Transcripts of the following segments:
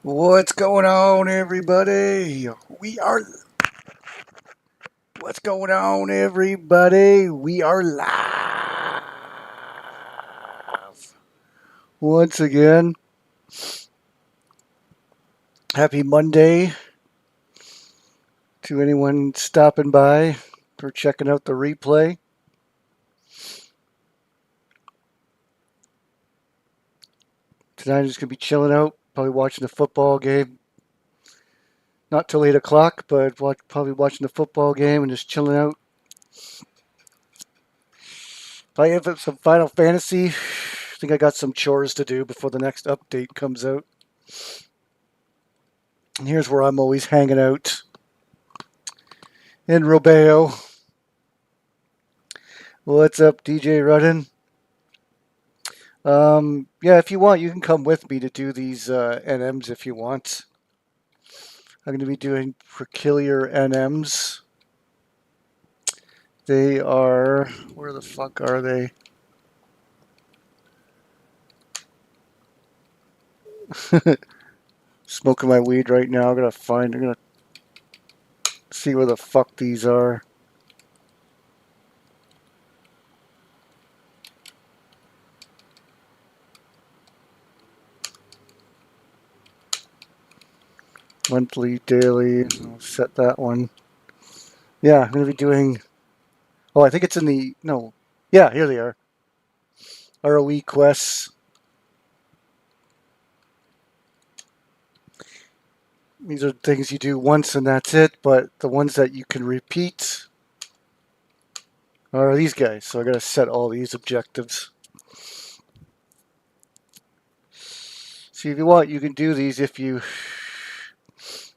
What's going on, everybody? What's going on, everybody? We are live once again. Happy Monday to anyone stopping by or checking out the replay. Tonight I'm just gonna be chilling out, probably watching the football game. Not till 8 o'clock, but probably watching the football game and just chilling out. Probably have some Final Fantasy. I think I got some chores to do before the next update comes out. And here's where I'm always hanging out. In Robeo. What's up, DJ Rudden? Yeah, if you want, you can come with me to do these NMs if you want. I'm going to be doing peculiar NMs. They are... Where the fuck are they? Smoking my weed right now. I'm going to see where the fuck these are. Monthly, daily. I'll set that one. Yeah, I'm going to be doing... Oh, I think it's in the... No. Yeah, here they are. ROE quests. These are things you do once and that's it, but the ones that you can repeat are these guys. So I got to set all these objectives. See, if you want, you can do these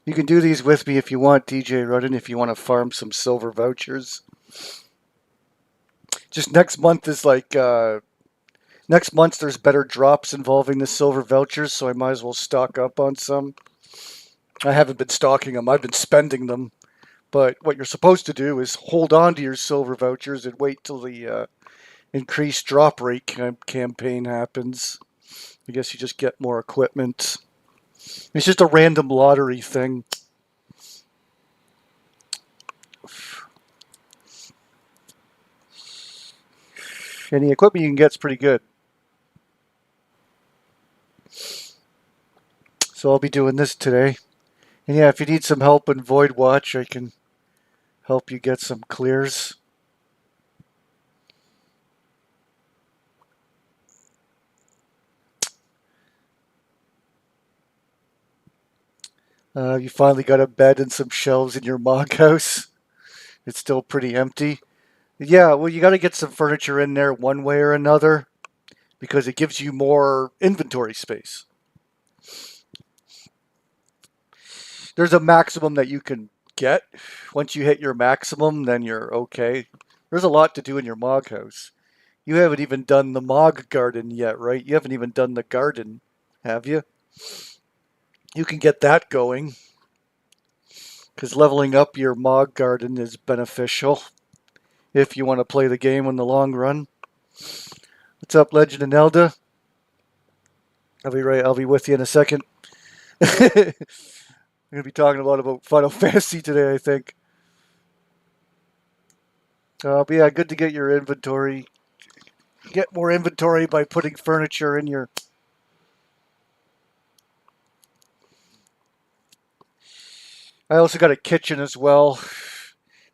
you can do these with me if you want, DJ Rudden, if you want to farm some silver vouchers. Just next month is like, next month there's better drops involving the silver vouchers, so I might as well stock up on some. I haven't been stocking them, I've been spending them. But what you're supposed to do is hold on to your silver vouchers and wait till the increased drop rate campaign happens. I guess you just get more equipment. It's just a random lottery thing. Any equipment you can get is pretty good. So I'll be doing this today. And yeah, if you need some help in Void Watch, I can help you get some clears. You finally got a bed and some shelves in your mog house. It's still pretty empty. Yeah, well, you got to get some furniture in there one way or another because it gives you more inventory space. There's a maximum that you can get. Once you hit your maximum, then you're okay. There's a lot to do in your mog house. You haven't even done the mog garden yet, right? You haven't even done the garden, have you? You can get that going because leveling up your mog garden is beneficial if you want to play the game in the long run. What's up, Legend and Elda? I'll be with you in a second. I'm going to be talking a lot about Final Fantasy today, I think. But yeah, good to get your inventory Get more inventory by putting furniture in your. I also got a kitchen as well.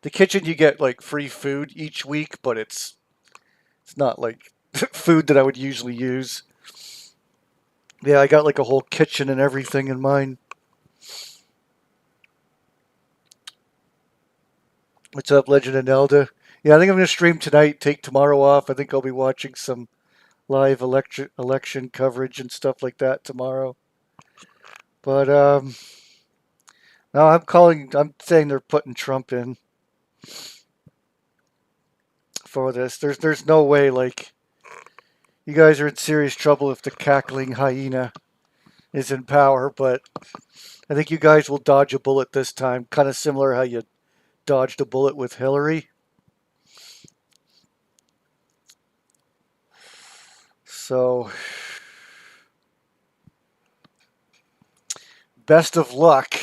The kitchen, you get like free food each week, but it's not like food that I would usually use. Yeah, I got like a whole kitchen and everything in mine. What's up, Legend of Nelda? Yeah, I think I'm gonna stream tonight. Take tomorrow off. I think I'll be watching some live election coverage and stuff like that tomorrow. But no, I'm calling. I'm saying they're putting Trump in for this. There's no way. Like, you guys are in serious trouble if the cackling hyena is in power. But I think you guys will dodge a bullet this time. Kind of similar how you dodged a bullet with Hillary. So, best of luck.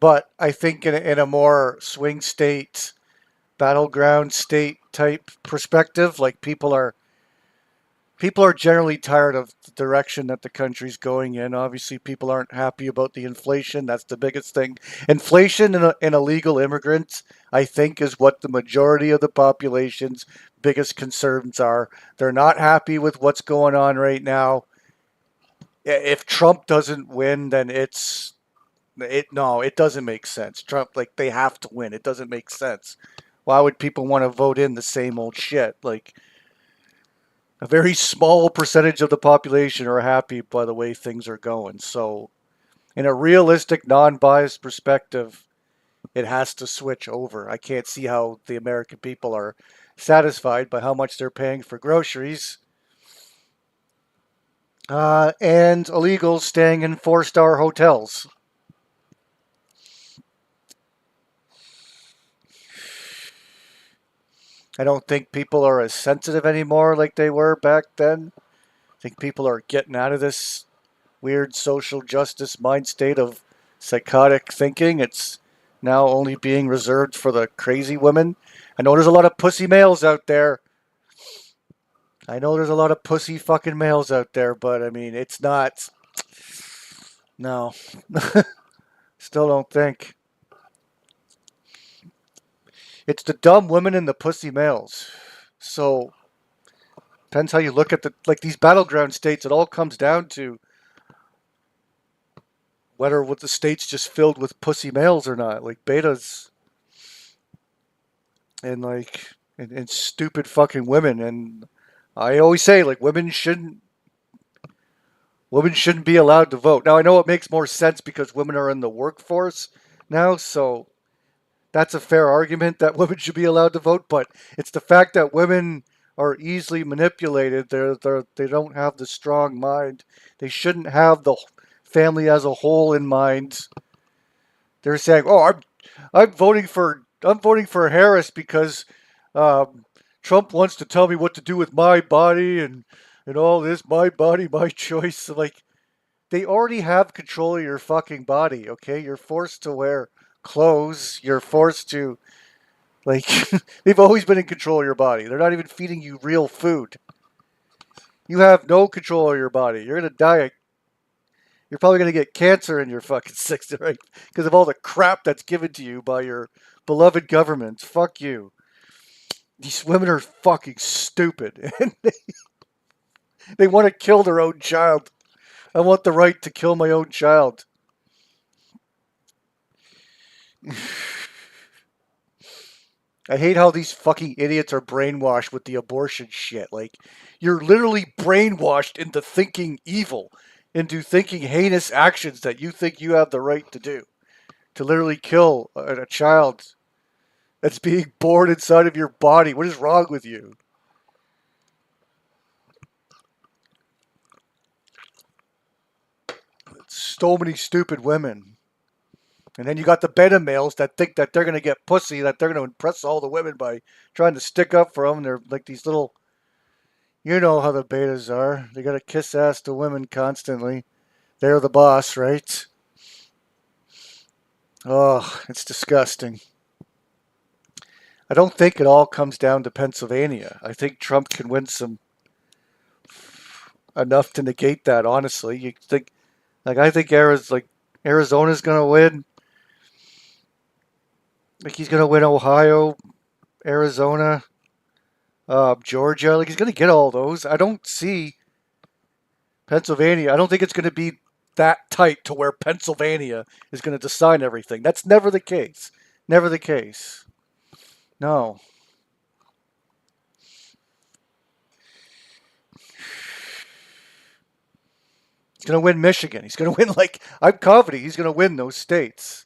But I think in a more swing state, battleground state type perspective, like people are generally tired of the direction that the country's going in. Obviously, people aren't happy about the inflation. That's the biggest thing. Inflation and illegal immigrants, I think, is what the majority of the population's biggest concerns are. They're not happy with what's going on right now. If Trump doesn't win, then it doesn't make sense. Trump, like, they have to win. It doesn't make sense. Why would people want to vote in the same old shit? Like, a very small percentage of the population are happy by the way things are going. So, in a realistic, non-biased perspective, it has to switch over. I can't see how the American people are satisfied by how much they're paying for groceries. And illegals staying in four-star hotels. I don't think people are as sensitive anymore like they were back then. I think people are getting out of this weird social justice mind state of psychotic thinking. It's now only being reserved for the crazy women. I know there's a lot of pussy males out there. I know there's a lot of pussy fucking males out there, but I mean, it's not. No. Still don't think. It's the dumb women and the pussy males. So, depends how you look at like these battleground states. It all comes down to whether what the state's just filled with pussy males or not, like betas and and stupid fucking women. And I always say, like, women shouldn't be allowed to vote. Now I know it makes more sense because women are in the workforce now, so that's a fair argument that women should be allowed to vote. But it's the fact that women are easily manipulated. They don't have the strong mind. They shouldn't have the family as a whole in mind. They're saying, "Oh, I'm voting for Harris because Trump wants to tell me what to do with my body and all this, my body, my choice." So, like, they already have control of your fucking body. Okay, you're forced to wear clothes. You're forced to, like, they've always been in control of your body. They're not even feeding you real food. You have no control of your body. You're gonna die. You're probably gonna get cancer in your fucking 60s, right? Because of all the crap that's given to you by your beloved government. Fuck you. These women are fucking stupid, and they want to kill their own child. I want the right to kill my own child. I hate how these fucking idiots are brainwashed with the abortion shit. Like, you're literally brainwashed into thinking evil, into thinking heinous actions that you think you have the right to do. To literally kill a child that's being born inside of your body. What is wrong with you? So many stupid women. And then you got the beta males that think that they're going to get pussy, that they're going to impress all the women by trying to stick up for them. They're like these little, you know how the betas are. They got to kiss ass to women constantly. They're the boss, right? Oh, it's disgusting. I don't think it all comes down to Pennsylvania. I think Trump can win some enough to negate that. Honestly, you think I think Arizona's gonna win. Like he's gonna win Ohio, Arizona, Georgia. Like he's gonna get all those. I don't see Pennsylvania. I don't think it's gonna be that tight to where Pennsylvania is gonna decide everything. That's never the case. Never the case. No. He's gonna win Michigan. He's gonna win I'm confident he's gonna win those states.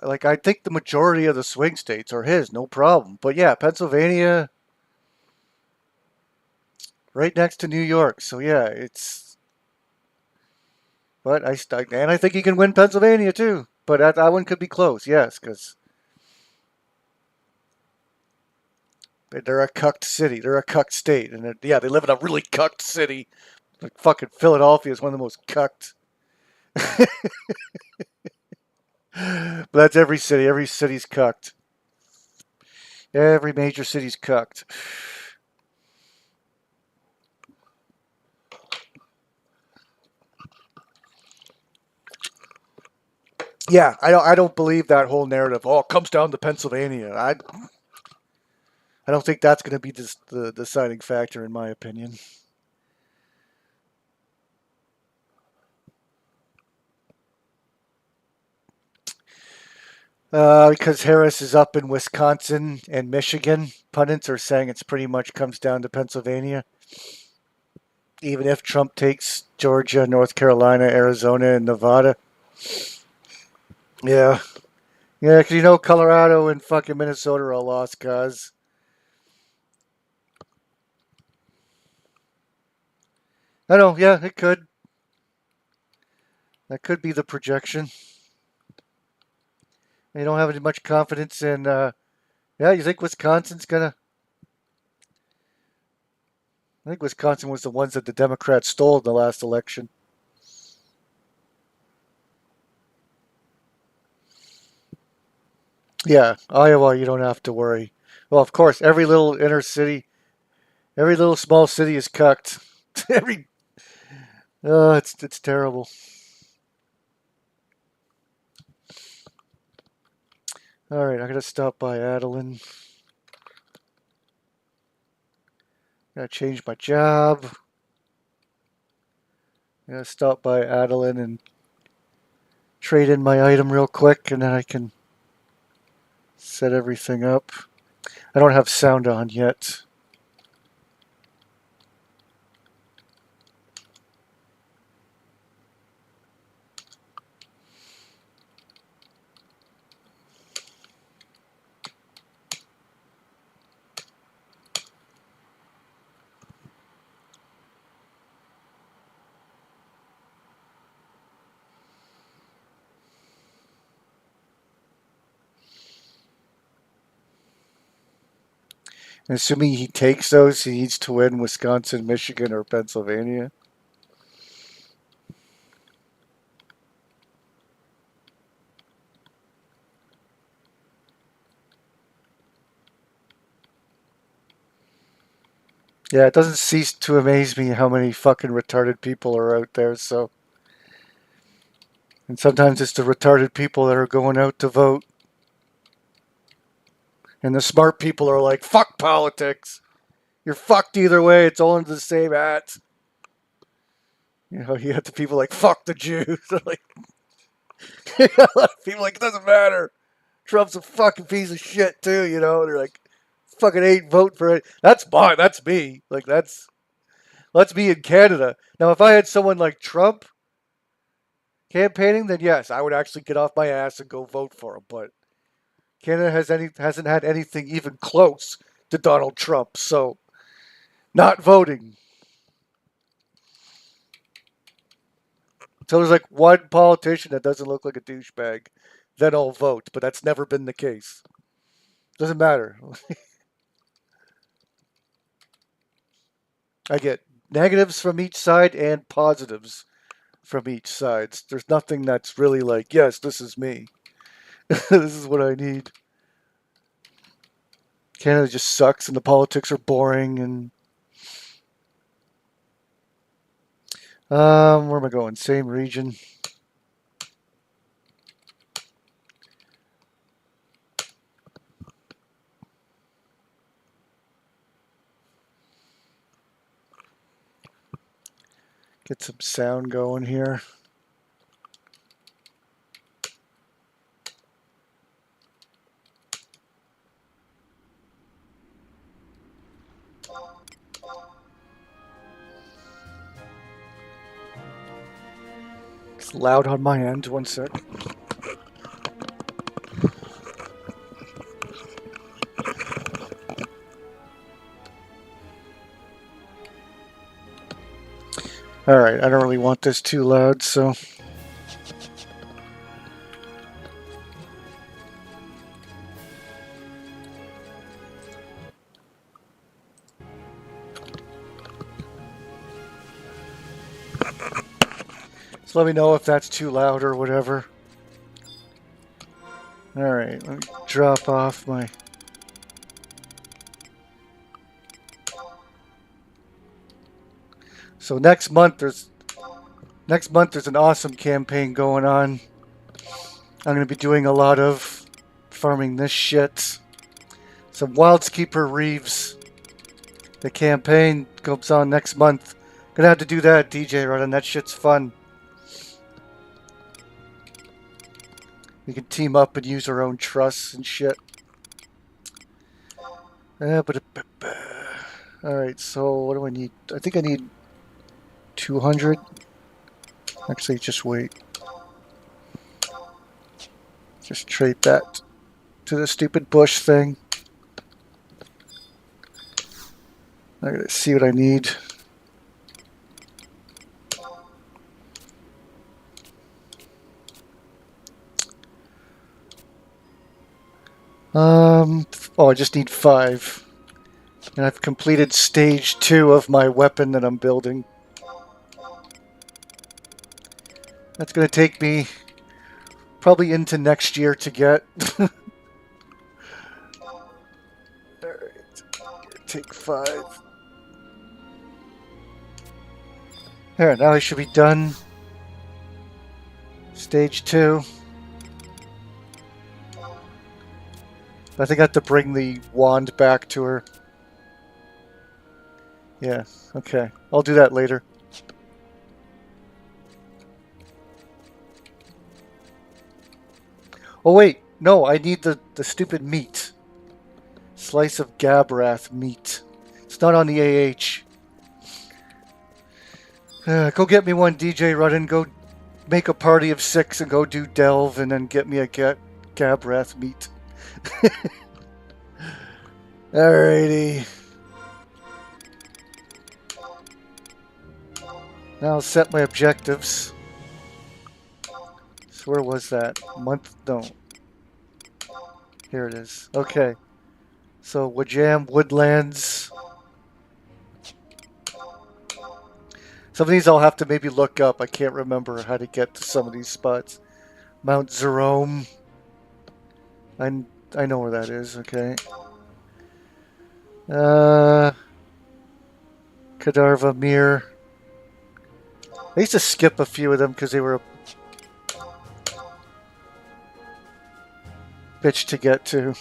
Like I think the majority of the swing states are his, no problem. But yeah, Pennsylvania, right next to New York. So yeah, it's. But I think he can win Pennsylvania too. But that one could be close, yes, because they're a cucked city. They're a cucked state, and yeah, they live in a really cucked city. Like fucking Philadelphia is one of the most cucked. But that's every city. Every city's cucked. Every major city's cucked. Yeah, I don't believe that whole narrative. Oh, it comes down to Pennsylvania. I don't think that's going to be the deciding factor, in my opinion. Because Harris is up in Wisconsin and Michigan, pundits are saying it's pretty much comes down to Pennsylvania. Even if Trump takes Georgia, North Carolina, Arizona, and Nevada. Yeah. Yeah, because Colorado and fucking Minnesota are all lost cause. I know, yeah, it could. That could be the projection. You don't have any much confidence in. Yeah, you think Wisconsin's gonna. I think Wisconsin was the ones that the Democrats stole in the last election. Yeah, Iowa, you don't have to worry. Well, of course, every little inner city, every little small city is cucked. every. Oh, it's terrible. All right, I'm gonna stop by Adeline. Gotta change my job. Gonna stop by Adeline and trade in my item real quick, and then I can set everything up. I don't have sound on yet. And assuming he takes those, he needs to win Wisconsin, Michigan, or Pennsylvania. Yeah, it doesn't cease to amaze me how many fucking retarded people are out there. So, and sometimes it's the retarded people that are going out to vote, and the smart people are like, "Fuck politics. You're fucked either way. It's all under the same hat." You have the people like, "Fuck the Jews." Like, a lot of people like, "It doesn't matter. Trump's a fucking piece of shit too." They're like, "Fucking ain't vote for it." That's mine. That's me. Like that's me in Canada. Now, if I had someone like Trump campaigning, then yes, I would actually get off my ass and go vote for him. But Canada hasn't had anything even close to Donald Trump, so not voting. So there's like one politician that doesn't look like a douchebag, then I'll vote. But that's never been the case. Doesn't matter. I get negatives from each side and positives from each side. There's nothing that's really like, yes, this is me. This is what I need. Canada just sucks and the politics are boring and where am I going? Same region. Get some sound going here. It's loud on my end. One sec. Alright, I don't really want this too loud, so... So let me know if that's too loud or whatever. Alright, let me drop off my... So next month there's an awesome campaign going on. I'm going to be doing a lot of farming this shit. Some Wildskeeper Reeves. The campaign goes on next month. Gonna have to do that, DJ Rudden. That shit's fun. We can team up and use our own trusts and shit. Alright, so what do I need? I think I need 200. Actually, just wait. Just trade that to the stupid bush thing. I gotta see what I need. Oh, I just need 5. And I've completed stage 2 of my weapon that I'm building. That's gonna take me probably into next year to get. Alright, take 5. There, now I should be done. Stage 2. I think I have to bring the wand back to her. Yeah, okay. I'll do that later. Oh wait, no, I need the stupid meat. Slice of Gabrath meat. It's not on the AH. Go get me one, DJ Rudden. Go make a party of 6 and go do Delve and then get me a Gabrath meat. Alrighty. Now I'll set my objectives. So where was that? Month? No. Here it is. Okay. So Wajam Woodlands. Some of these I'll have to maybe look up. I can't remember how to get to some of these spots. Mount Jerome. I know where that is, okay. Kadarva Mir. I used to skip a few of them because they were a bitch to get to.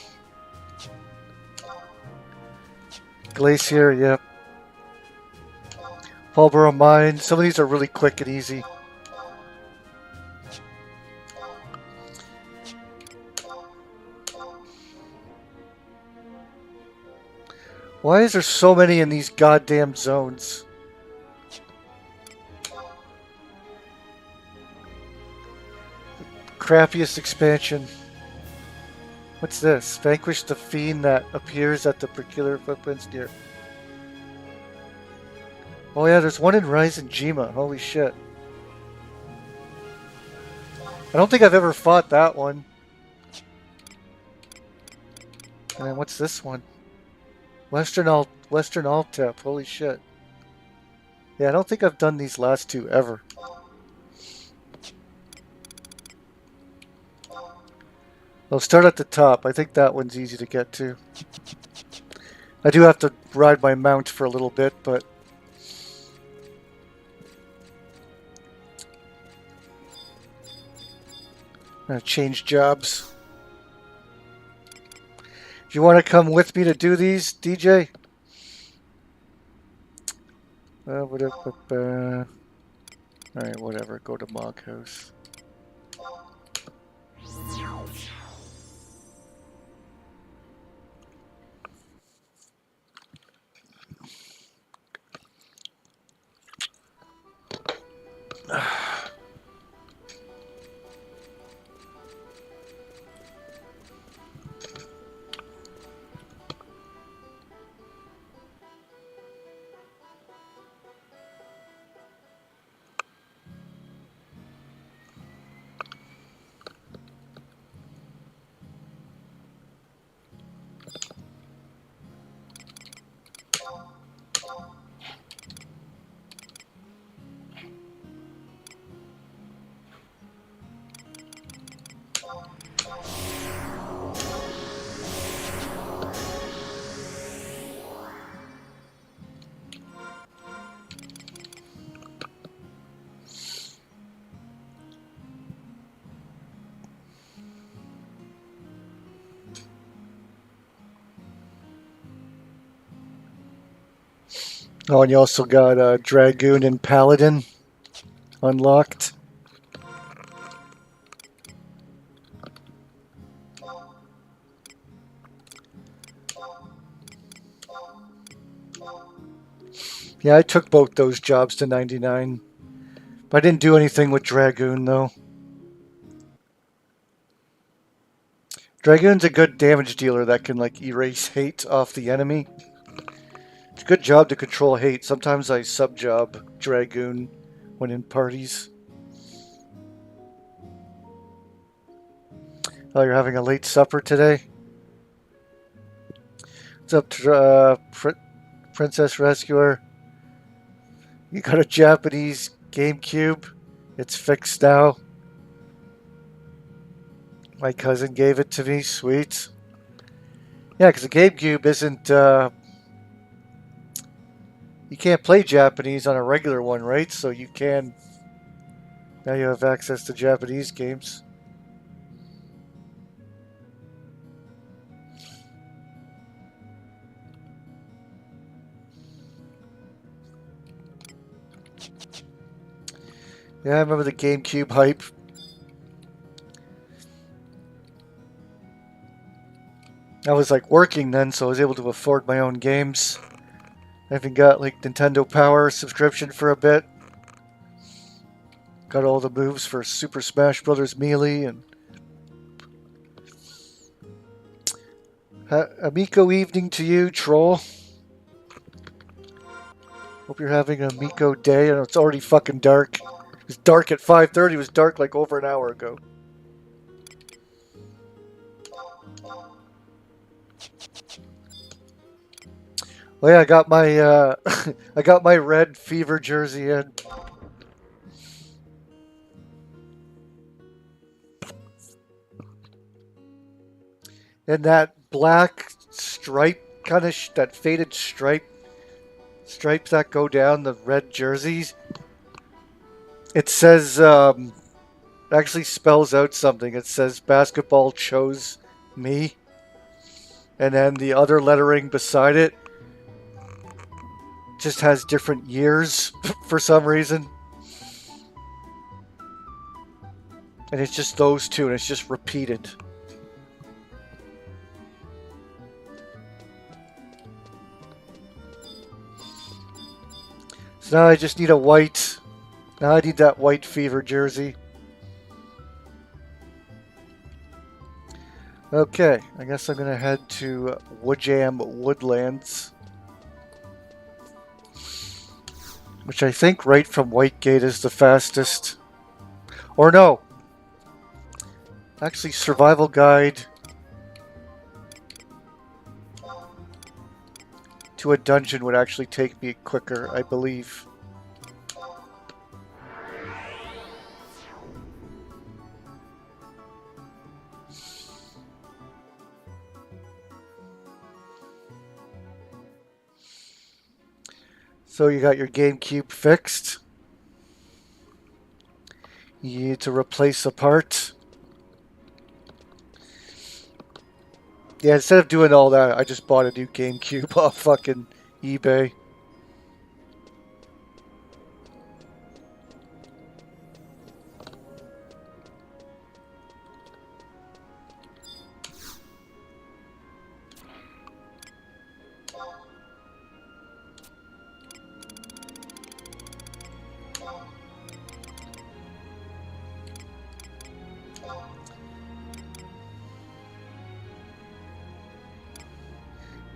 Glacier, yep. Falborough Mine. Some of these are really quick and easy. Why is there so many in these goddamn zones? Crappiest expansion. What's this? Vanquish the fiend that appears at the peculiar footprints near. Oh yeah, there's one in Rise and Jima. Holy shit. I don't think I've ever fought that one. And then what's this one? Western Altep. Holy shit. Yeah, I don't think I've done these last two ever. I'll start at the top. I think that one's easy to get to. I do have to ride my mount for a little bit, but... I'm gonna change jobs. Do you want to come with me to do these, DJ? Alright, whatever. Go to Mog House. Oh, and you also got Dragoon and Paladin unlocked. Yeah, I took both those jobs to 99. But I didn't do anything with Dragoon, though. Dragoon's a good damage dealer that can, like, erase hate off the enemy. It's a good job to control hate. Sometimes I sub-job Dragoon when in parties. Oh, you're having a late supper today? What's up, Princess Rescuer? You got a Japanese GameCube? It's fixed now. My cousin gave it to me. Sweet. Yeah, because the GameCube isn't... you can't play Japanese on a regular one, right? So you can... Now you have access to Japanese games. Yeah, I remember the GameCube hype. I was like working then, so I was able to afford my own games. I even got like Nintendo Power subscription for a bit. Got all the moves for Super Smash Bros. Melee and Amico evening to you, troll. Hope you're having a Amico day. I know it's already fucking dark. It was dark at 5:30. It was dark like over an hour ago. Well, yeah, I got my I got my red Fever jersey in. And that black stripe kind of that faded stripes that go down the red jerseys. It says actually spells out something. It says basketball chose me. And then the other lettering beside it just has different years for some reason. And it's just those two, and it's just repeated. So now I just need a white. Now I need that white Fever jersey. Okay, I guess I'm going to head to Woodjam Woodlands. Which I think right from Whitegate is the fastest. Or no. Actually, Survival Guide to a dungeon would actually take me quicker, I believe. So you got your GameCube fixed. You need to replace a part. Yeah, instead of doing all that, I just bought a new GameCube off fucking eBay.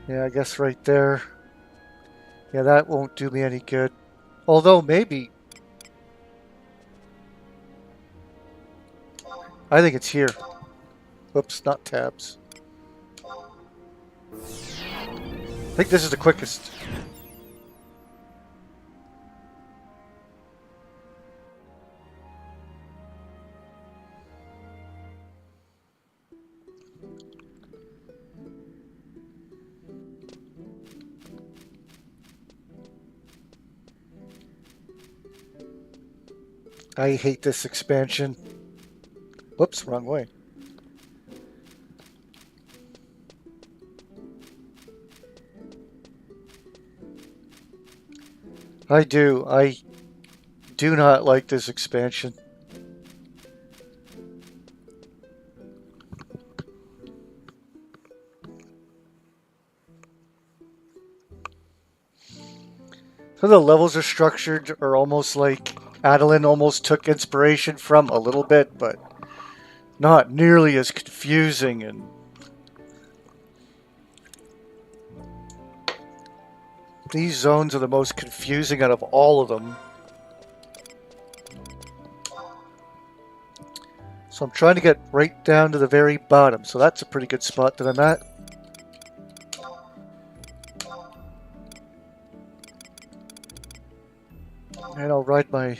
Yeah, I guess right there. Yeah, that won't do me any good. Although, maybe. I think it's here. Whoops, not tabs. I think this is the quickest. I hate this expansion. Whoops, wrong way. I do. I do not like this expansion. So the levels are structured are almost like Adeline almost took inspiration from a little bit, but not nearly as confusing. And these zones are the most confusing out of all of them. So I'm trying to get right down to the very bottom. So that's a pretty good spot that I'm at. And I'll ride my...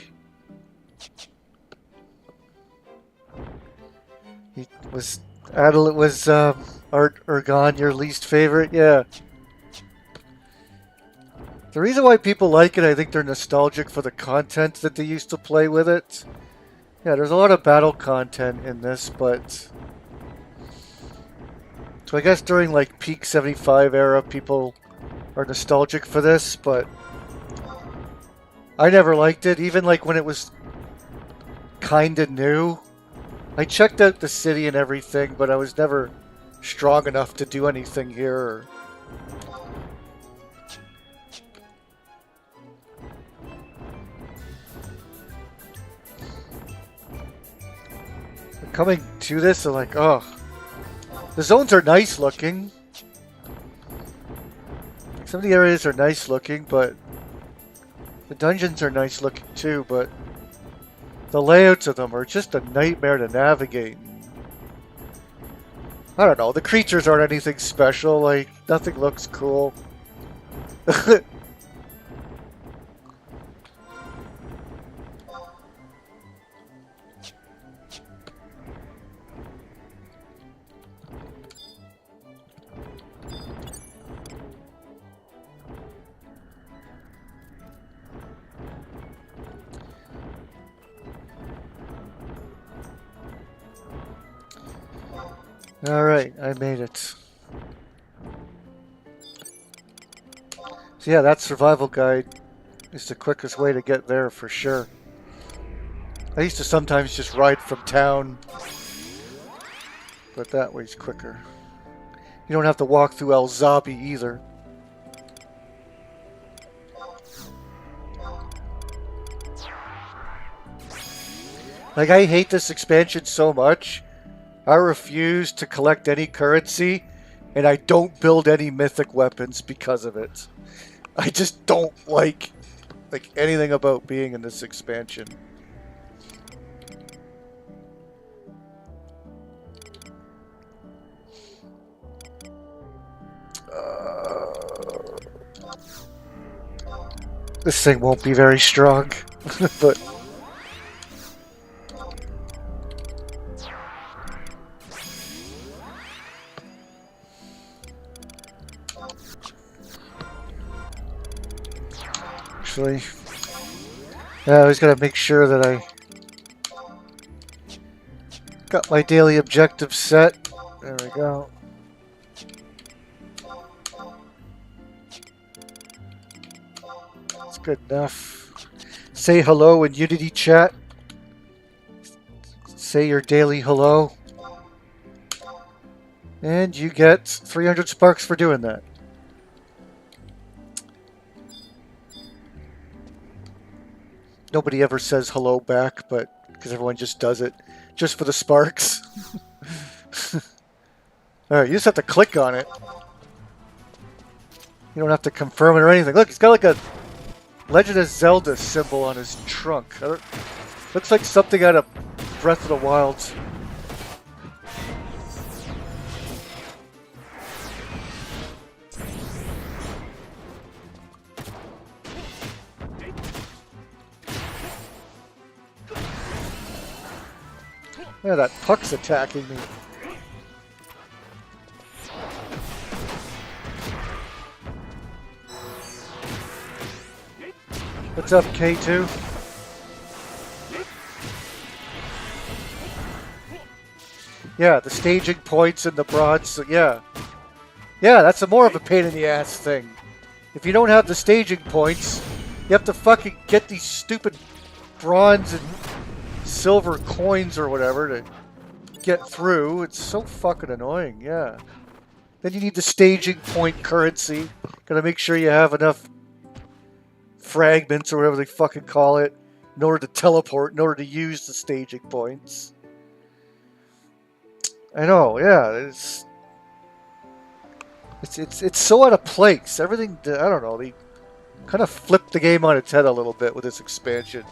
Adeline was Art Ergon your least favorite? Yeah. The reason why people like it, I think they're nostalgic for the content that they used to play with it. Yeah, there's a lot of battle content in this, but... So I guess during like peak 75 era, people are nostalgic for this, but... I never liked it, even like when it was kinda new. I checked out the city and everything, but I was never strong enough to do anything here. Coming to this, I'm like, oh. The zones are nice looking. Some of the areas are nice looking, but the dungeons are nice looking too, but the layouts of them are just a nightmare to navigate. I don't know, the creatures aren't anything special, like, nothing looks cool. Alright, I made it. So yeah, that survival guide is the quickest way to get there for sure. I used to sometimes just ride from town, but that way's quicker. You don't have to walk through El Zabi either. Like, I hate this expansion so much. I refuse to collect any currency, and I don't build any mythic weapons because of it. I just don't like anything about being in this expansion. This thing won't be very strong, but... actually. Yeah, I always gotta make sure that I got my daily objective set. There we go. That's good enough. Say hello in Unity chat. Say your daily hello. And you get 300 sparks for doing that. Nobody ever says hello back, but because everyone just does it just for the sparks. Alright, you just have to click on it. You don't have to confirm it or anything. Look, he's got like a Legend of Zelda symbol on his trunk. Looks like something out of Breath of the Wild. Yeah, that puck's attacking me. What's up, K2? Yeah, the staging points and the broads. Yeah. Yeah, that's more of a pain in the ass thing. If you don't have the staging points, you have to fucking get these stupid bronze and silver coins or whatever to get through. It's so fucking annoying, yeah. Then you need the staging point currency. Gotta make sure you have enough fragments or whatever they fucking call it in order to teleport, in order to use the staging points. I know, yeah. It's so out of place. Everything, I don't know, they kind of flipped the game on its head a little bit with this expansion.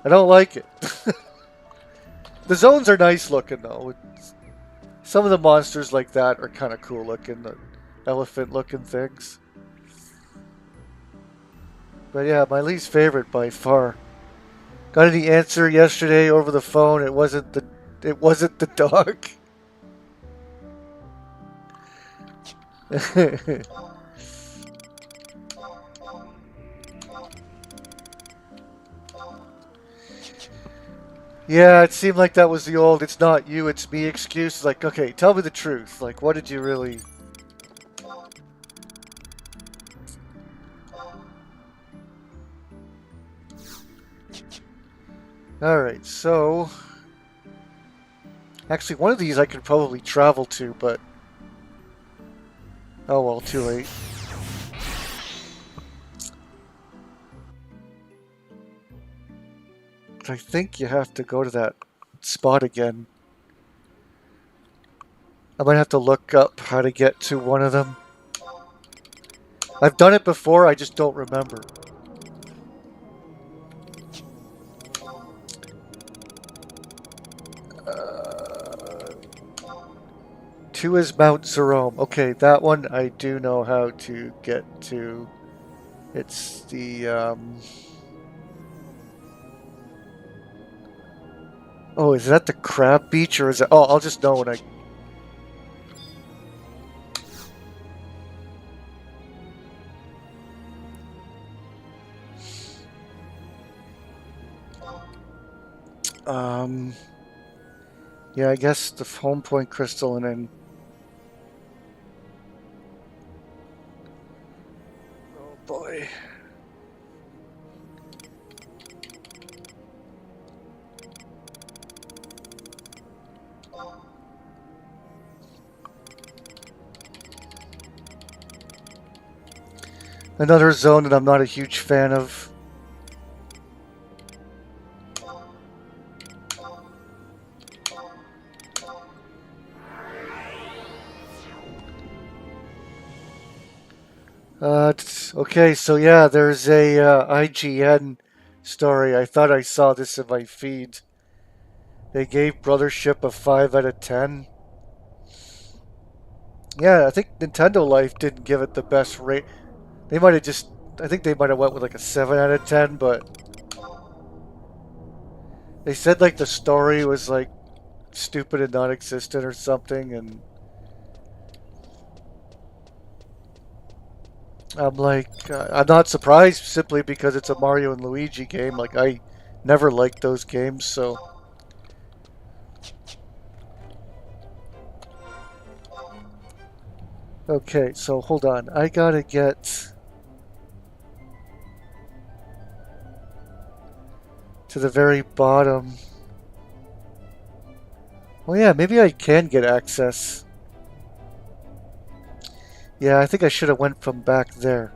I don't like it. The zones are nice looking though. Some of the monsters like that are kind of cool looking, the elephant looking things. But yeah, my least favorite by far. Got any answer yesterday over the phone? It wasn't the dog. Yeah, it seemed like that was the old "it's not you, it's me" excuse. Like, okay, tell me the truth. Like, what did you really... Alright, so... Actually, one of these I could probably travel to, but... Oh well, too late. I think you have to go to that spot again. I might have to look up how to get to one of them. I've done it before, I just don't remember. Two is Mount Jerome. Okay, that one I do know how to get to. It's the... Oh, is that the crab beach or is it... Oh, I'll just know when I... Yeah, I guess the home point crystal and then... Oh boy. Another zone that I'm not a huge fan of. Okay, so yeah, there's a IGN story. I thought I saw this in my feed. They gave Brothership a 5 out of 10. Yeah, I think Nintendo Life didn't give it the best rate. They might have just... I think they might have went with like a 7 out of 10, but... They said like the story was like stupid and non-existent or something, and... I'm like, I'm not surprised simply because it's a Mario and Luigi game. Like, I never liked those games, so. Okay, so hold on. I gotta get to the very bottom. Well, yeah, maybe I can get access. Yeah, I think I should have went from back there.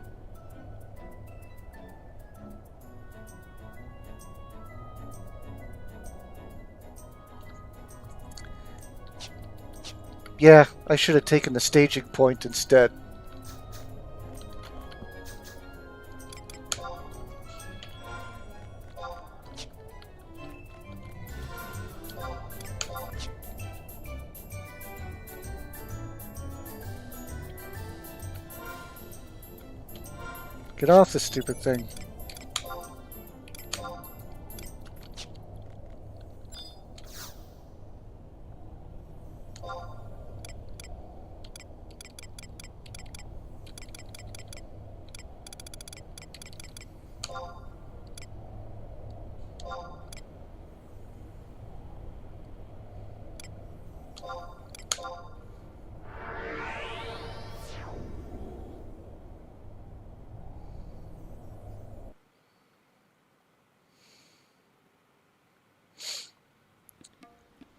Yeah, I should have taken the staging point instead. Get off this stupid thing.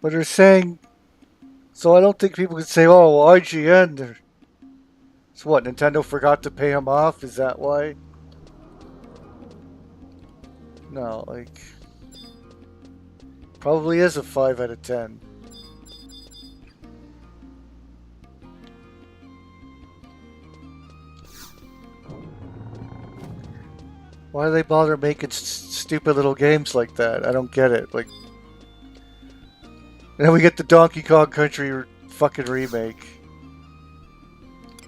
But they're saying, so I don't think people can say, oh, well, IGN. So what, Nintendo forgot to pay him off? Is that why? No, like, probably is a 5 out of 10. Why do they bother making stupid little games like that? I don't get it. Like, and then we get the Donkey Kong Country fucking remake.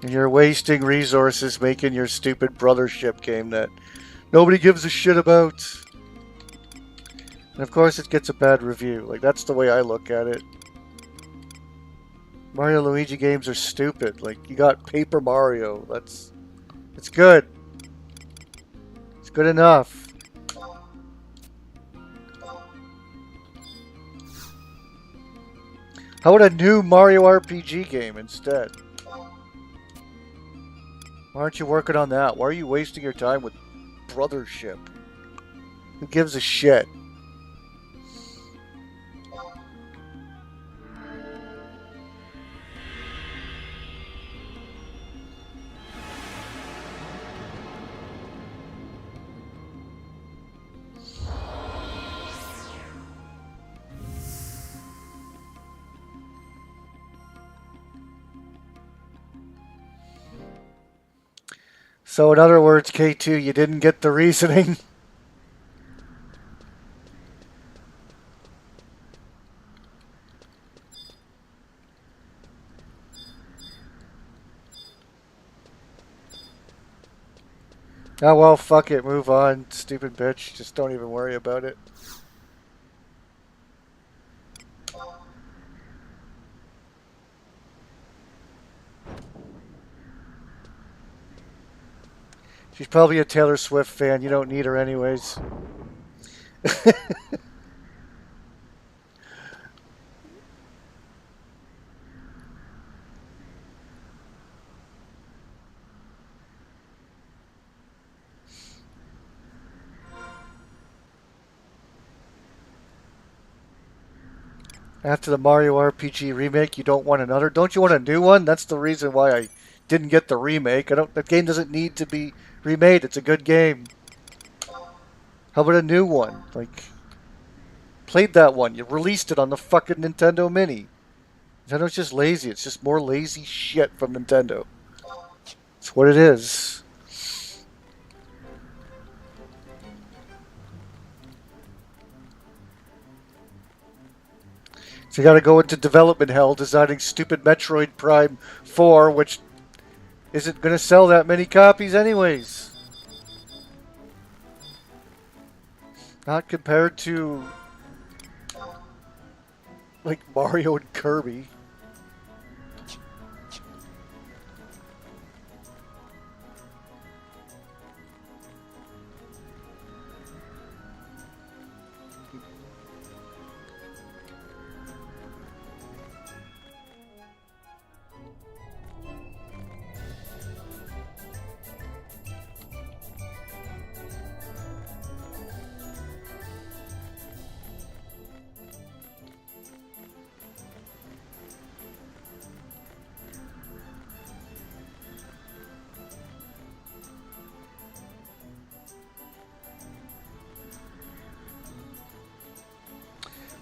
And you're wasting resources making your stupid brothership game that nobody gives a shit about. And of course it gets a bad review. Like, that's the way I look at it. Mario and Luigi games are stupid. Like, you got Paper Mario. It's good. It's good enough. How about a new Mario RPG game instead? Why aren't you working on that? Why are you wasting your time with brothership? Who gives a shit? So in other words, K2, you didn't get the reasoning. Oh well, fuck it, move on, stupid bitch. Just don't even worry about it. She's probably a Taylor Swift fan. You don't need her anyways. After the Mario RPG remake, you don't want another? Don't you want a new one? That's the reason why I didn't get the remake. That game doesn't need to be remade. It's a good game. How about a new one? Like, played that one. You released it on the fucking Nintendo Mini. Nintendo's just lazy. It's just more lazy shit from Nintendo. It's what it is. So you gotta go into development hell designing stupid Metroid Prime 4, which isn't gonna sell that many copies anyways. Not compared to, like, Mario and Kirby.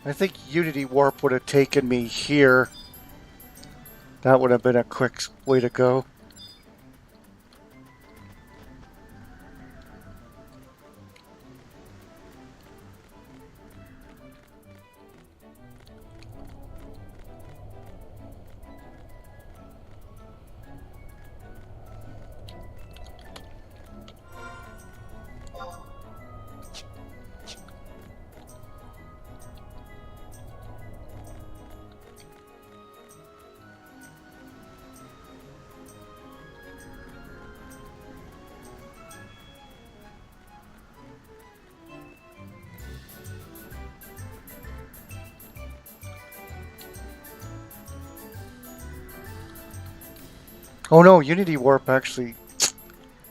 I think Unity Warp would have taken me here. That would have been a quick way to go. Oh no, Unity Warp actually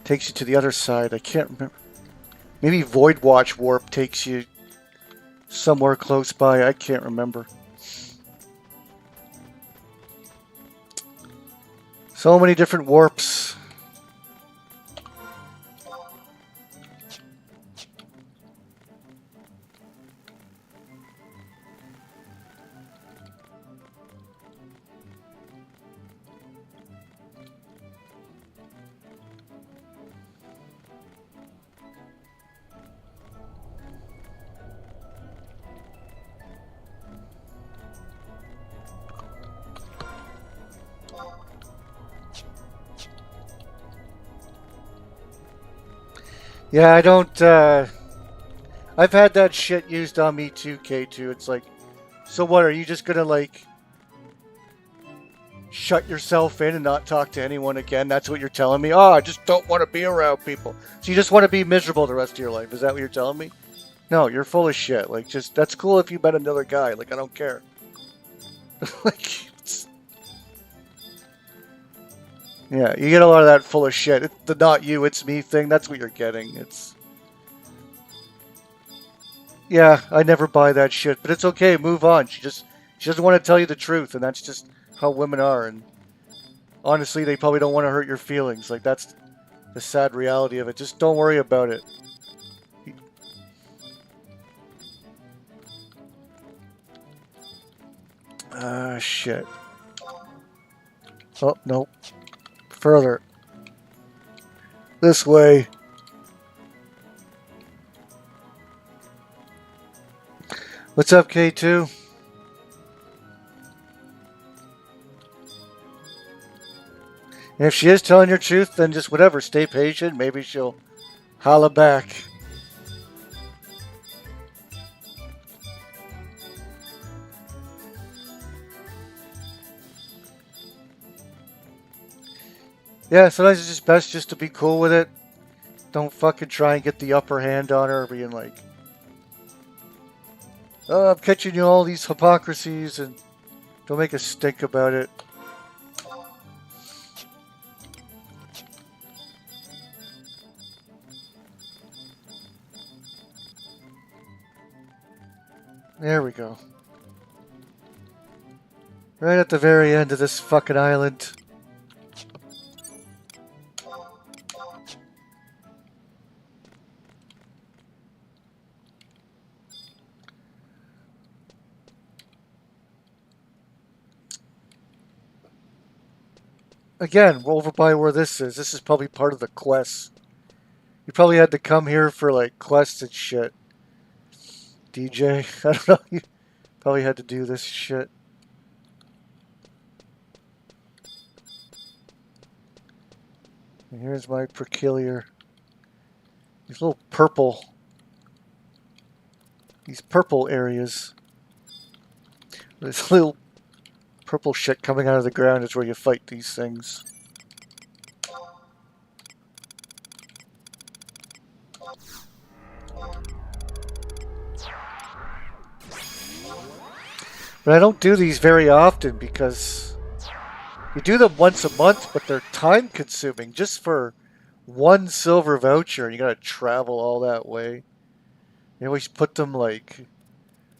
takes you to the other side. I can't remember. Maybe Void Watch Warp takes you somewhere close by. I can't remember. So many different warps. Yeah, I don't, I've had that shit used on me too, K2. It's like, so what, are you just gonna, like, shut yourself in and not talk to anyone again? That's what you're telling me? Oh, I just don't want to be around people. So you just want to be miserable the rest of your life. Is that what you're telling me? No, you're full of shit. Like, just, that's cool if you met another guy. Like, I don't care. Like, yeah, you get a lot of that full of shit. It's the not you, it's me thing. That's what you're getting. It's... Yeah, I never buy that shit, but it's okay. Move on. She doesn't want to tell you the truth, and that's just how women are. And honestly, they probably don't want to hurt your feelings. Like, that's the sad reality of it. Just don't worry about it. Ah, shit. Oh, nope. Further. This way. What's up, K2? And if she is telling your truth, then just whatever. Stay patient. Maybe she'll holla back. Yeah, sometimes it's just best just to be cool with it. Don't fucking try and get the upper hand on her, being like, oh, I'm catching you all these hypocrisies, and don't make a stink about it. There we go. Right at the very end of this fucking island. Again, over by where this is probably part of the quest. You probably had to come here for, like, quests and shit. DJ, I don't know, you probably had to do this shit. And here's my peculiar... These little purple... These purple areas. This little purple shit coming out of the ground is where you fight these things. But I don't do these very often because you do them once a month, but they're time consuming. Just for one silver voucher, you gotta travel all that way. They always put them like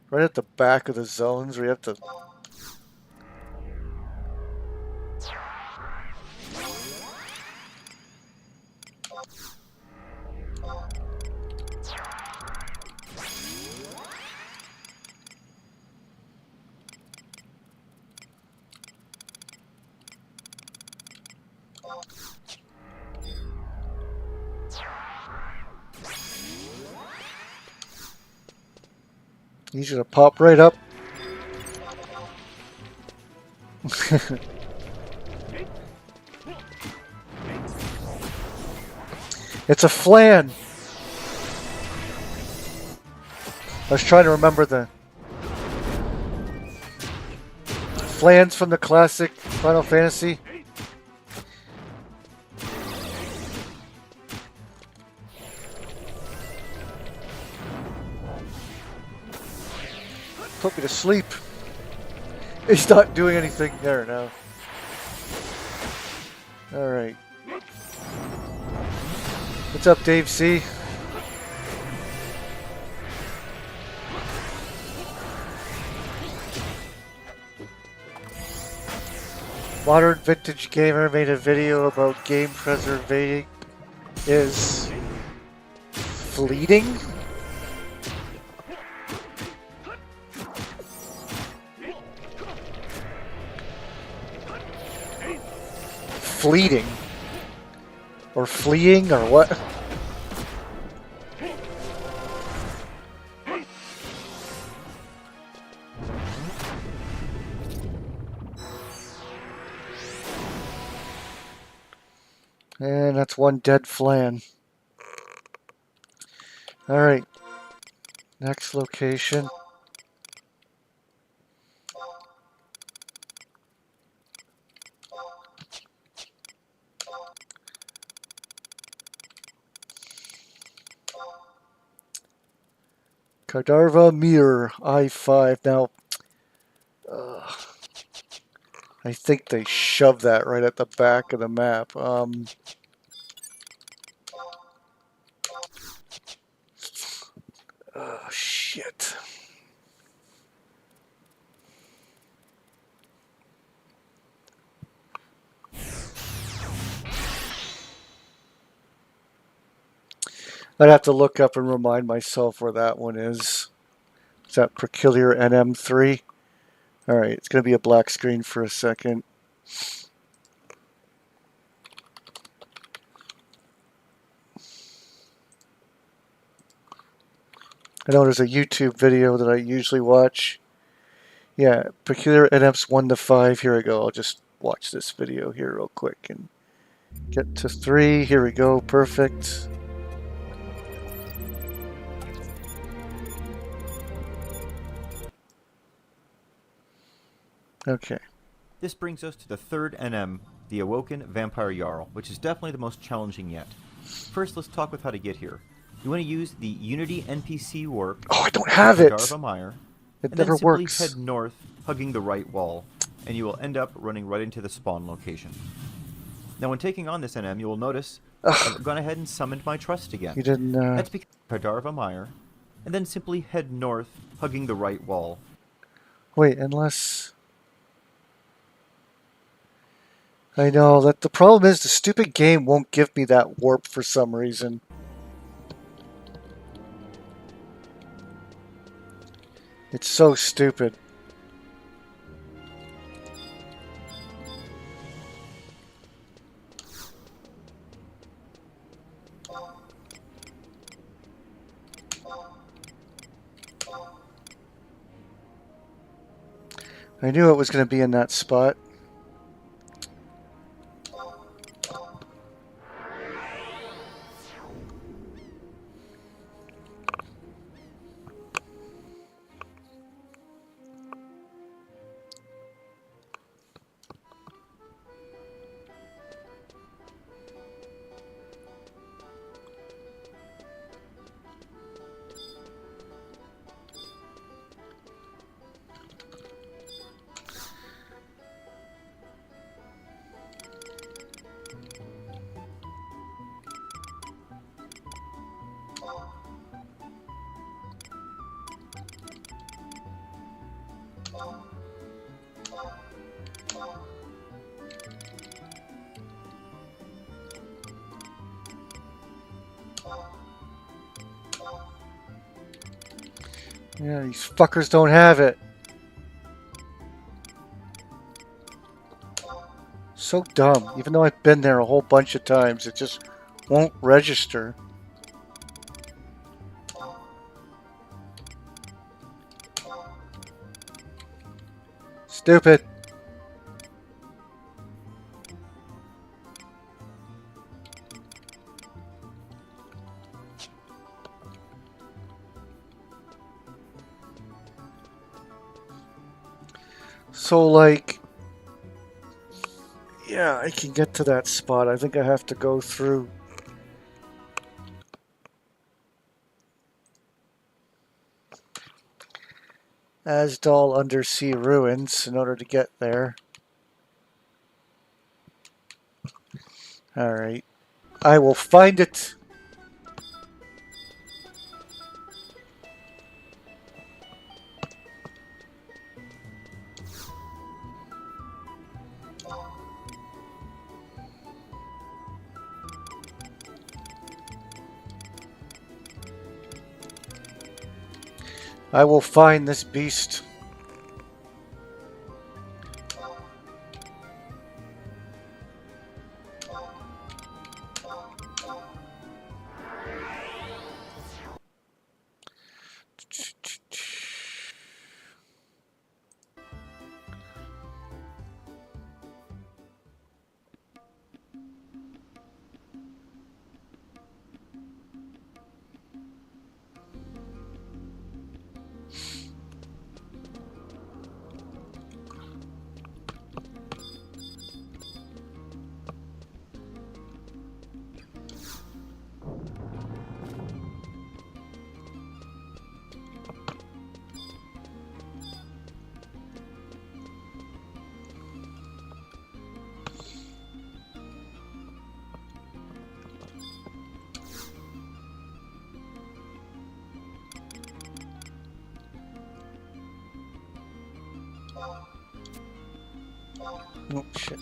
right at the back of the zones where you have to... He's gonna pop right up. It's a flan. I was trying to remember the flans from the classic Final Fantasy. Put me to sleep. He's not doing anything there now. Alright. What's up, Dave C? Modern Vintage Gamer made a video about game preserving is fleeting. Fleeting. Or fleeing, or what? And that's one dead flan. Alright. Next location. Kardarva Mir, I-5. Now, I think they shoved that right at the back of the map. Oh, shit. I'd have to look up and remind myself where that one is. Is that Peculiar NM3? Alright, it's going to be a black screen for a second. I know there's a YouTube video that I usually watch. Yeah, Peculiar NM's 1 to 5. Here we go. I'll just watch this video here real quick and get to 3. Here we go. Perfect. Okay. This brings us to the third NM, the Awoken Vampire Jarl, which is definitely the most challenging yet. First, let's talk with how to get here. You want to use the Unity NPC warp. Oh, I don't have it! Darva Mire, it and never then simply works. head north, hugging the right wall, and you will end up running right into the spawn location. Now, when taking on this NM, you will notice I've gone ahead and summoned my trust again. You didn't, That's because Darva Mire, and then simply head north, hugging the right wall. Wait, unless... I know, that the problem is the stupid game won't give me that warp for some reason. It's so stupid. I knew it was going to be in that spot. Yeah, these fuckers don't have it. So dumb. Even though I've been there a whole bunch of times, it just won't register. Stupid. So, like, yeah, I can get to that spot. I think I have to go through. Asdal Undersea Ruins in order to get there. Alright. I will find it. I will find this beast. Oh, shit.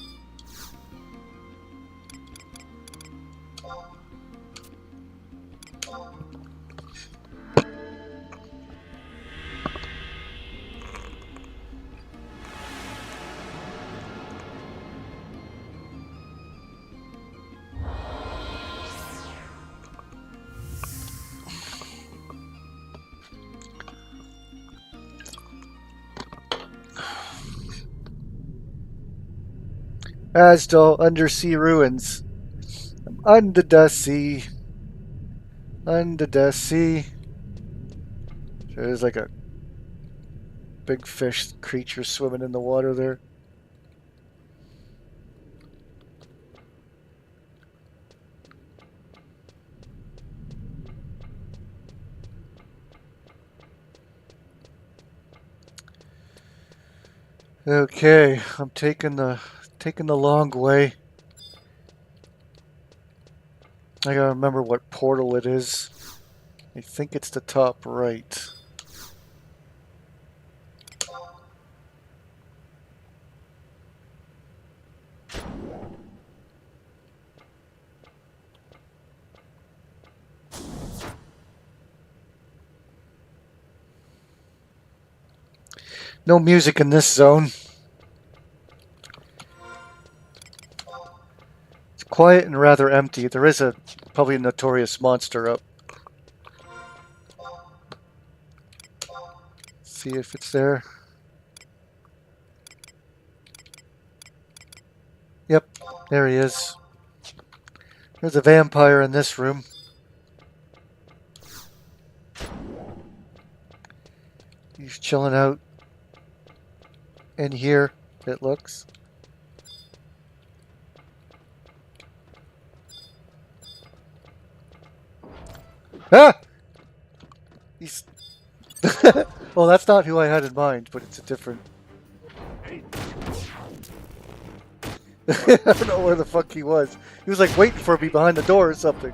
Asdal Undersea Ruins. I'm under the sea. Under the sea. There's like a big fish creature swimming in the water there. Okay, I'm taking the long way. I gotta remember what portal it is. I think it's the top right. No music in this zone. It's quiet and rather empty. There is probably a notorious monster up. See if it's there. Yep, there he is. There's a vampire in this room. He's chilling out in here, it looks. Ah! He's... well, that's not who I had in mind, but it's a different... I don't know where the fuck he was. He was like waiting for me behind the door or something.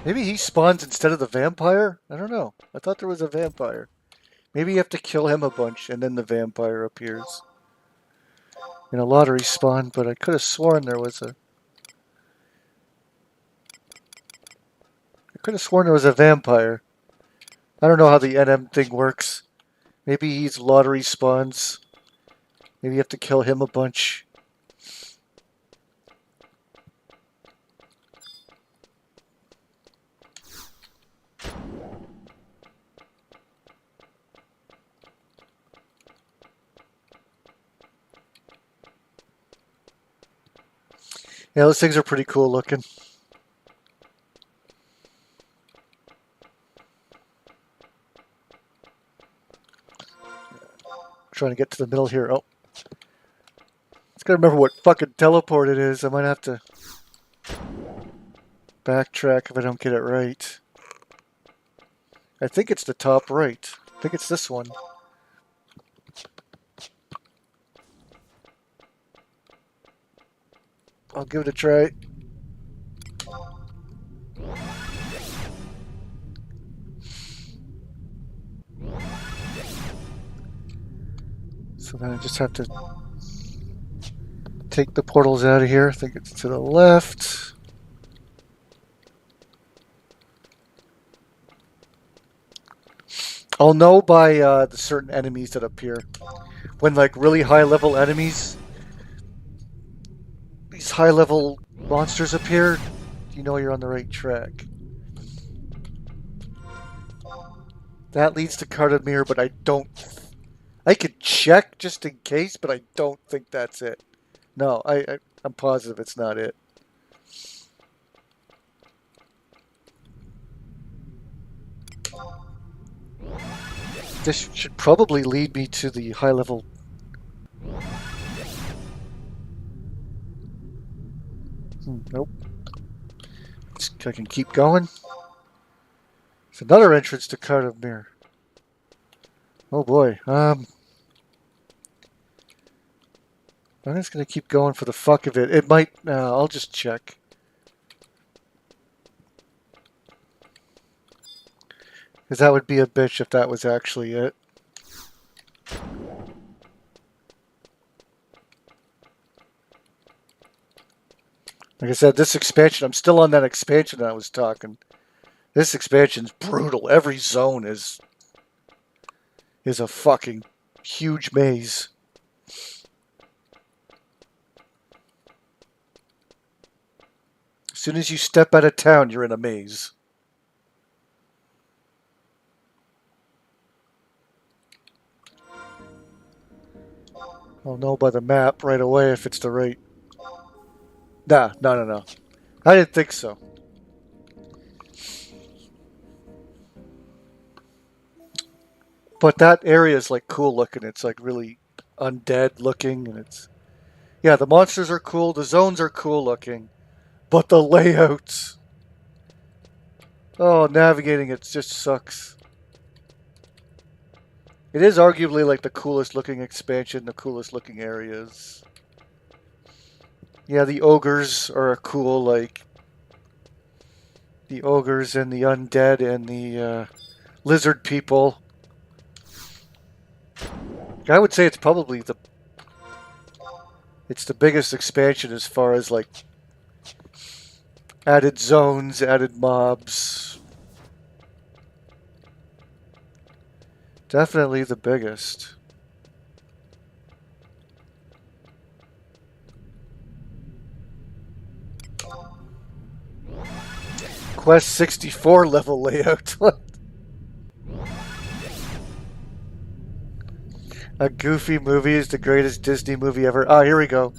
Maybe he spawns instead of the vampire? I don't know. I thought there was a vampire. Maybe you have to kill him a bunch and then the vampire appears. In a lottery spawn, but I could have sworn there was a... I could have sworn there was a vampire. I don't know how the NM thing works. Maybe he's lottery spawns. Maybe you have to kill him a bunch. Yeah, those things are pretty cool looking. Trying to get to the middle here. Oh. Just gotta remember what fucking teleport it is. I might have to backtrack if I don't get it right. I think it's the top right. I think it's this one. I'll give it a try. So then I just have to take the portals out of here. I think it's to the left. I'll know by the certain enemies that appear. When like really high level enemies, these high level monsters appear, you know you're on the right track. That leads to Cardamere, but I don't... I could check just in case, but I don't think that's it. No, I'm positive it's not it. This should probably lead me to the high level... Nope. I can keep going. It's another entrance to Cardamere. Oh boy. I'm just gonna keep going for the fuck of it. It might... I'll just check. Because that would be a bitch if that was actually it. Like I said, this expansion, I'm still on that expansion that I was talking. This expansion's brutal. Every zone is a fucking huge maze. As soon as you step out of town, you're in a maze. I'll know by the map right away if it's the right... Nah, no. I didn't think so. But that area is like cool looking. It's like really undead looking, and it's... Yeah, the monsters are cool, the zones are cool looking, but the layouts... Oh, navigating it just sucks. It is arguably like the coolest looking expansion, the coolest looking areas. Yeah, the ogres are cool, like... The ogres and the undead and the lizard people. I would say it's probably the... It's the biggest expansion as far as like... Added zones, added mobs. Definitely the biggest. Quest 64 level layout. A Goofy movie is the greatest Disney movie ever. Ah, here we go.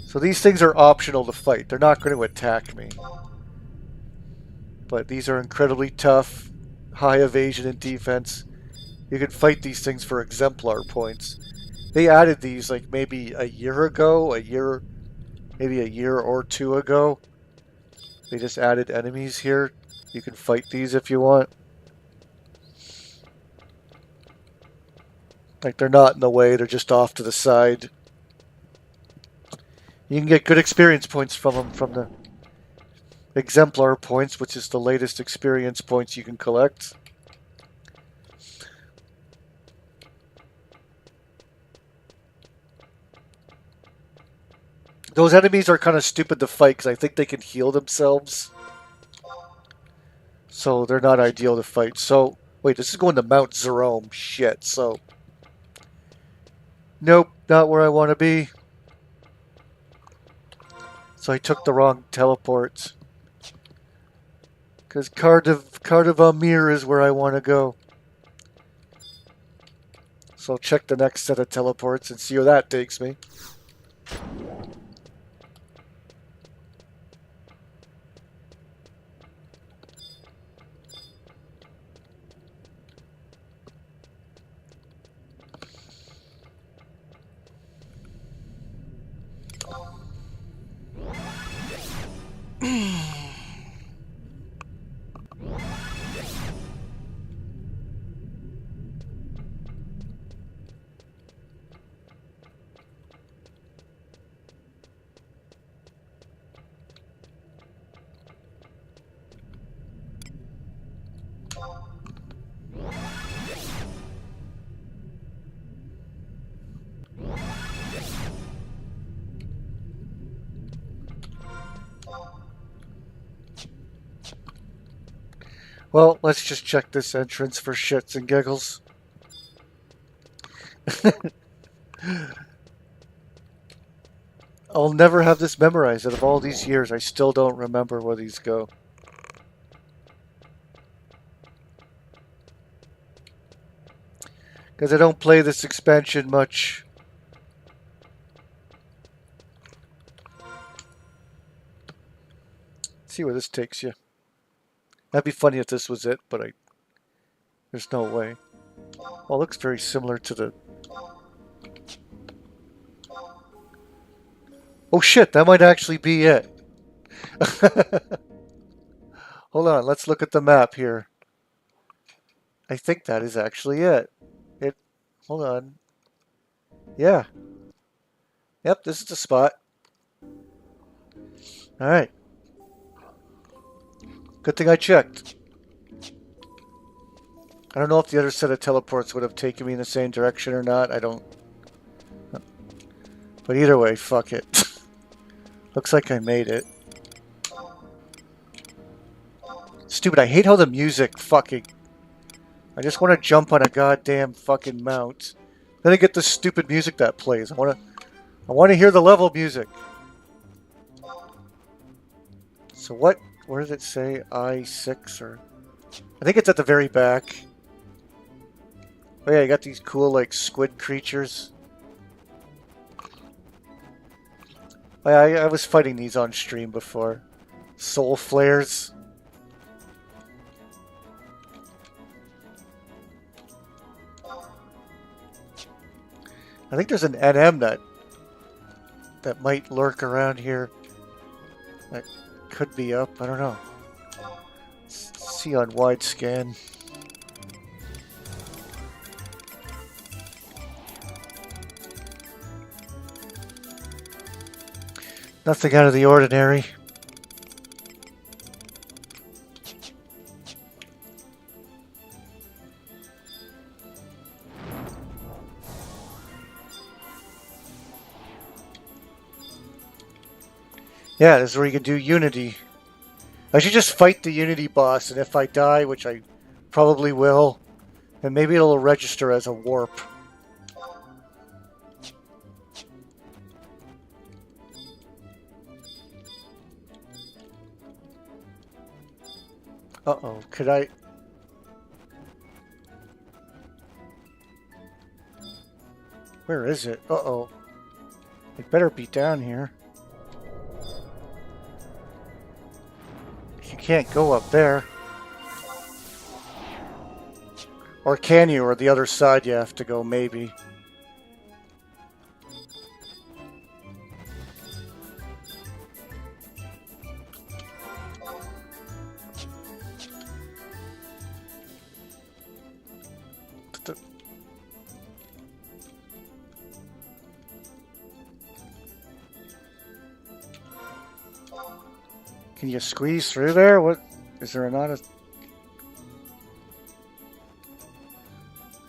So these things are optional to fight. They're not going to attack me. But these are incredibly tough. High evasion and defense. You can fight these things for exemplar points. They added these like maybe a year ago. Maybe a year or two ago. They just added enemies here. You can fight these if you want. Like, they're not in the way, they're just off to the side. You can get good experience points from them, from the exemplar points, which is the latest experience points you can collect. Those enemies are kind of stupid to fight because I think they can heal themselves. So they're not ideal to fight. So, wait, this is going to Mount Jerome. Shit, so... Nope, not where I want to be. So I took the wrong teleport. Because Cardivamir is where I want to go. So I'll check the next set of teleports and see where that takes me. Well, let's just check this entrance for shits and giggles. I'll never have this memorized. Out of all these years, I still don't remember where these go. Because I don't play this expansion much. Let's see where this takes you. That'd be funny if this was it, but there's no way. Well, it looks very similar to the... Oh shit, that might actually be it. Hold on, let's look at the map here. I think that is actually it. Hold on. Yeah. Yep, this is the spot. Alright. Good thing I checked. I don't know if the other set of teleports would have taken me in the same direction or not. I don't... But either way, fuck it. Looks like I made it. Stupid, I hate how the music fucking... I just want to jump on a goddamn fucking mount. Then I get the stupid music that plays. I want to hear the level music. So what? Where does it say? I6 or... I think it's at the very back. Oh yeah, you got these cool like squid creatures. Oh, yeah, I was fighting these on stream before. Soul flares. I think there's an NM that might lurk around here. That could be up. I don't know. Let's see on wide scan. Nothing out of the ordinary. Yeah, this is where you can do Unity. I should just fight the Unity boss, and if I die, which I probably will, then maybe it'll register as a warp. Uh-oh, could I... Where is it? Uh-oh. It better be down here. You can't go up there. Or can you? Or the other side you have to go, maybe. Can you squeeze through there? What is there not a...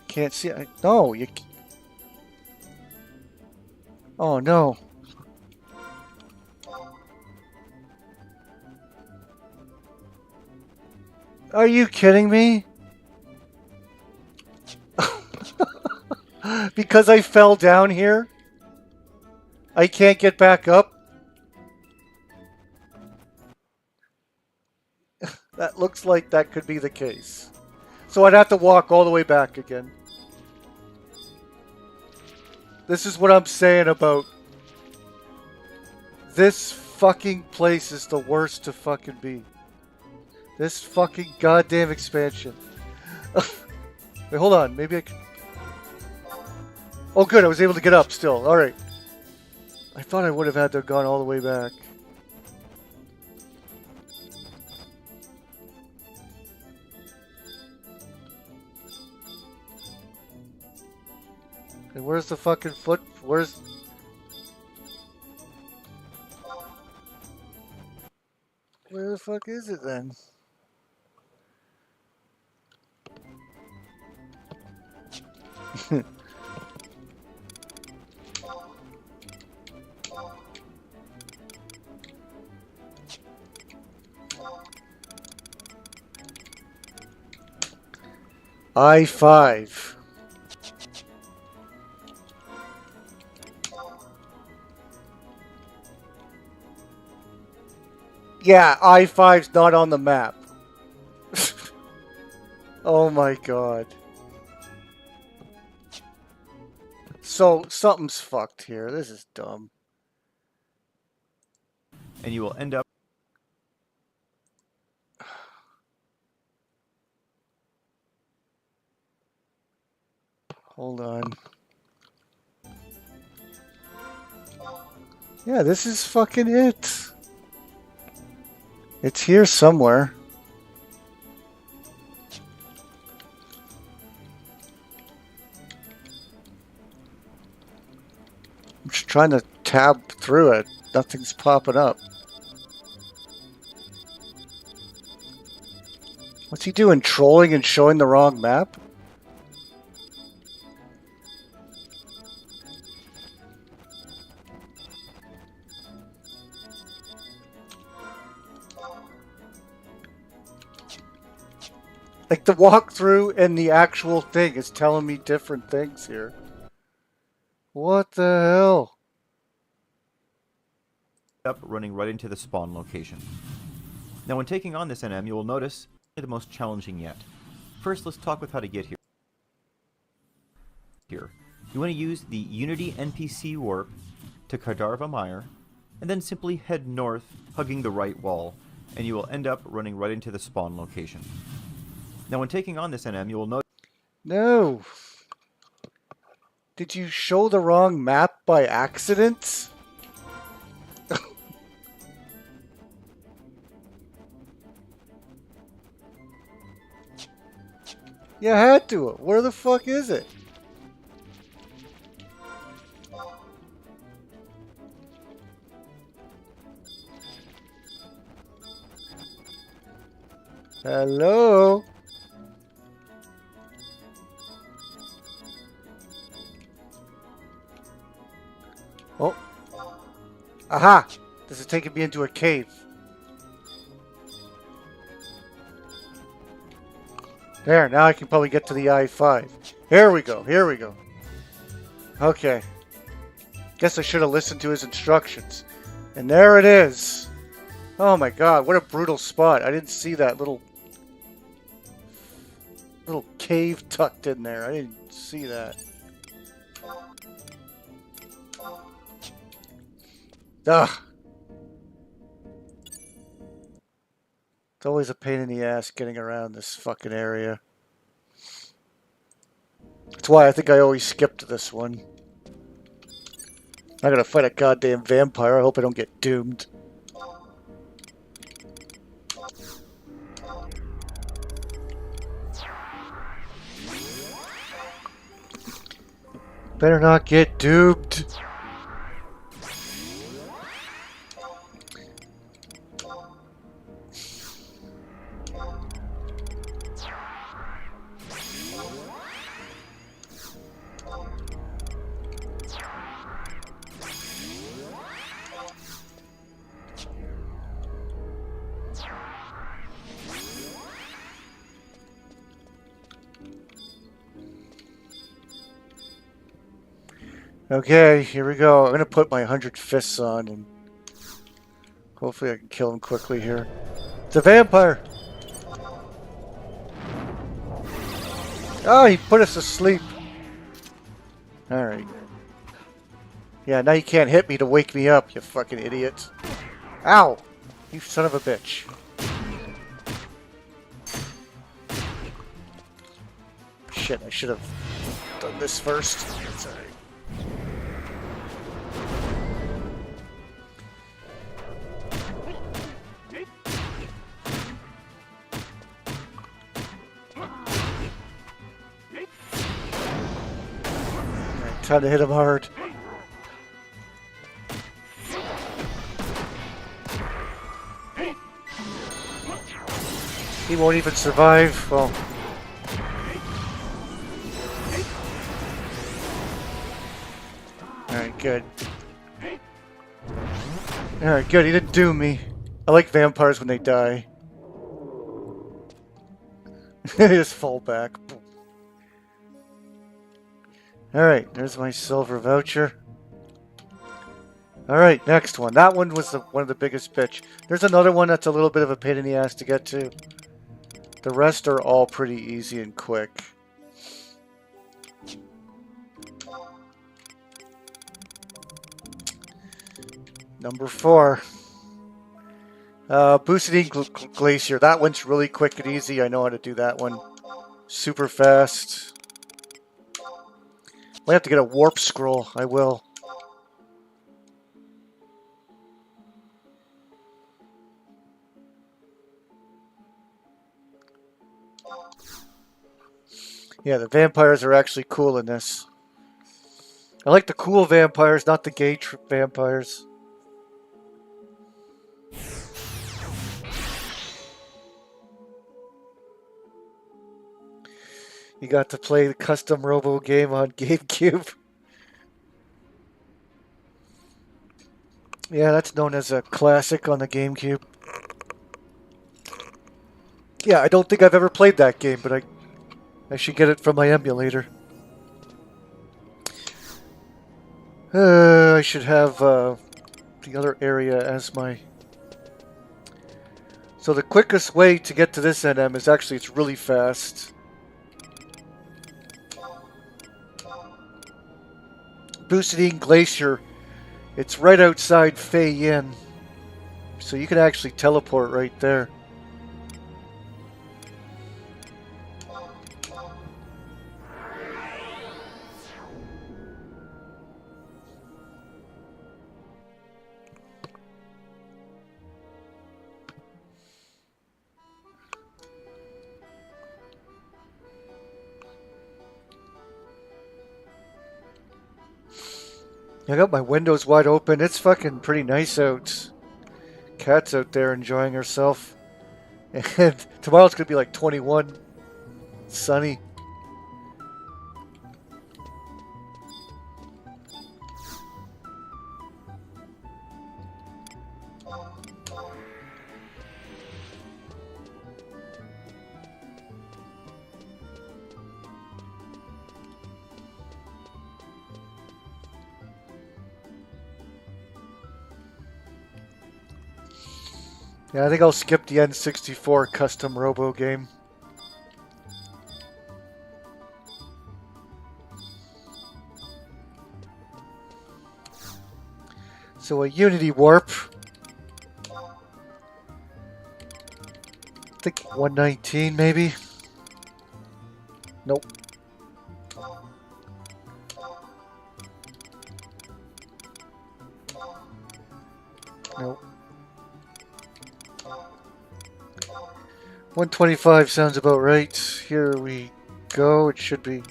Can't see. No, you. Oh no. Are you kidding me? Because I fell down here? I can't get back up? That looks like that could be the case. So I'd have to walk all the way back again. This is what I'm saying about... This fucking place is the worst to fucking be. This fucking goddamn expansion. Wait, hold on. Maybe I can... Oh, good. I was able to get up still. Alright. I thought I would have had to have gone all the way back. And where's the fucking foot? Where's... Where the fuck is it then? I-5. Yeah, I-5's not on the map. Oh my god. So, something's fucked here. This is dumb. And you will end up... Hold on. Yeah, this is fucking it. It's here somewhere. I'm just trying to tab through it. Nothing's popping up. What's he doing? Trolling and showing the wrong map? Like the walkthrough and the actual thing is telling me different things here. What the hell? up running right into the spawn location. Now when taking on this NM, you will notice the most challenging yet. First, let's talk with how to get here. You want to use the Unity NPC warp to Kardarva Mire, and then simply head north, hugging the right wall, and you will end up running right into the spawn location. Now when taking on this NM, you will notice... No. Did you show the wrong map by accident? You had to. Where the fuck is it? Hello? Oh. Aha! This is taking me into a cave. There, now I can probably get to the I-5. Here we go, here we go. Okay. Guess I should have listened to his instructions. And there it is. Oh my god, what a brutal spot. I didn't see that little cave tucked in there. I didn't see that. Ugh. It's always a pain in the ass getting around this fucking area. That's why I think I always skipped this one. I'm gonna fight a goddamn vampire. I hope I don't get doomed. Better not get doomed. Okay, here we go. I'm gonna put my 100 fists on and hopefully I can kill him quickly here. It's a vampire! Oh, he put us to sleep. Alright. Yeah, now you can't hit me to wake me up, you fucking idiot. Ow! You son of a bitch. Shit, I should have done this first. Sorry. Alright, time to hit him hard. He won't even survive. Well, alright, good. Alright, good. He didn't do me. I like vampires when they die. They just fall back. Alright, there's my silver voucher. Alright, next one. That one was one of the biggest bitch. There's another one that's a little bit of a pain in the ass to get to. The rest are all pretty easy and quick. Number 4. Boosted Glacier. That one's really quick and easy. I know how to do that one. Super fast. Might have to get a warp scroll. I will. Yeah, the vampires are actually cool in this. I like the cool vampires, not the gay vampires. You got to play the custom Robo game on GameCube. Yeah, that's known as a classic on the GameCube. Yeah, I don't think I've ever played that game, but I should get it from my emulator. I should have the other area as my... So the quickest way to get to this NM is actually, it's really fast. Boosted Glacier, it's right outside Fei Yin. So you can actually teleport right there. I got my windows wide open. It's fucking pretty nice out. Cat's out there enjoying herself. And tomorrow's going to be like 21. Sunny. Yeah, I think I'll skip the N64 custom Robo game. So a Unity Warp. I think 119 maybe? Nope. Nope. 125 sounds about right. Here we go. It should be.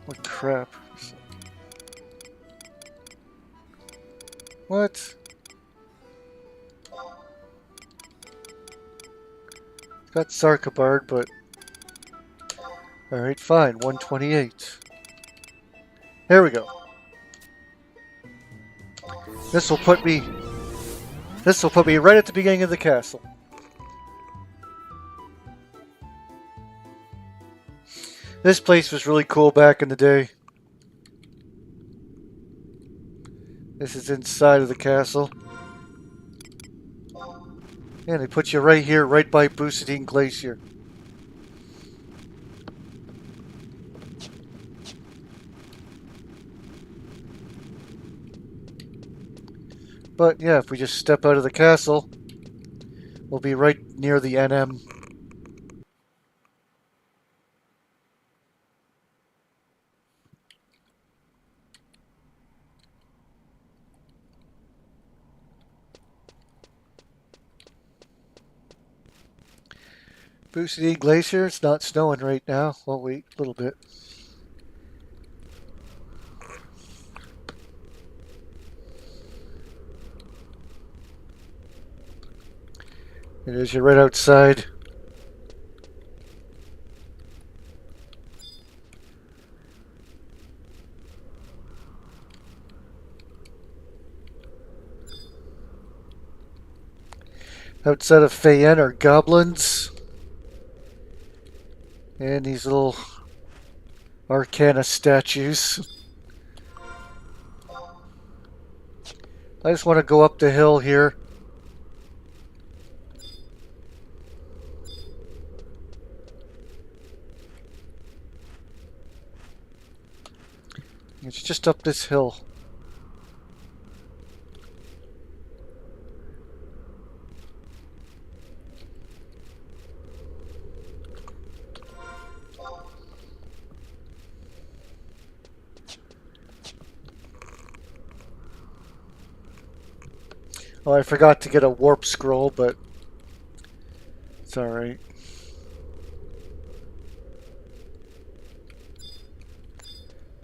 What crap? What? Got Sarkabard, but... Alright, fine. 128. There we go. This will put me right at the beginning of the castle. This place was really cool back in the day. This is inside of the castle. And they put you right here, right by Busadine Glacier. But yeah, if we just step out of the castle, we'll be right near the NM. Busadine Glacier, it's not snowing right now. Well, wait a little bit. It is, you're right outside. Outside of Fayenne are goblins. And these little Arcana statues. I just want to go up the hill here. It's just up this hill. Oh, I forgot to get a warp scroll, but it's alright.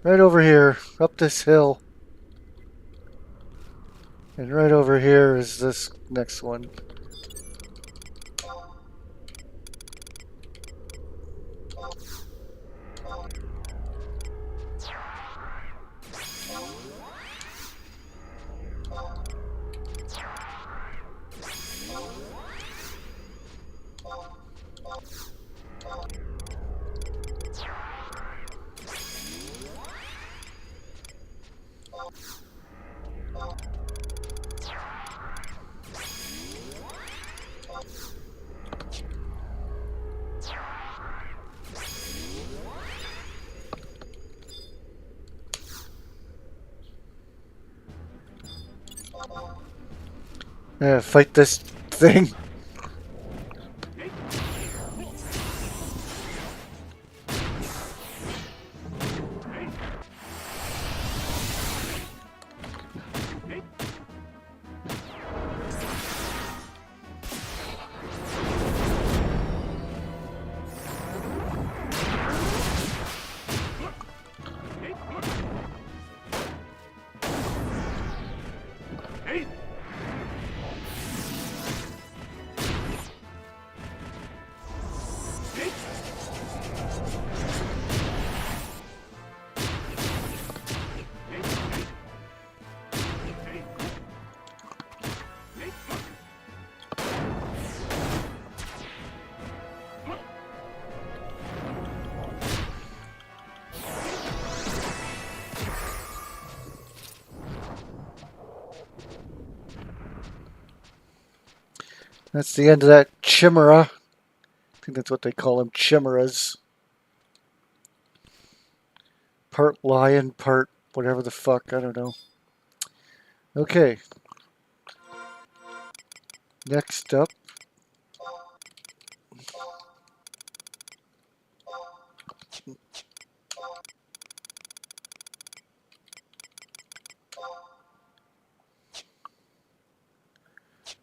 Right over here, up this hill. And right over here is this next one. Yeah, fight this thing. That's the end of that chimera. I think that's what they call them, chimeras. Part lion, part whatever the fuck, I don't know. Okay. Next up.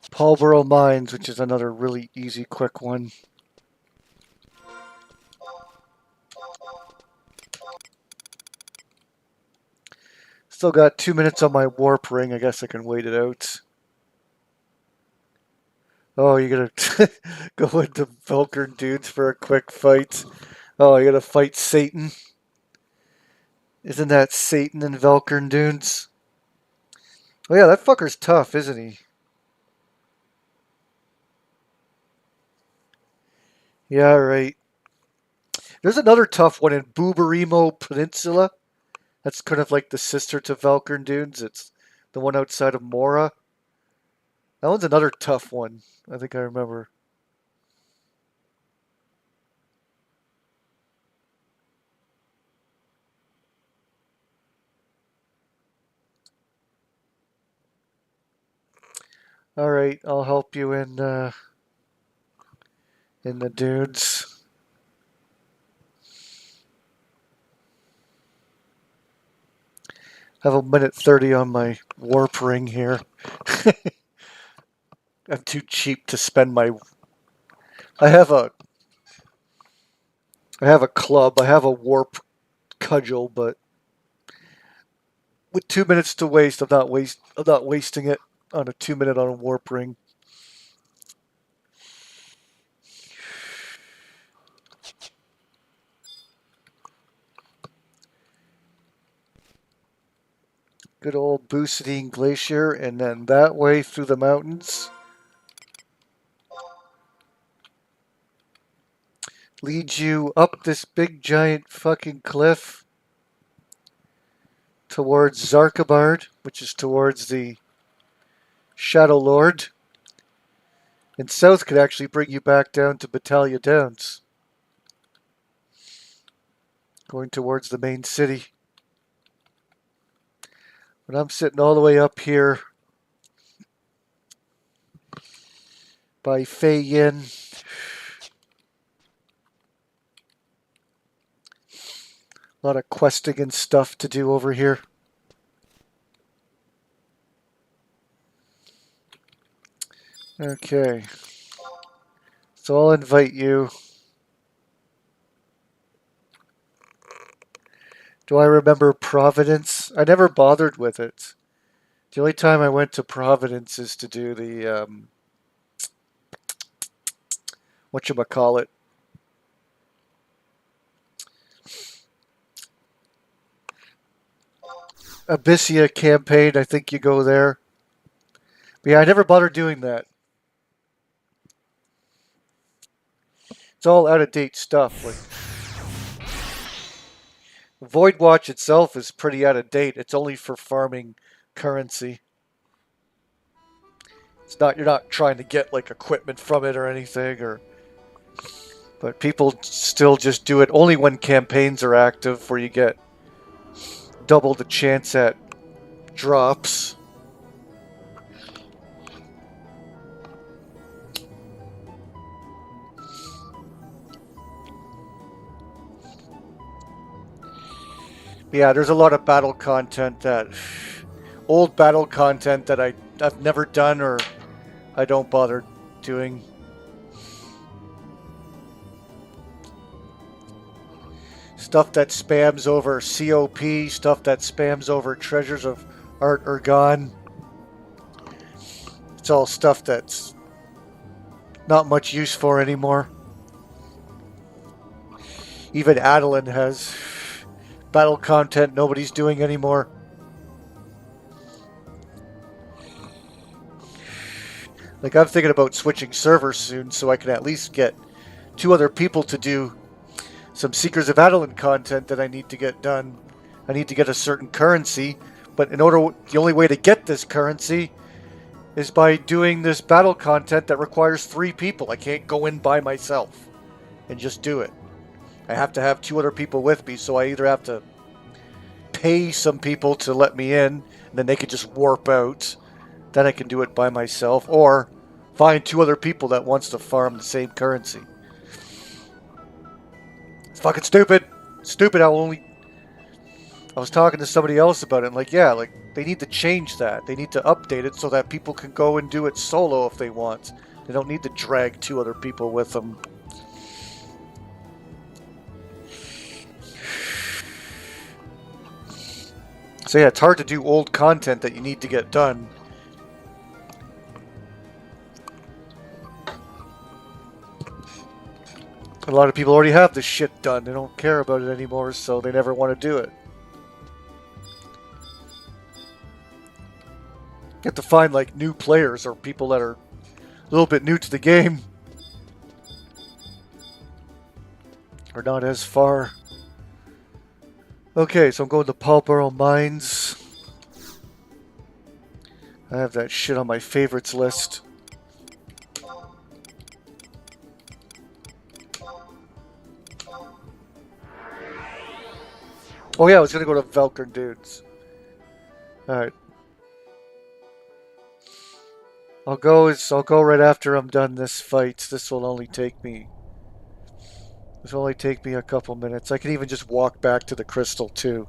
Paulboro Mines, which is another really easy, quick one. Still got 2 minutes on my warp ring. I guess I can wait it out. Oh, you're gonna go into Vulcan dudes for a quick fight. Oh, you're gonna fight Satan. Isn't that Satan and Vulcan dudes? Oh yeah, that fucker's tough, isn't he? Yeah, right. There's another tough one in Bubarimo Peninsula. That's kind of like the sister to Valkyrn Dunes. It's the one outside of Mora. That one's another tough one. I think I remember. All right, I'll help you in the dunes. I have a minute 30 on my warp ring here. I'm too cheap to spend my. I have a. I have a club. I have a warp cudgel, but with 2 minutes to waste, I'm not wasting it on a 2 minute on a warp ring. Good old Bucidine Glacier, and then that way through the mountains leads you up this big giant fucking cliff towards Zarkabard, which is towards the Shadow Lord. And south could actually bring you back down to Battaglia Downs, going towards the main city. But I'm sitting all the way up here by Fei Yin. A lot of questing and stuff to do over here. Okay. So I'll invite you. Do I remember Providence? I never bothered with it. The only time I went to Providence is to do the whatchamacallit. Abyssia campaign. I think you go there. But yeah, I never bothered doing that. It's all out of date stuff. Like Void Watch itself is pretty out of date. It's only for farming currency. It's not, you're not trying to get like equipment from it or anything, or but people still just do it only when campaigns are active, where you get double the chance at drops. Yeah, there's a lot of battle content that old battle content that I've never done or I don't bother doing. Stuff that spams over COP, stuff that spams over Treasures of Art Ergon. It's all stuff that's not much use for anymore. Even Adeline has battle content nobody's doing anymore. Like, I'm thinking about switching servers soon so I can at least get 2 other people to do some Seekers of Adeline content that I need to get done. I need to get a certain currency, but the only way to get this currency is by doing this battle content that requires 3 people. I can't go in by myself and just do it. I have to have 2 other people with me, so I either have to pay some people to let me in, and then they can just warp out. Then I can do it by myself, or find 2 other people that wants to farm the same currency. It's fucking stupid. Stupid how only... I was talking to somebody else about it, and like, yeah, like, they need to change that. They need to update it so that people can go and do it solo if they want. They don't need to drag 2 other people with them. So yeah, it's hard to do old content that you need to get done. A lot of people already have this shit done. They don't care about it anymore, so they never want to do it. You have to find like new players or people that are a little bit new to the game. Or not as far. Okay, so I'm going to Palborough Mines. I have that shit on my favorites list. Oh yeah, I was gonna go to Velkern Dunes. Alright. I'll go right after I'm done this fight. This will only take me a couple minutes. I can even just walk back to the crystal too.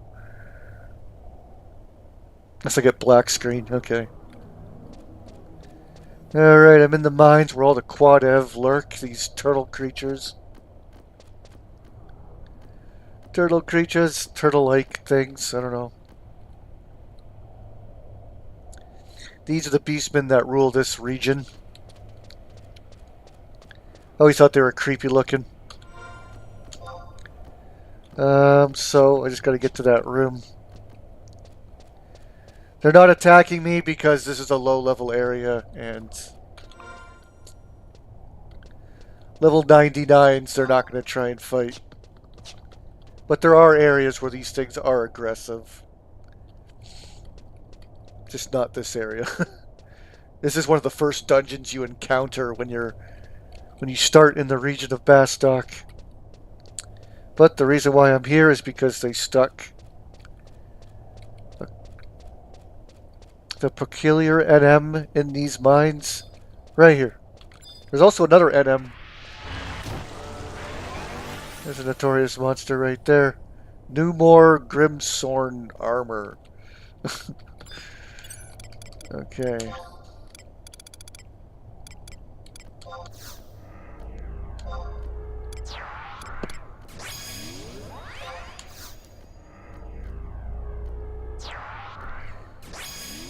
Unless I get black screen. Okay. Alright, I'm in the mines where all the Quadev lurk, these turtle creatures. Turtle-like things, I don't know. These are the beastmen that rule this region. I always thought they were creepy looking. So I just gotta get to that room. They're not attacking me because this is a low-level area, and level 99s, they're not going to try and fight. But there are areas where these things are aggressive. Just not this area. This is one of the first dungeons you encounter when you start in the region of Bastok. But the reason why I'm here is because they stuck the peculiar NM in these mines right here. There's also another NM. There's a notorious monster right there. Newmore Grimsorn armor. Okay.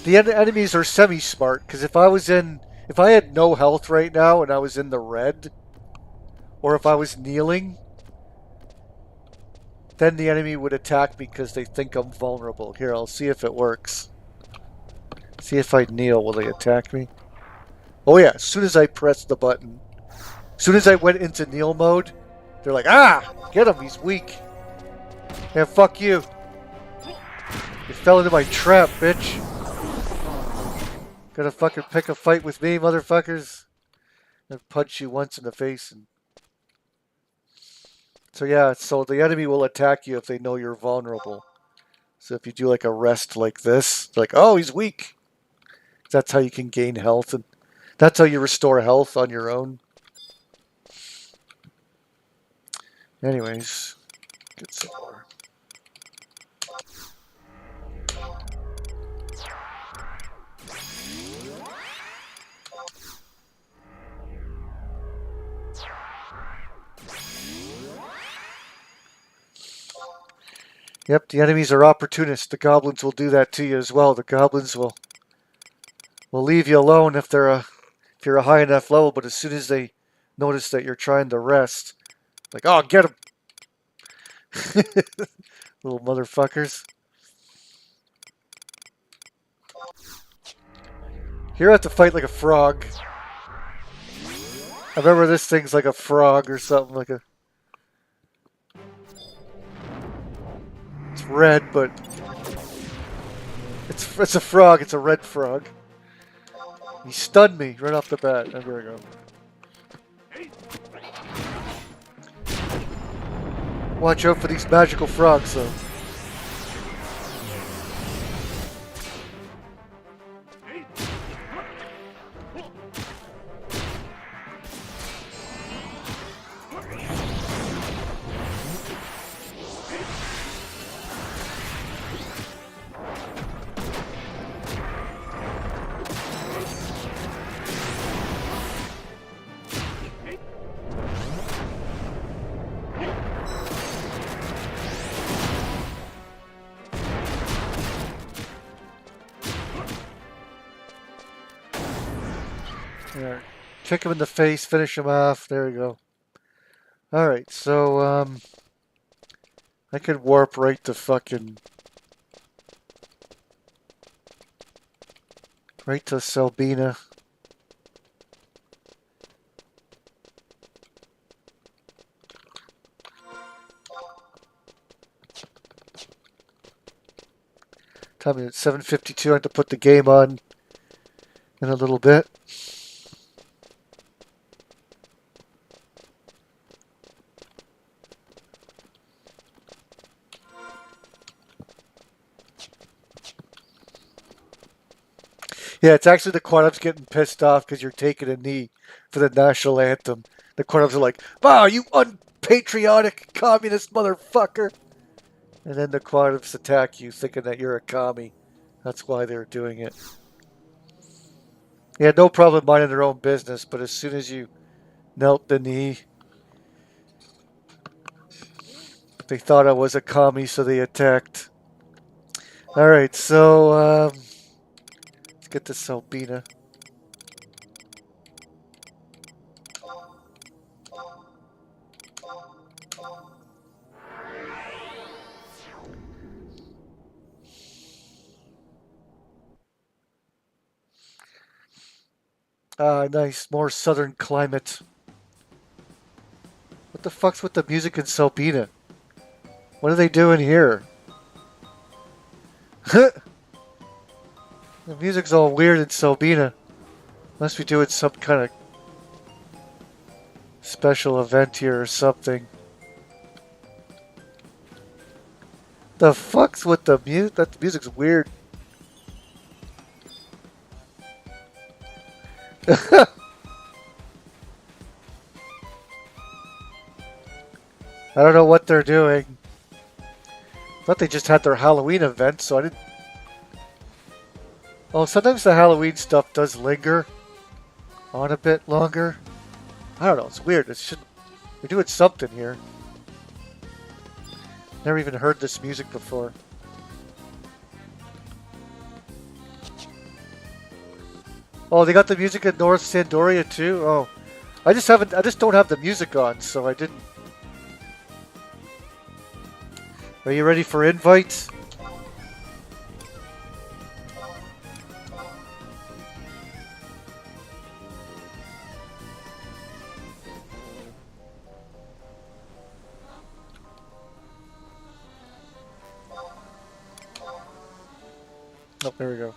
The enemies are semi-smart, because if I had no health right now and I was in the red, or if I was kneeling, then the enemy would attack me because they think I'm vulnerable. Here, I'll see if it works. See if I kneel, will they attack me? Oh yeah, as soon as I press the button, as soon as I went into kneel mode, they're like, ah, get him, he's weak. Yeah, fuck you. You fell into my trap, bitch. Gonna fucking pick a fight with me, motherfuckers? And punch you once in the face. So yeah, so the enemy will attack you if they know you're vulnerable. So if you do like a rest like this, like, oh, he's weak. That's how you can gain health, and that's how you restore health on your own. Anyways, get some more. Yep, the enemies are opportunists. The goblins will do that to you as well. The goblins will leave you alone if you're a high enough level, but as soon as they notice that you're trying to rest, like, oh, get him. Little motherfuckers. Here I have to fight like a frog. I remember this thing's like a frog or something, like a... It's red, but... It's a frog, it's a red frog. He stunned me right off the bat. Oh, there we go. Watch out for these magical frogs, though. There. Kick him in the face, finish him off. There we go. Alright, so, I could warp right to fucking... Right to Selbina. Time is 7:52. I have to put the game on in a little bit. Yeah, it's actually the Quantum's getting pissed off because you're taking a knee for the national anthem. The Quantums are like, "Wow, you unpatriotic communist motherfucker!" And then the Quantums attack you, thinking that you're a commie. That's why they're doing it. They had no problem minding their own business, but as soon as you knelt the knee, they thought I was a commie, so they attacked. All right, so let's get to Salbina. Ah, nice, more southern climate. What the fuck's with the music in Salbina? What are they doing here? The music's all weird in Salbina. Must be doing some kind of special event here or something. The fuck's with the music? That music's weird. I don't know what they're doing. Thought they just had their Halloween event, so I didn't. Oh, sometimes the Halloween stuff does linger on a bit longer. I don't know. It's weird. It should. They're doing something here. Never even heard this music before. Oh, they got the music at North Sandoria too. Oh, I just haven't. I just don't have the music on, so I didn't. Are you ready for invites? Oh, there we go.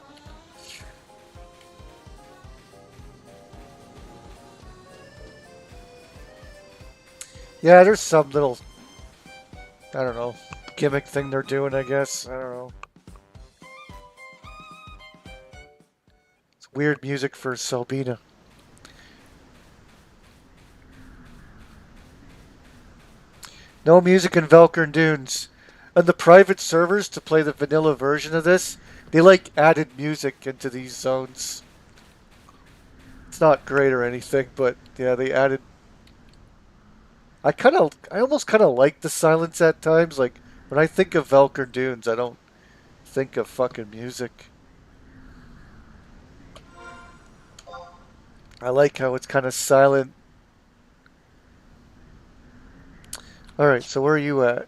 Yeah, there's some little, I don't know, gimmick thing they're doing, I guess. I don't know. It's weird music for Salbina. No music in Velkern Dunes. And the private servers to play the vanilla version of this, they like added music into these zones. It's not great or anything, but yeah, they added. I almost kind of like the silence at times. Like when I think of Velkern Dunes, I don't think of fucking music. I like how it's kind of silent. All right, so where are you at?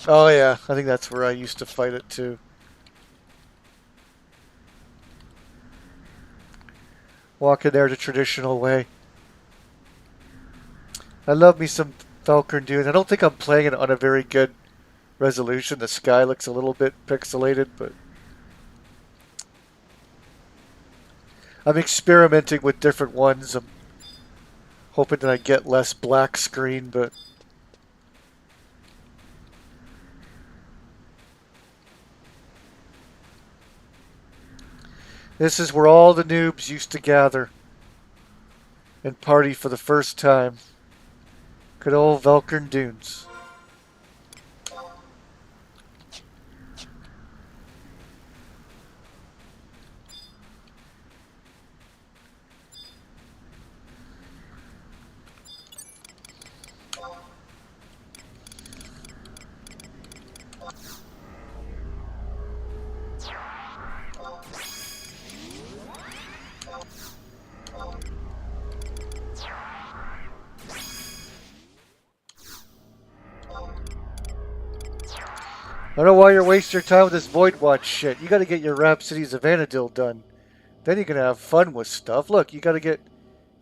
Oh yeah, I think that's where I used to fight it too. Walking there the traditional way. I love me some Velkern Dunes. I don't think I'm playing it on a very good resolution. The sky looks a little bit pixelated, but I'm experimenting with different ones. I'm hoping that I get less black screen, but this is where all the noobs used to gather and party for the first time. Good old Velkern Dunes. I don't know why you're wasting your time with this Void Watch shit. You gotta get your Rhapsodies of Vanadil done. Then you can have fun with stuff. Look, you gotta get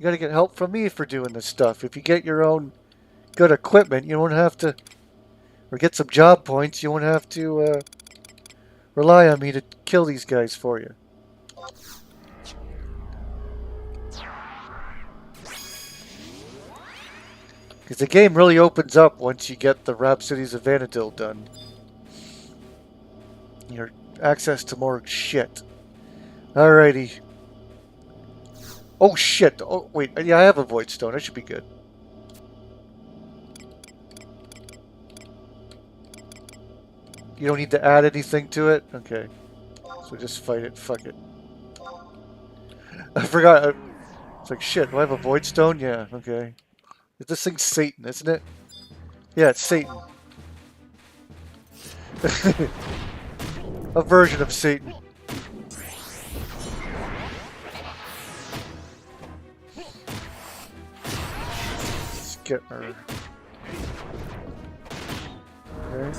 help from me for doing this stuff. If you get your own good equipment, you don't have to or get some job points, you won't have to rely on me to kill these guys for you. Because the game really opens up once you get the Rhapsodies of Vanadil done. Your access to more shit. Alrighty. Oh shit. Oh wait, yeah, I have a Void Stone. I should be good. You don't need to add anything to it? Okay. So just fight it. Fuck it. I forgot. It's like, shit, do I have a Void Stone? Yeah, okay. This thing's Satan, isn't it? Yeah, it's Satan. A version of Satan. Let's get her. Okay.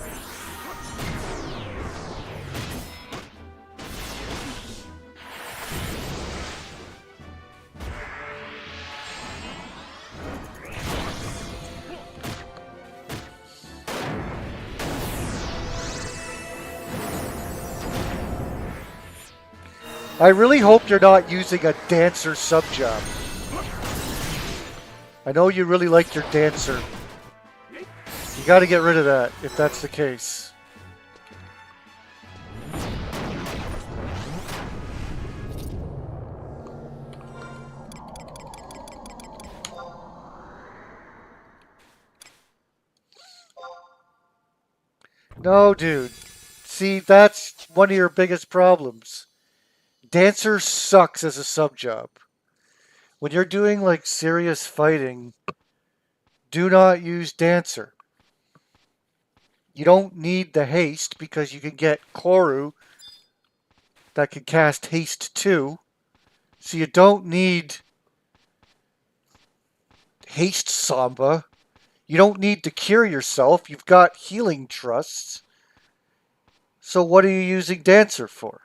I really hope you're not using a dancer sub-job. I know you really like your dancer. You gotta get rid of that, if that's the case. No, dude. See, that's one of your biggest problems. Dancer sucks as a sub-job. When you're doing, like, serious fighting, do not use Dancer. You don't need the haste because you can get Koru that can cast haste too. So you don't need haste Samba. You don't need to cure yourself. You've got healing trusts. So what are you using Dancer for?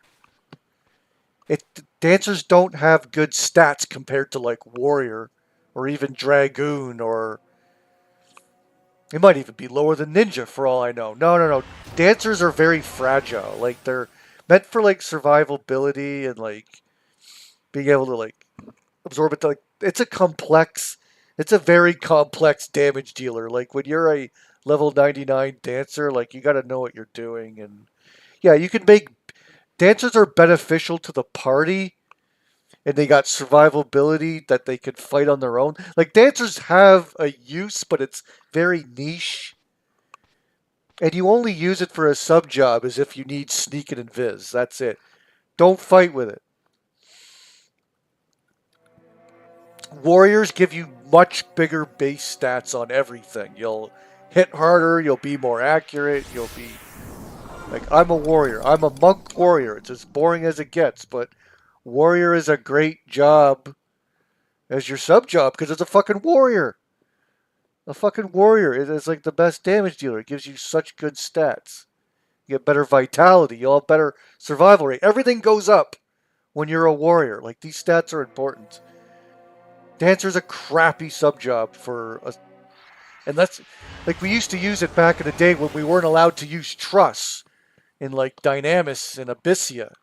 Dancers don't have good stats compared to like Warrior or even Dragoon, or it might even be lower than Ninja for all I know. No. Dancers are very fragile. Like they're meant for like survivability and like being able to like absorb it. Like it's a very complex damage dealer. Like when you're a level 99 dancer, like you got to know what you're doing. And yeah, you can make dancers are beneficial to the party, and they got survivability that they could fight on their own. Like dancers have a use, but it's very niche. And you only use it for a sub job as if you need sneak and invis. That's it. Don't fight with it. Warriors give you much bigger base stats on everything. You'll hit harder, you'll be more accurate, you'll be like, I'm a warrior. I'm a monk warrior. It's as boring as it gets, but warrior is a great job as your sub job because it's a fucking warrior. A fucking warrior is like the best damage dealer. It gives you such good stats. You get better vitality. You'll have better survival rate. Everything goes up when you're a warrior. Like, these stats are important. Dancer's a crappy sub job for a, and that's like we used to use it back in the day when we weren't allowed to use truss in like Dynamis and Abyssia.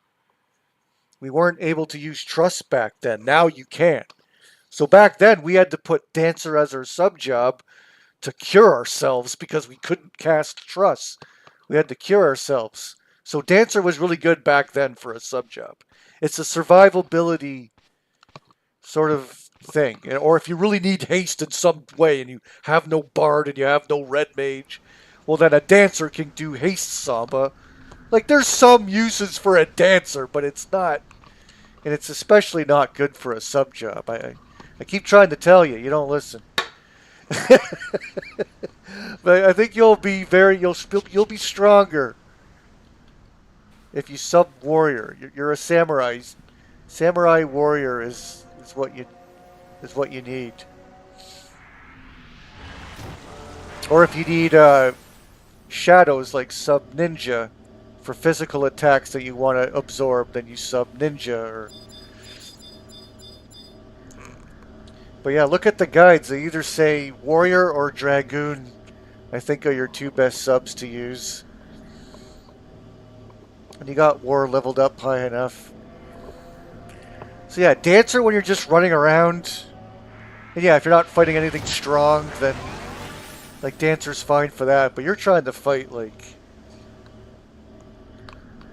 We weren't able to use truss back then. Now you can. So back then we had to put Dancer as our sub job to cure ourselves because we couldn't cast truss. We had to cure ourselves. So Dancer was really good back then for a sub job. It's a survivability sort of thing. Or if you really need haste in some way and you have no bard and you have no red mage, well then a dancer can do haste samba. Like, there's some uses for a dancer, but it's not, and it's especially not good for a sub job. I keep trying to tell you, you don't listen. But I think you'll be be stronger if you sub warrior. You're a samurai. Samurai warrior is what you need. Or if you need shadows like sub ninja for physical attacks that you want to absorb, then you sub ninja. Or but yeah, look at the guides. They either say warrior or dragoon I think, are your two best subs to use. And you got War leveled up high enough. So yeah, Dancer when you're just running around. And yeah, if you're not fighting anything strong, then like Dancer's fine for that. But you're trying to fight like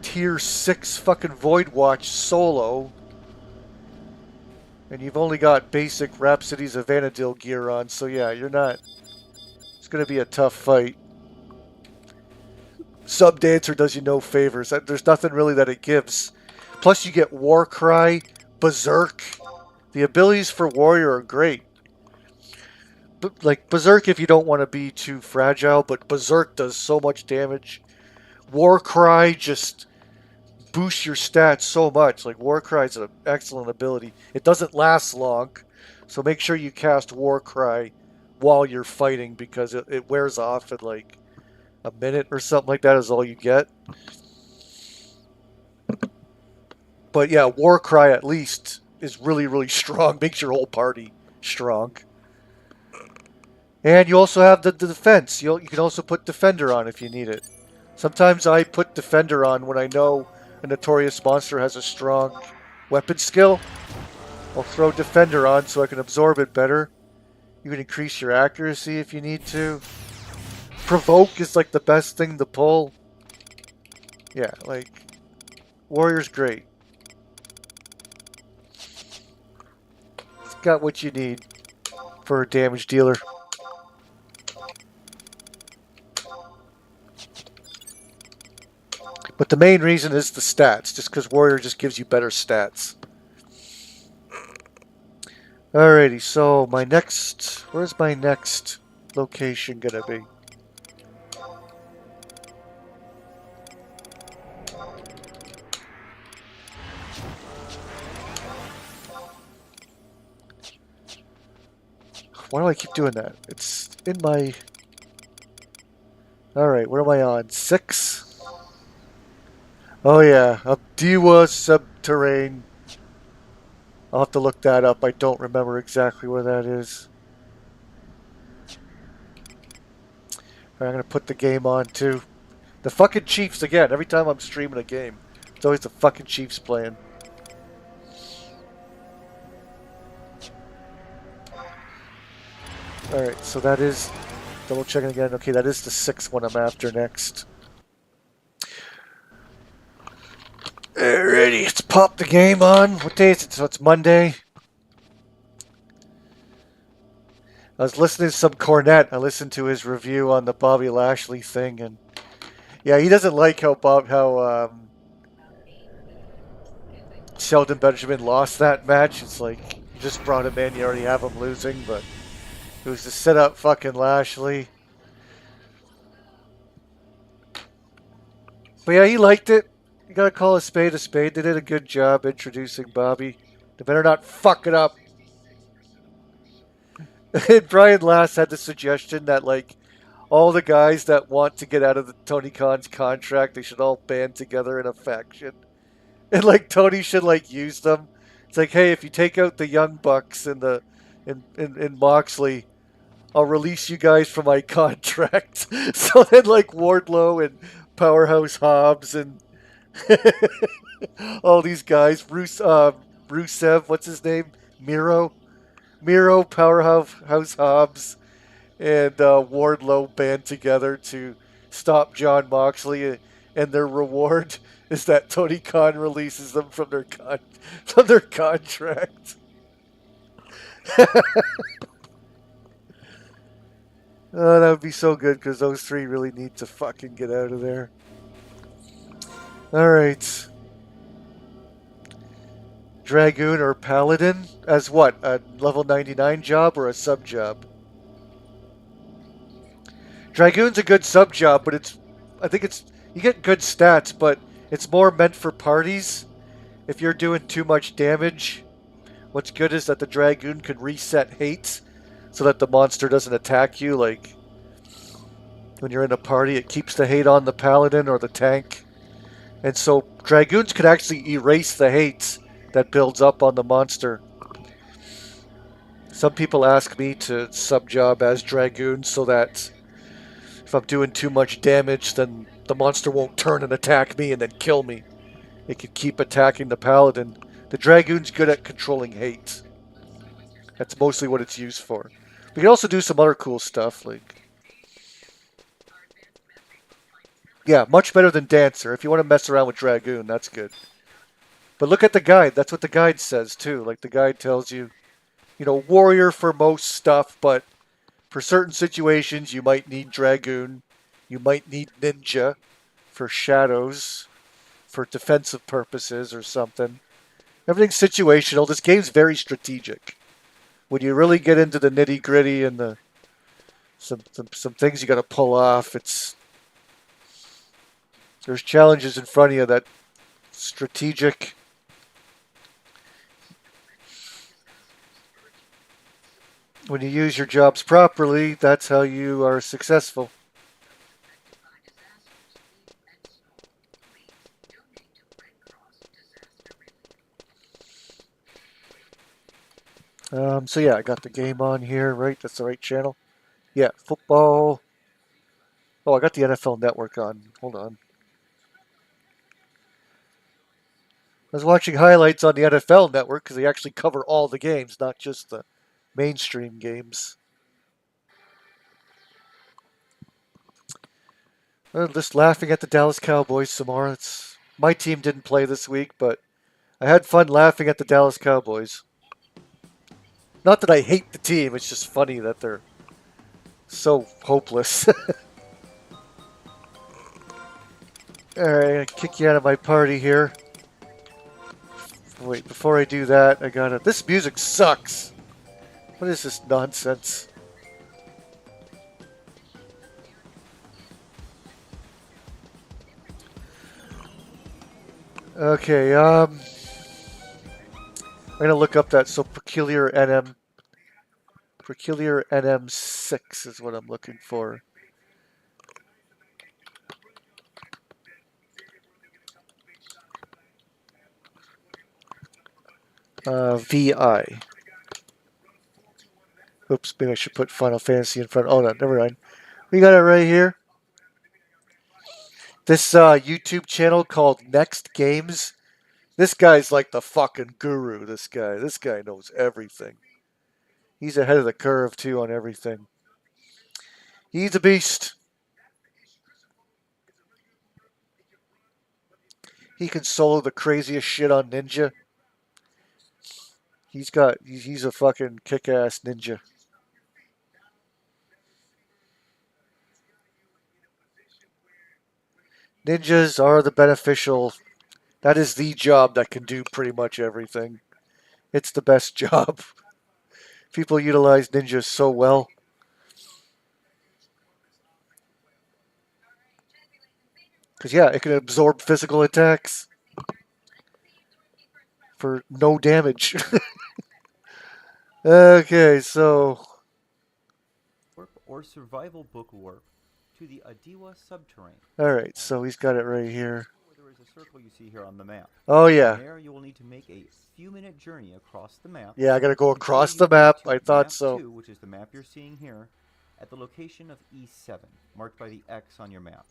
tier 6 fucking Void Watch solo. And you've only got basic Rhapsodies of Vanadil gear on, so yeah, you're not... It's going to be a tough fight. Sub Dancer does you no favors. There's nothing really that it gives. Plus you get Warcry, Berserk. The abilities for Warrior are great. But, like, Berserk if you don't want to be too fragile, but Berserk does so much damage. Warcry just boosts your stats so much. Like, Warcry is an excellent ability. It doesn't last long, so make sure you cast Warcry while you're fighting because it wears off in like a minute or something like that is all you get. But yeah, Warcry at least is really, really strong. Makes your whole party strong. And you also have the defense. You can also put Defender on if you need it. Sometimes I put Defender on when I know a Notorious monster has a strong weapon skill. I'll throw Defender on so I can absorb it better. You can increase your accuracy if you need to. Provoke is like the best thing to pull. Yeah, like, Warrior's great. It's got what you need for a damage dealer. But the main reason is the stats, just because Warrior just gives you better stats. Alrighty, so my next... Where's my next location gonna be? Why do I keep doing that? It's in my... Alright, what am I on? 6? Oh yeah, Abdiwa Subterrane. I'll have to look that up. I don't remember exactly where that is. Right, I'm going to put the game on too. The fucking Chiefs again. Every time I'm streaming a game, it's always the fucking Chiefs playing. Alright, so that is... Double checking again. Okay, that is the 6th one I'm after next. Alrighty, let's pop the game on. What day is it? So it's Monday. I was listening to some Cornette. I listened to his review on the Bobby Lashley thing, and yeah, he doesn't like how Sheldon Benjamin lost that match. It's like you just brought him in, you already have him losing, but it was to set up fucking Lashley. But yeah, he liked it. You gotta call a spade a spade. They did a good job introducing Bobby. They better not fuck it up. And Brian Last had the suggestion that, like, all the guys that want to get out of the Tony Khan's contract, they should all band together in a faction. And, like, Tony should, like, use them. It's like, hey, if you take out the Young Bucks and in Moxley, I'll release you guys from my contract. So then, like, Wardlow and Powerhouse Hobbs and all these guys, Rusev, what's his name? Miro, Powerhouse Hobbs, and Wardlow band together to stop John Moxley, and their reward is that Tony Khan releases them from their contract. Oh, that would be so good because those three really need to fucking get out of there. Alright. Dragoon or Paladin as what? A level 99 job or a sub job? Dragoon's a good sub job, but I think you get good stats, but it's more meant for parties. If you're doing too much damage, what's good is that the Dragoon can reset hate so that the monster doesn't attack you. Like when you're in a party, it keeps the hate on the Paladin or the tank. And so Dragoons could actually erase the hate that builds up on the monster. Some people ask me to sub-job as Dragoon so that If I'm doing too much damage, then the monster won't turn and attack me and then kill me. It can keep attacking the paladin. The dragoon's good at controlling hate. That's mostly what it's used for. We can also do some other cool stuff, like, yeah, much better than Dancer. If you want to mess around with Dragoon, that's good. But look at the guide. That's what the guide says, too. Like, the guide tells you, Warrior for most stuff, but for certain situations, you might need Dragoon. You might need Ninja for shadows, for defensive purposes or something. Everything's situational. This game's very strategic. When you really get into the nitty gritty and the some things you got to pull off, there's challenges in front of you that strategic. When you use your jobs properly, that's how you are successful. So yeah, I got the game on here, right? That's the right channel. Yeah, football. Oh, I got the NFL Network on. Hold on. I was watching highlights on the NFL Network because they actually cover all the games, not just the mainstream games. I'm just laughing at the Dallas Cowboys some more. My team didn't play this week, but I had fun laughing at the Dallas Cowboys. Not that I hate the team, it's just funny that they're so hopeless. Alright, I'm gonna kick you out of my party here. Wait, before I do that, I gotta. This music sucks! What is this nonsense? Okay, I'm gonna look up that. So, Peculiar NM6 is what I'm looking for. VI. Oops, maybe I should put Final Fantasy in front. Oh, no, never mind. We got it right here. This YouTube channel called Next Games. This guy's like the fucking guru, this guy. This guy knows everything. He's ahead of the curve, too, on everything. He's a beast. He can solo the craziest shit on Ninja. He's a fucking kick-ass ninja. Ninjas are the beneficial. That is the job that can do pretty much everything. It's the best job. People utilize ninjas so well. Because, yeah, it can absorb physical attacks for no damage. Okay, so. Or survival book warp to the Adiwa subterranean. Alright, so he's got it right here. There is a circle you see here on the map. Oh, yeah. From there, you will need to make a few-minute journey across the map. Yeah, I gotta go across the map. I thought map so. 2, which is the map you're seeing here, at the location of E7, marked by the X on your map.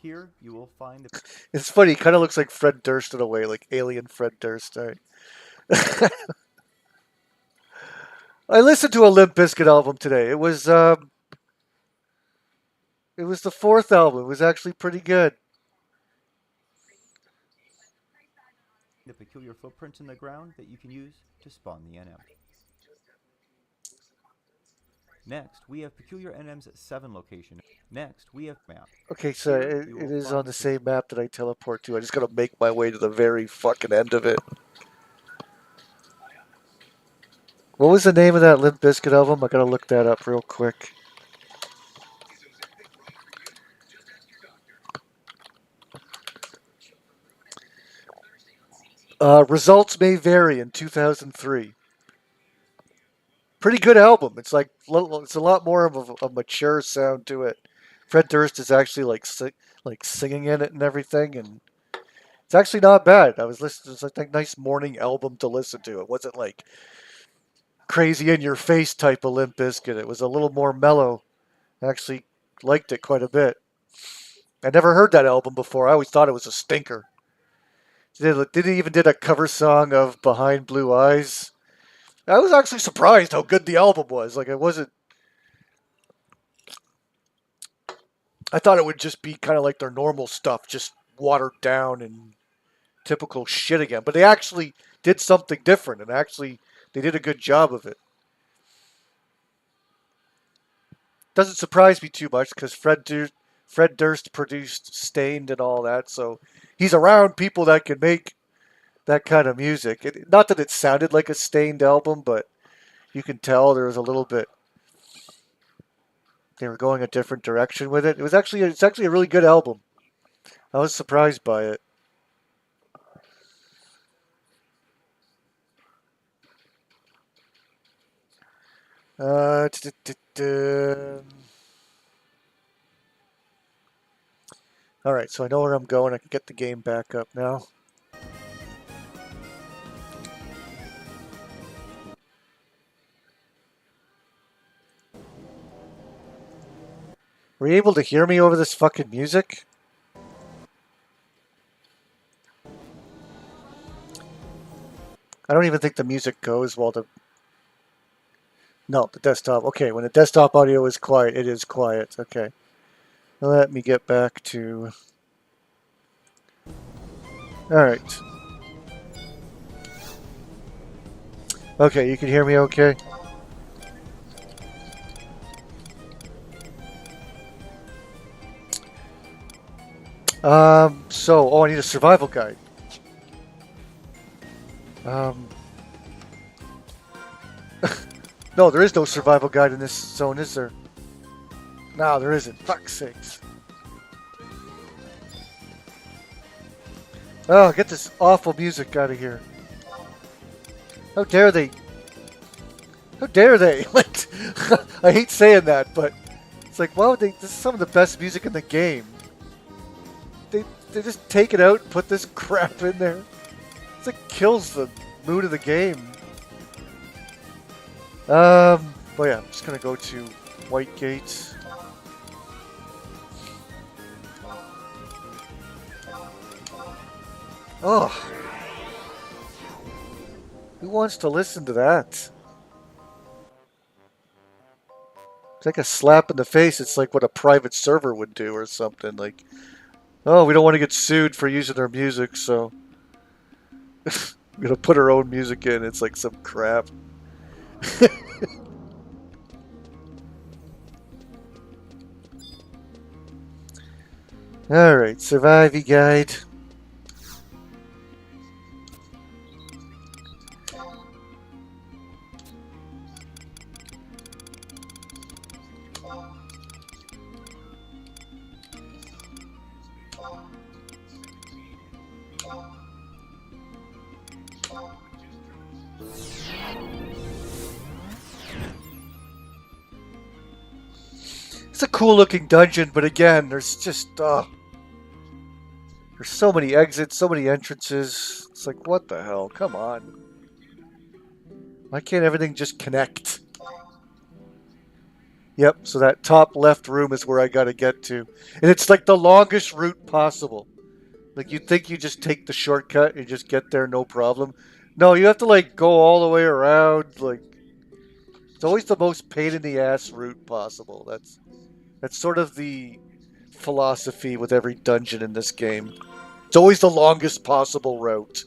Here, you will find the... It's funny, he kind of looks like Fred Durst in a way, like alien Fred Durst. All right. I listened to a Limp Bizkit album today. It was the fourth album. It was actually pretty good. The peculiar footprints in the ground that you can use to spawn the NM. Next, we have Peculiar NM's 7 location. Next, we have map. Okay, so it is on the same map that I teleport to. I just gotta make my way to the very fucking end of it. What was the name of that Limp Bizkit album? I gotta look that up real quick. Results May Vary in 2003. Pretty good album. It's like it's a lot more of a mature sound to it. Fred Durst is actually like singing in it and everything, and it's actually not bad. I was listening. It's like a nice morning album to listen to. It wasn't like crazy in your face type of Limp Bizkit. It was a little more mellow. Actually, liked it quite a bit. I never heard that album before. I always thought it was a stinker. Did he even did a cover song of Behind Blue Eyes? I was actually surprised how good the album was. Like it wasn't. I thought it would just be kind of like their normal stuff, just watered down and typical shit again. But they actually did something different, and actually they did a good job of it. Doesn't surprise me too much because Fred Durst produced Stained and all that, so he's around people that can make that kind of music. Not that it sounded like a Stained album, but you can tell there was a little bit. They were going a different direction with it. It's actually a really good album. I was surprised by it. Uh, all right, so I know where I'm going. I can get the game back up now. Were you able to hear me over this fucking music? I don't even think the music goes while the... No, the desktop. Okay, when the desktop audio is quiet, it is quiet. Okay. Let me get back to... Alright. Okay, you can hear me okay? Oh, I need a survival guide. No, there is no survival guide in this zone, is there? No, there isn't. Fuck's sakes. Oh, get this awful music out of here. How dare they? How dare they? Like, I hate saying that, but it's like, why would they? This is some of the best music in the game. They just take it out and put this crap in there. It's like kills the mood of the game. But yeah, I'm just gonna go to White Gate. Oh, who wants to listen to that? It's like a slap in the face. It's like what a private server would do or something. Like, oh, we don't want to get sued for using our music, so we're gonna put our own music in. It's like some crap. Alright, survivey guide. It's a cool looking dungeon, but again, there's just, there's so many exits, so many entrances. It's like, what the hell? Come on. Why can't everything just connect? Yep, so that top left room is where I gotta get to. And it's like the longest route possible. Like, you'd think you just take the shortcut and just get there, no problem. No, you have to, like, go all the way around. Like, it's always the most pain in the ass route possible. That's sort of the philosophy with every dungeon in this game. It's always the longest possible route.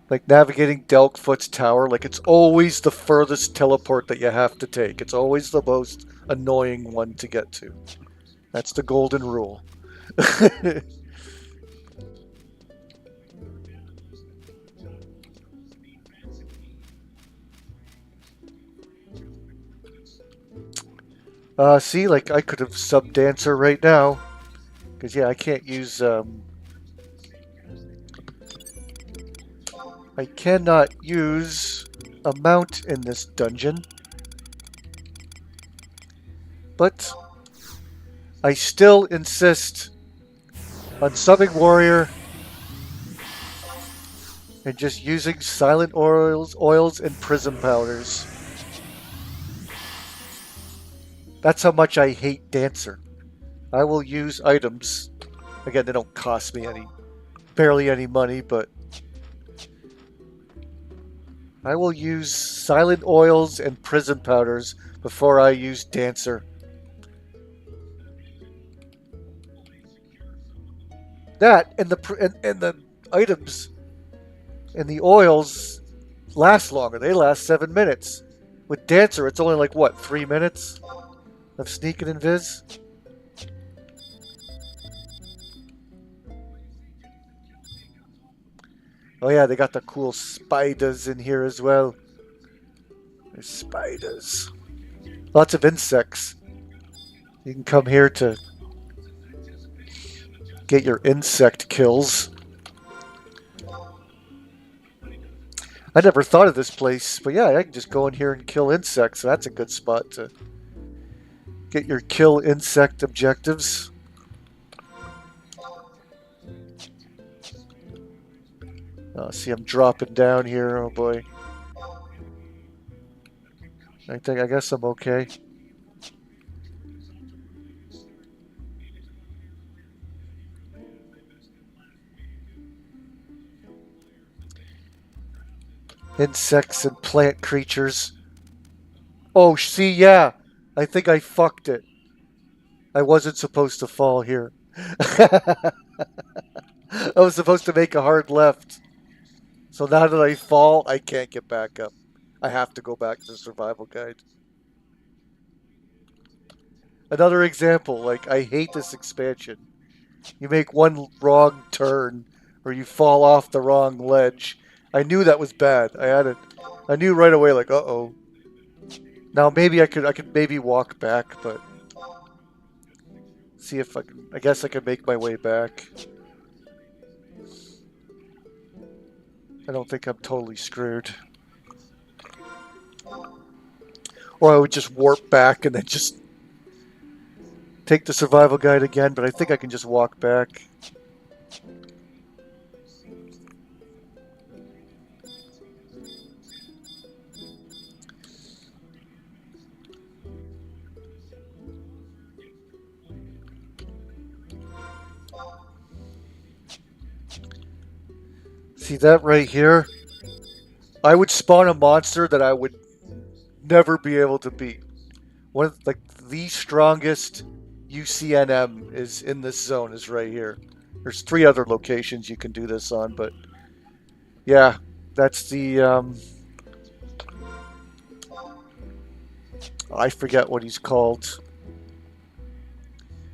Like navigating Delkfoot's tower, like it's always the furthest teleport that you have to take. It's always the most annoying one to get to. That's the golden rule. See, like I could have sub dancer right now. Because yeah, I can't use I cannot use a mount in this dungeon. But I still insist on subbing warrior and just using silent oils and prism powders. That's how much I hate Dancer. I will use items. Again, they don't cost me barely any money, but I will use silent oils and prison powders before I use Dancer. That and the items and the oils last longer. They last 7 minutes. With Dancer, it's only like what, 3 minutes of sneaking and viz. Oh yeah, they got the cool spiders in here as well. There's spiders. Lots of insects. You can come here to get your insect kills. I never thought of this place, but yeah, I can just go in here and kill insects. So that's a good spot to get your kill insect objectives. Oh, see, I'm dropping down here. Oh boy. I guess I'm okay. Insects and plant creatures. Oh, see, yeah. I think I fucked it. I wasn't supposed to fall here. I was supposed to make a hard left. So now that I fall, I can't get back up. I have to go back to the survival guide. Another example, like, I hate this expansion. You make one wrong turn, or you fall off the wrong ledge. I knew that was bad. I knew right away, like, uh-oh. Now maybe I could maybe walk back, but see if I guess I could make my way back. I don't think I'm totally screwed. Or I would just warp back and then just take the survival guide again, but I think I can just walk back. See that right here? I would spawn a monster that I would never be able to beat. One of the strongest UCNM is in this zone is right here. There's 3 other locations you can do this on, but yeah, that's the I forget what he's called.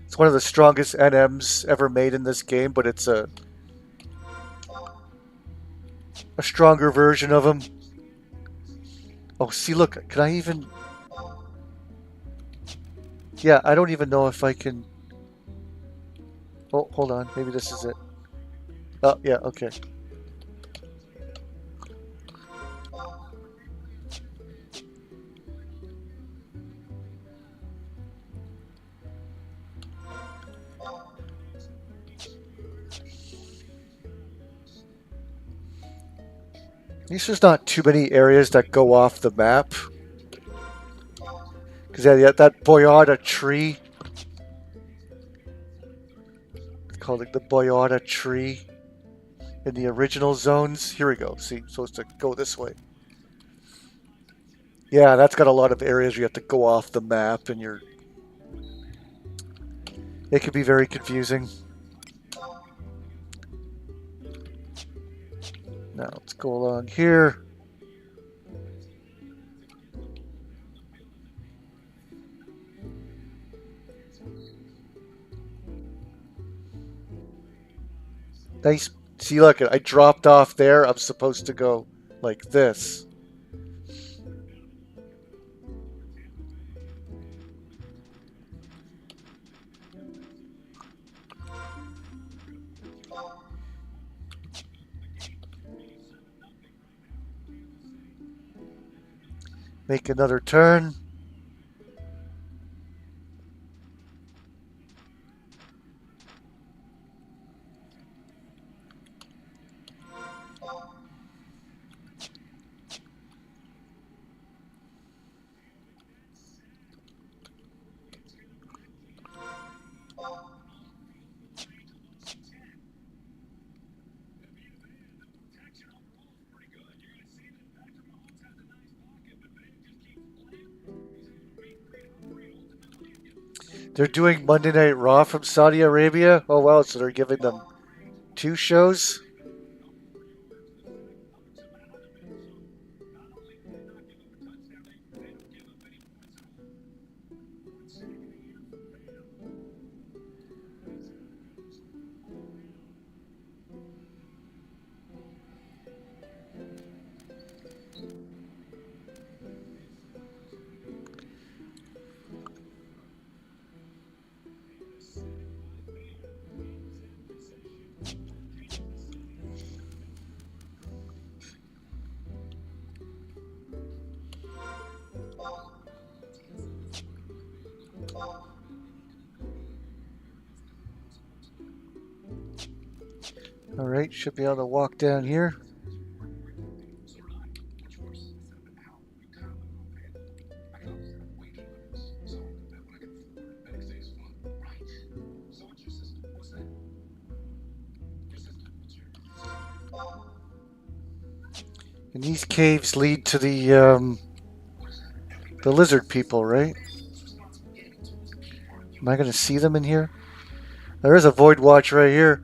It's one of the strongest NMs ever made in this game, but it's a stronger version of him. Oh, see, look, can I even... Yeah, I don't even know if I can... Oh, hold on, maybe this is it. Oh, yeah, okay. There's not too many areas that go off the map. Because yeah, that Boyata tree. It's called like the Boyata tree in the original zones. Here we go. See, supposed to go this way. Yeah, that's got a lot of areas where you have to go off the map and it can be very confusing. Now let's go along here. Nice. See, look, I dropped off there. I'm supposed to go like this. Make another turn. They're doing Monday Night Raw from Saudi Arabia? Oh, wow, so they're giving them 2 shows? Alright, should be able to walk down here. And these caves lead to the lizard people, right? Am I going to see them in here? There is a void watch right here.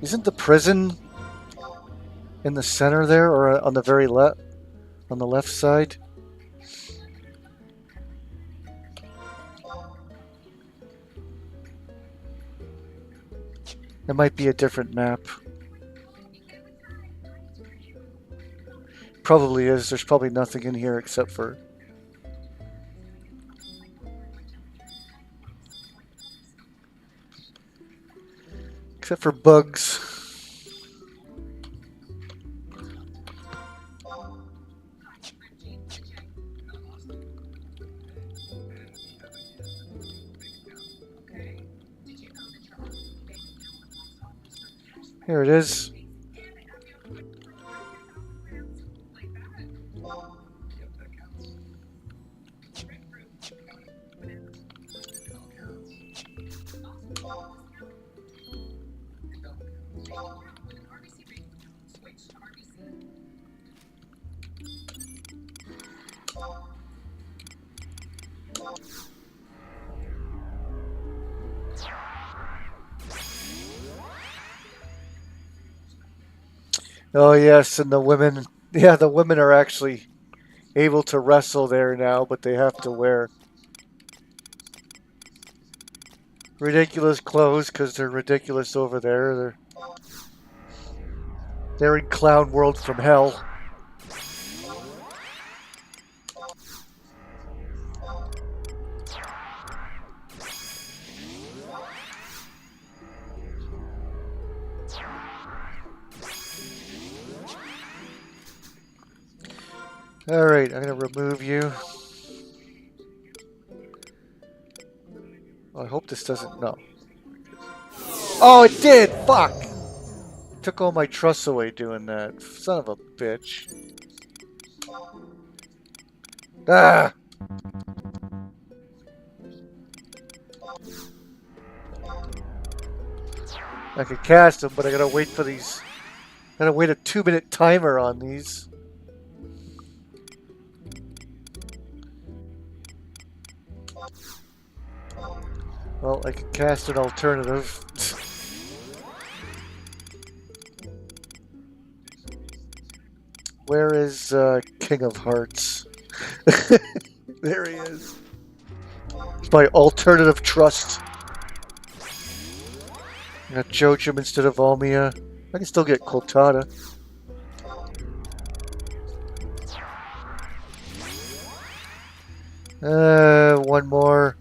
Isn't the prison in the center there, or on the very left, on the left side? It might be a different map. Probably is. There's probably nothing in here except for bugs. Here it is. Oh yes, and the women, yeah, the women are actually able to wrestle there now, but they have to wear ridiculous clothes because they're ridiculous over there. They're in clown world from hell. Alright, I'm going to remove you. I hope this doesn't... No. Oh, it did! Fuck! Took all my trust away doing that. Son of a bitch. Ah! I could cast them, but I gotta wait for these... Gotta wait a 2-minute timer on these. Well, I could cast an alternative. Where is King of Hearts? There he is. It's my alternative trust. I got Joachim instead of Almia. I can still get Quiltada. One more.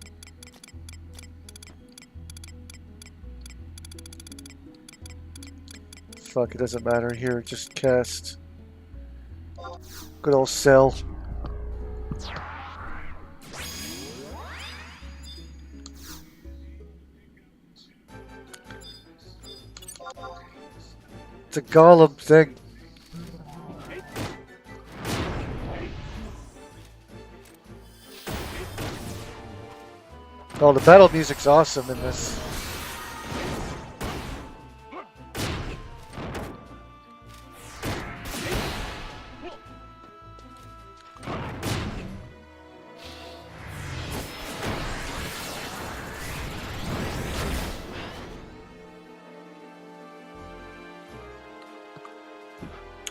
Fuck, it doesn't matter. Here, just cast. Good old Cell. It's a golem thing. Oh, the battle music's awesome in this.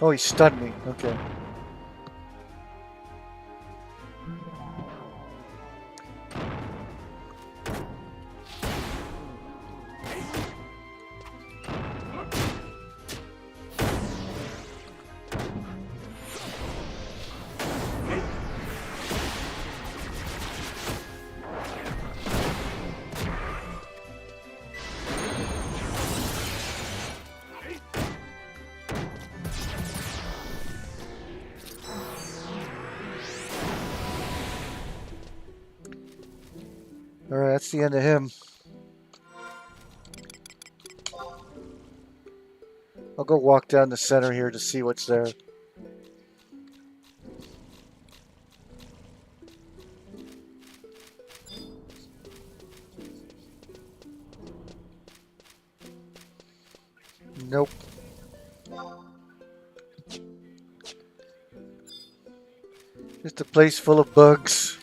Oh, he stunned me. Okay. Alright, that's the end of him. I'll go walk down the center here to see what's there. Nope. Just a place full of bugs.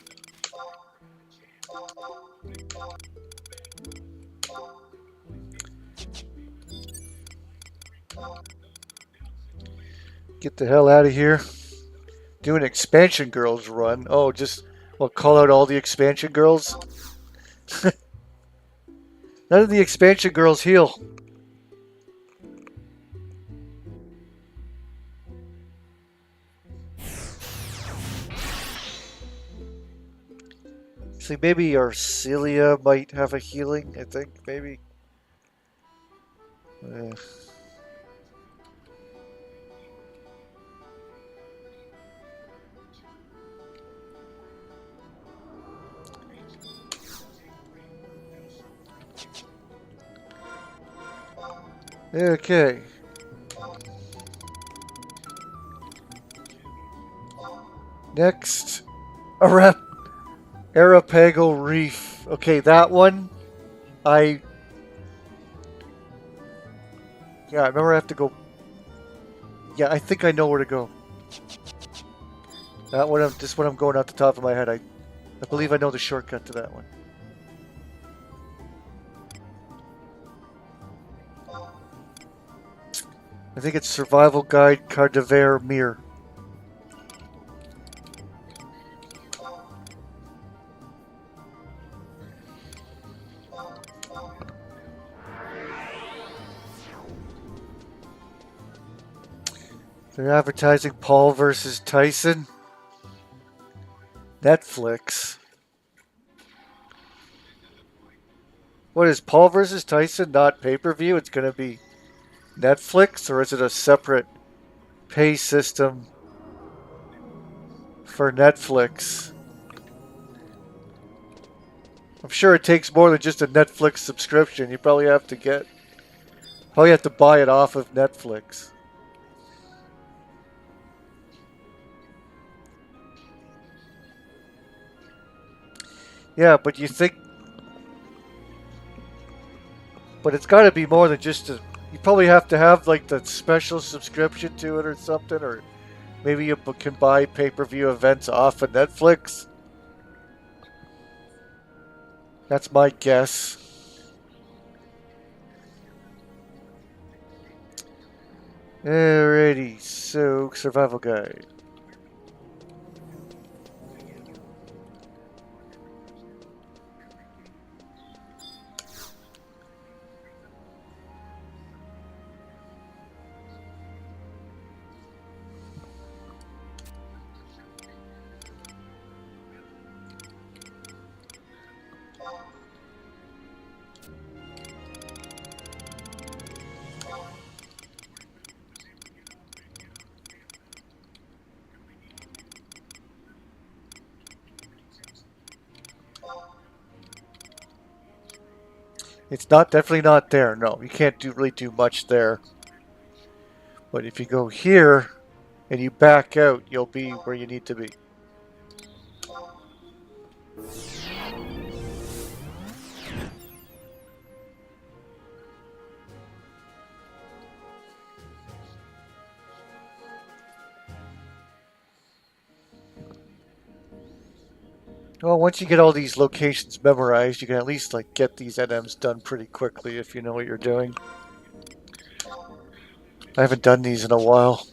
Get the hell out of here. Do an expansion girls run. Oh, just well, call out all the expansion girls. None of the expansion girls heal. See, maybe Arcelia might have a healing. I think maybe. Okay. Next, Arapago Reef. Okay, that one, I remember I have to go. Yeah, I think I know where to go. That one, this one I'm going off the top of my head. I believe I know the shortcut to that one. I think it's Survival Guide Cardiver Mir. They're advertising Paul versus Tyson. Netflix. What is Paul versus Tyson not pay-per-view? It's going to be Netflix, or is it a separate pay system for Netflix? I'm sure it takes more than just a Netflix subscription. You probably have to buy it off of Netflix. Yeah, but you think... But it's got to be more than just a... You probably have to have, like, the special subscription to it or something, or maybe you can buy pay-per-view events off of Netflix. That's my guess. Alrighty, so Survival Guide. It's definitely not there. No, you can't really do much there. But if you go here and you back out, you'll be where you need to be. Well, once you get all these locations memorized, you can at least like get these NMs done pretty quickly if you know what you're doing. I haven't done these in a while.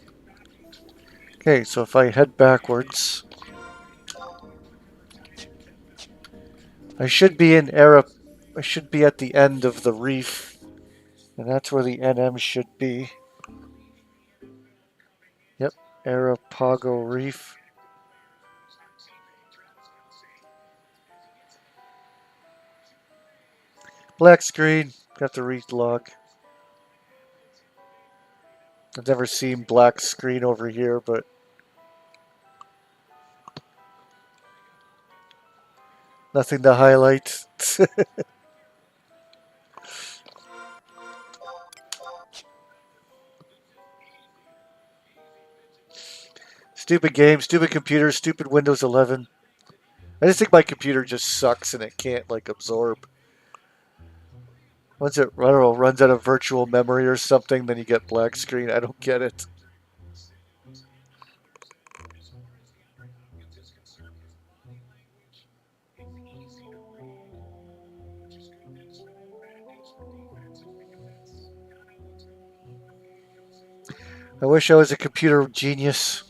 Okay, so if I head backwards, I should be in Era. I should be at the end of the reef, and that's where the NM should be. Yep, Arapago Reef. Black screen. Got to read log. I've never seen black screen over here, but nothing to highlight. Stupid game, stupid computer, stupid Windows 11. I just think my computer just sucks and it can't like absorb. Once it, I don't know, runs out of virtual memory or something, then you get black screen. I don't get it. I wish I was a computer genius.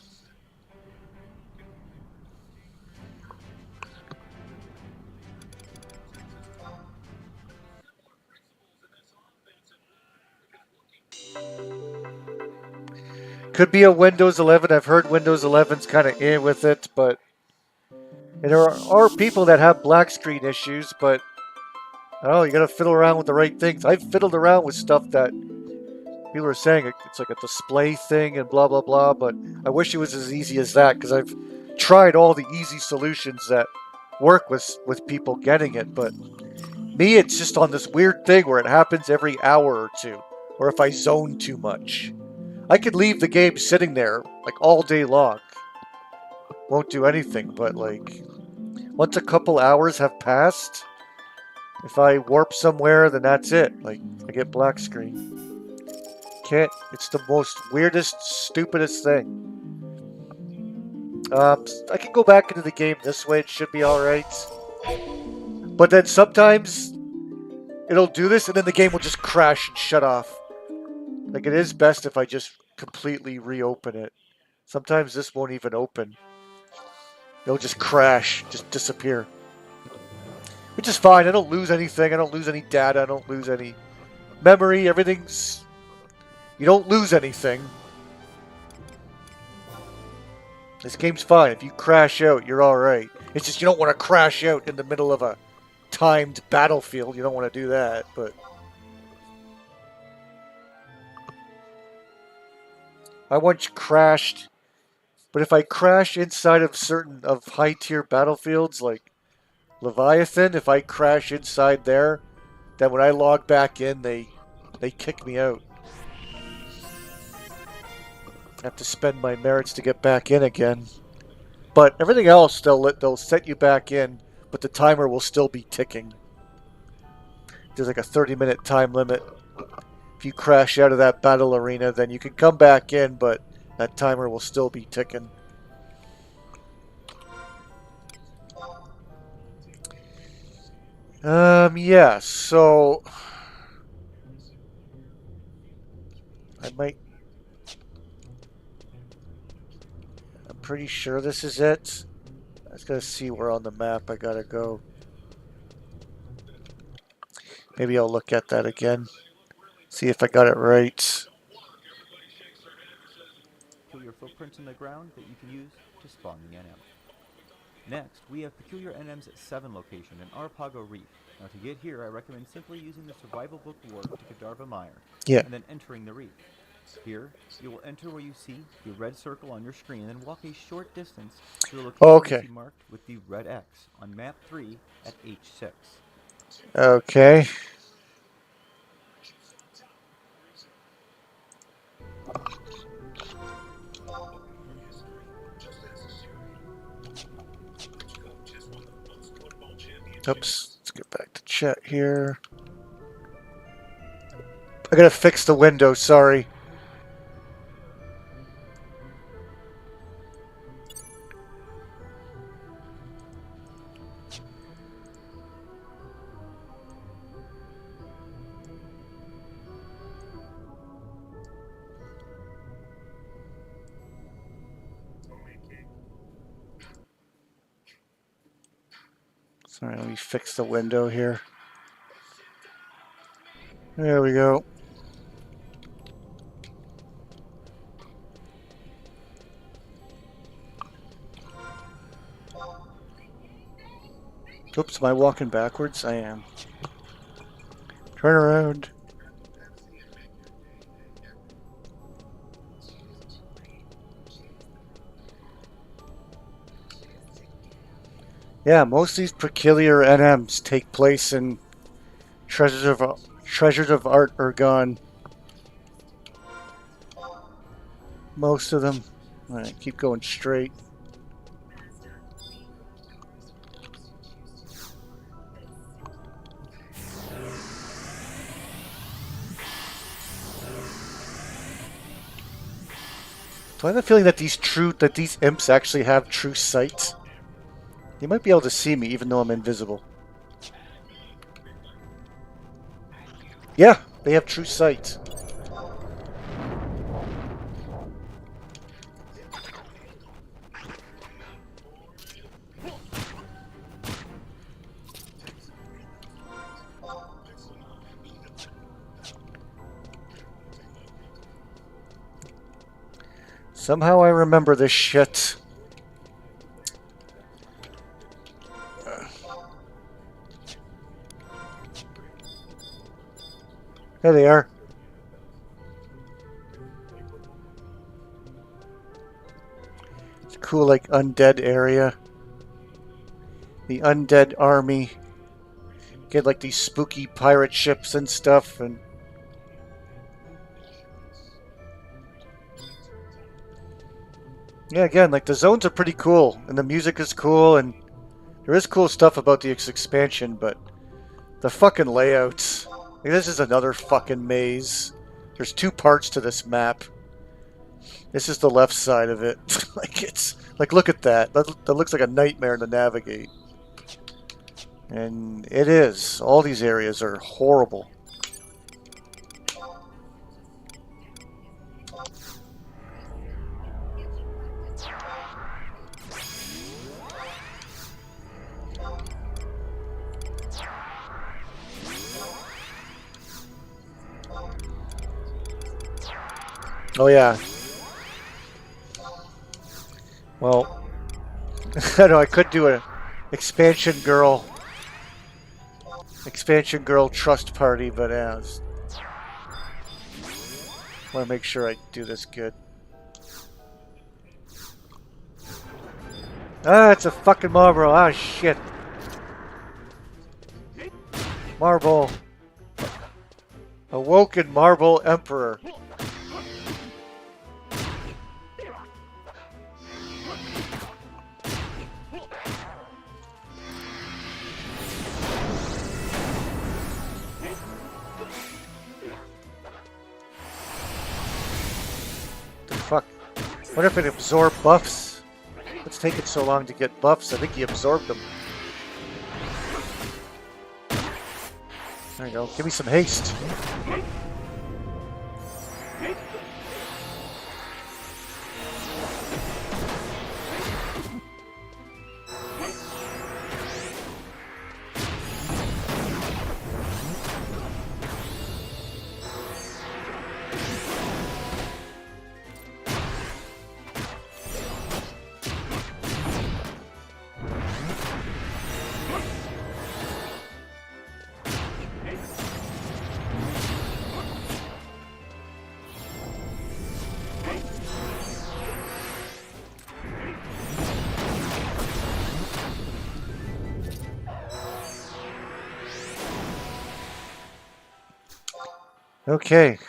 Could be a Windows 11. I've heard Windows 11's kind of in with it, but and there are people that have black screen issues, but I don't know, you gotta fiddle around with the right things. I've fiddled around with stuff that people are saying it's like a display thing and blah blah blah, but I wish it was as easy as that because I've tried all the easy solutions that work with people getting it, but me it's just on this weird thing where it happens every hour or two, or if I zone too much. I could leave the game sitting there like all day long. Won't do anything, but like once a couple hours have passed, if I warp somewhere, then that's it. Like I get black screen. Can't. It's the most weirdest, stupidest thing. I can go back into the game this way. It should be all right. But then sometimes it'll do this, and then the game will just crash and shut off. Like it is best if I just completely reopen it. Sometimes this won't even open. It'll just crash, just disappear. Which is fine. I don't lose anything. I don't lose any data. I don't lose any memory. Everything's... You don't lose anything. This game's fine. If you crash out, you're alright. It's just you don't want to crash out in the middle of a timed battlefield. You don't want to do that, but... I once crashed... But if I crash inside of certain of high-tier battlefields, like Leviathan, if I crash inside there, then when I log back in, they kick me out. I have to spend my merits to get back in again. But everything else, they'll set you back in, but the timer will still be ticking. There's like a 30-minute time limit. If you crash out of that battle arena, then you can come back in, but that timer will still be ticking. Yeah, so... I might... I'm pretty sure this is it. I just gotta see where on the map I gotta go. Maybe I'll look at that again. See if I got it right. Peculiar footprints in the ground that you can use to spawn the NM. Next, we have Peculiar NM's 7 location in Arapago Reef. Now to get here, I recommend simply using the survival book warp to Kadarva Mire, Yeah. and then entering the reef. Here, you will enter where you see the red circle on your screen, and then walk a short distance to the location you see marked with the red X on map 3 at H6. Okay. Oops. Let's get back to chat here. I gotta fix the window, sorry. Alright, let me fix the window here. There we go. Oops, am I walking backwards? I am. Turn around. Yeah, most of these peculiar NMs take place in treasures of art are gone. Most of them. Alright, keep going straight. Do I have a feeling that these imps actually have true sight? They might be able to see me even though I'm invisible. Yeah, they have true sight. Somehow I remember this shit. There they are. It's a cool, like, undead area. The undead army. Get, like, these spooky pirate ships and stuff, and... Yeah, again, like, the zones are pretty cool, and the music is cool, and there is cool stuff about the expansion, but the fucking layouts. Like, this is another fucking maze. There's 2 parts to this map. This is the left side of it. Like, it's... Like, look at that. That looks like a nightmare to navigate. And it is. All these areas are horrible. Oh, yeah. Well, I know I could do an expansion girl trust party, but I want to make sure I do this good. Ah, it's a fucking Marlboro. Ah, shit. Marble. Awoken Marble Emperor. Fuck. What if it absorbed buffs? What's taking so long to get buffs? I think he absorbed them. There you go. Give me some haste. Okay.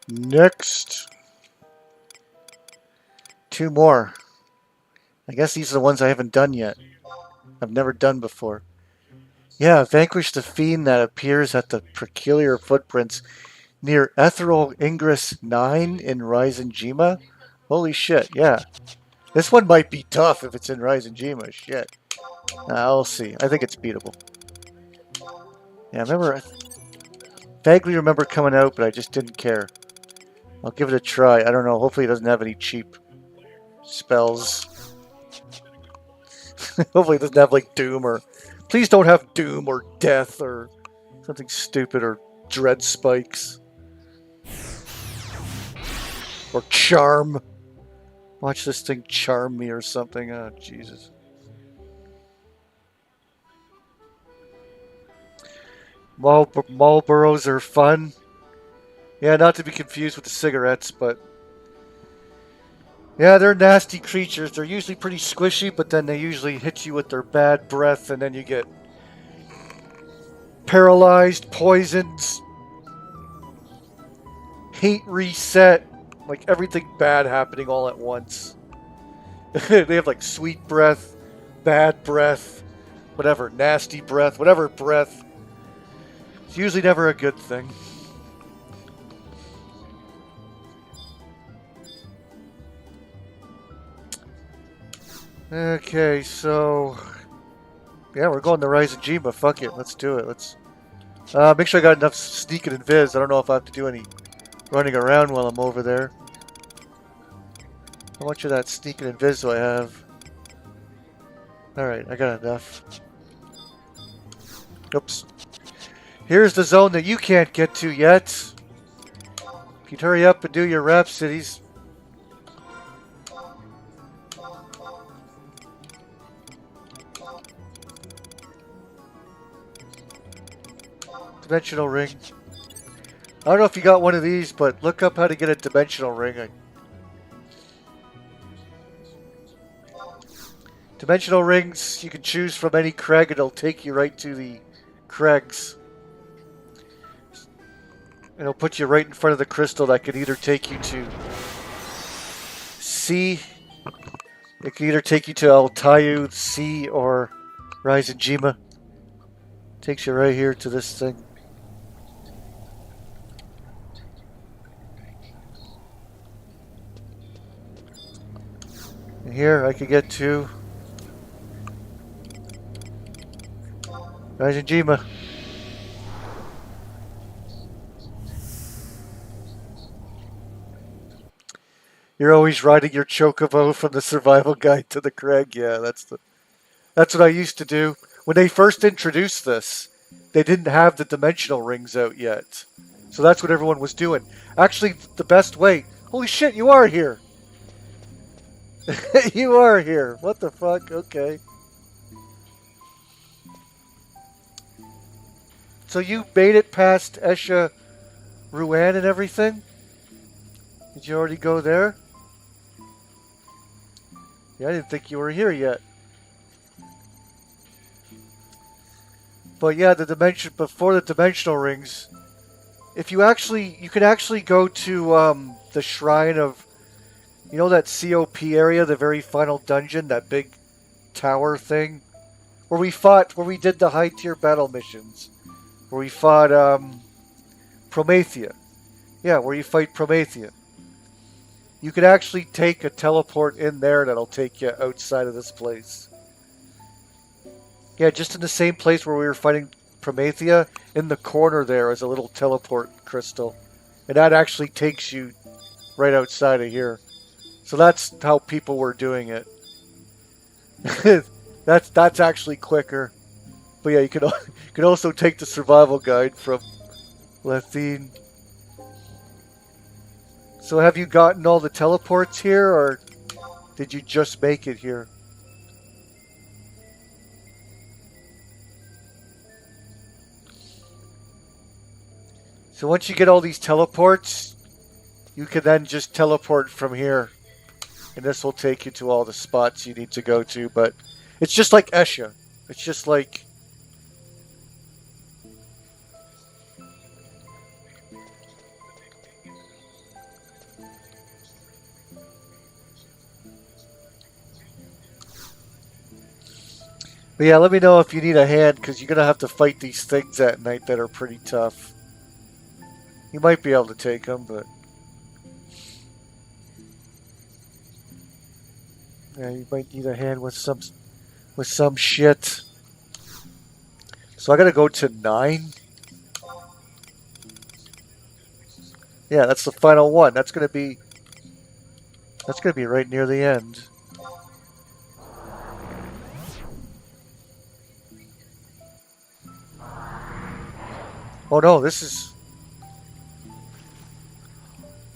Next. 2 more. I guess these are the ones I haven't done yet. I've never done before. Yeah, vanquish the fiend that appears at the peculiar footprints near Ethereal Ingress 9 in Ryzenjima. Holy shit, yeah. This one might be tough if it's in Ryzenjima. Shit. I'll see. I think it's beatable. Yeah, I vaguely remember coming out, but I just didn't care. I'll give it a try. I don't know. Hopefully it doesn't have any cheap spells. Hopefully it doesn't have like Doom or... Please don't have Doom or Death or something stupid or Dread Spikes. Or Charm. Watch this thing charm me or something. Oh, Jesus. Marlboros are fun. Yeah, not to be confused with the cigarettes, but... Yeah, they're nasty creatures. They're usually pretty squishy, but then they usually hit you with their bad breath, and then you get paralyzed, poisoned, hate reset, like everything bad happening all at once. They have like sweet breath, bad breath, whatever, nasty breath, whatever breath. It's usually never a good thing. Okay, so... Yeah, we're going to Rise of Jima. Fuck it, let's do it. Let's make sure I got enough sneaking and viz. I don't know if I have to do any running around while I'm over there. How much of that sneaking and viz do I have? Alright, I got enough. Oops. Here's the zone that you can't get to yet. If you'd hurry up and do your rhapsodies. Dimensional ring. I don't know if you got one of these, but look up how to get a dimensional ring. Dimensional rings, you can choose from any crag, it'll take you right to the crags. It'll put you right in front of the crystal that can either take you to C. It can either take you to Altayu, C, or Rise of Jima. Takes you right here to this thing. And here I could get to Rise of Jima. You're always riding your chocobo from the survival guide to the crag. Yeah, that's what I used to do. When they first introduced this, they didn't have the dimensional rings out yet. So that's what everyone was doing. Actually, the best way... Holy shit, you are here! You are here. What the fuck? Okay. So you made it past Esha Ruan and everything? Did you already go there? Yeah, I didn't think you were here yet. But yeah, the dimension before the dimensional rings, if you can actually go to the shrine of, you know, that COP area, the very final dungeon, that big tower thing, where we did the high tier battle missions, where we fought Promethea. Yeah, where you fight Promethea. You could actually take a teleport in there that'll take you outside of this place. Yeah, just in the same place where we were fighting Promethea, in the corner there is a little teleport crystal. And that actually takes you right outside of here. So that's how people were doing it. that's actually quicker. But yeah, you can also take the survival guide from Lethine. So have you gotten all the teleports here, or did you just make it here? So once you get all these teleports, you can then just teleport from here. And this will take you to all the spots you need to go to, but it's just like Esha. It's just like... But yeah, let me know if you need a hand, because you're going to have to fight these things at night that are pretty tough. You might be able to take them, but... Yeah, you might need a hand with some shit. So I gotta go to 9. Yeah, that's the final one. That's gonna be right near the end. Oh no, this is.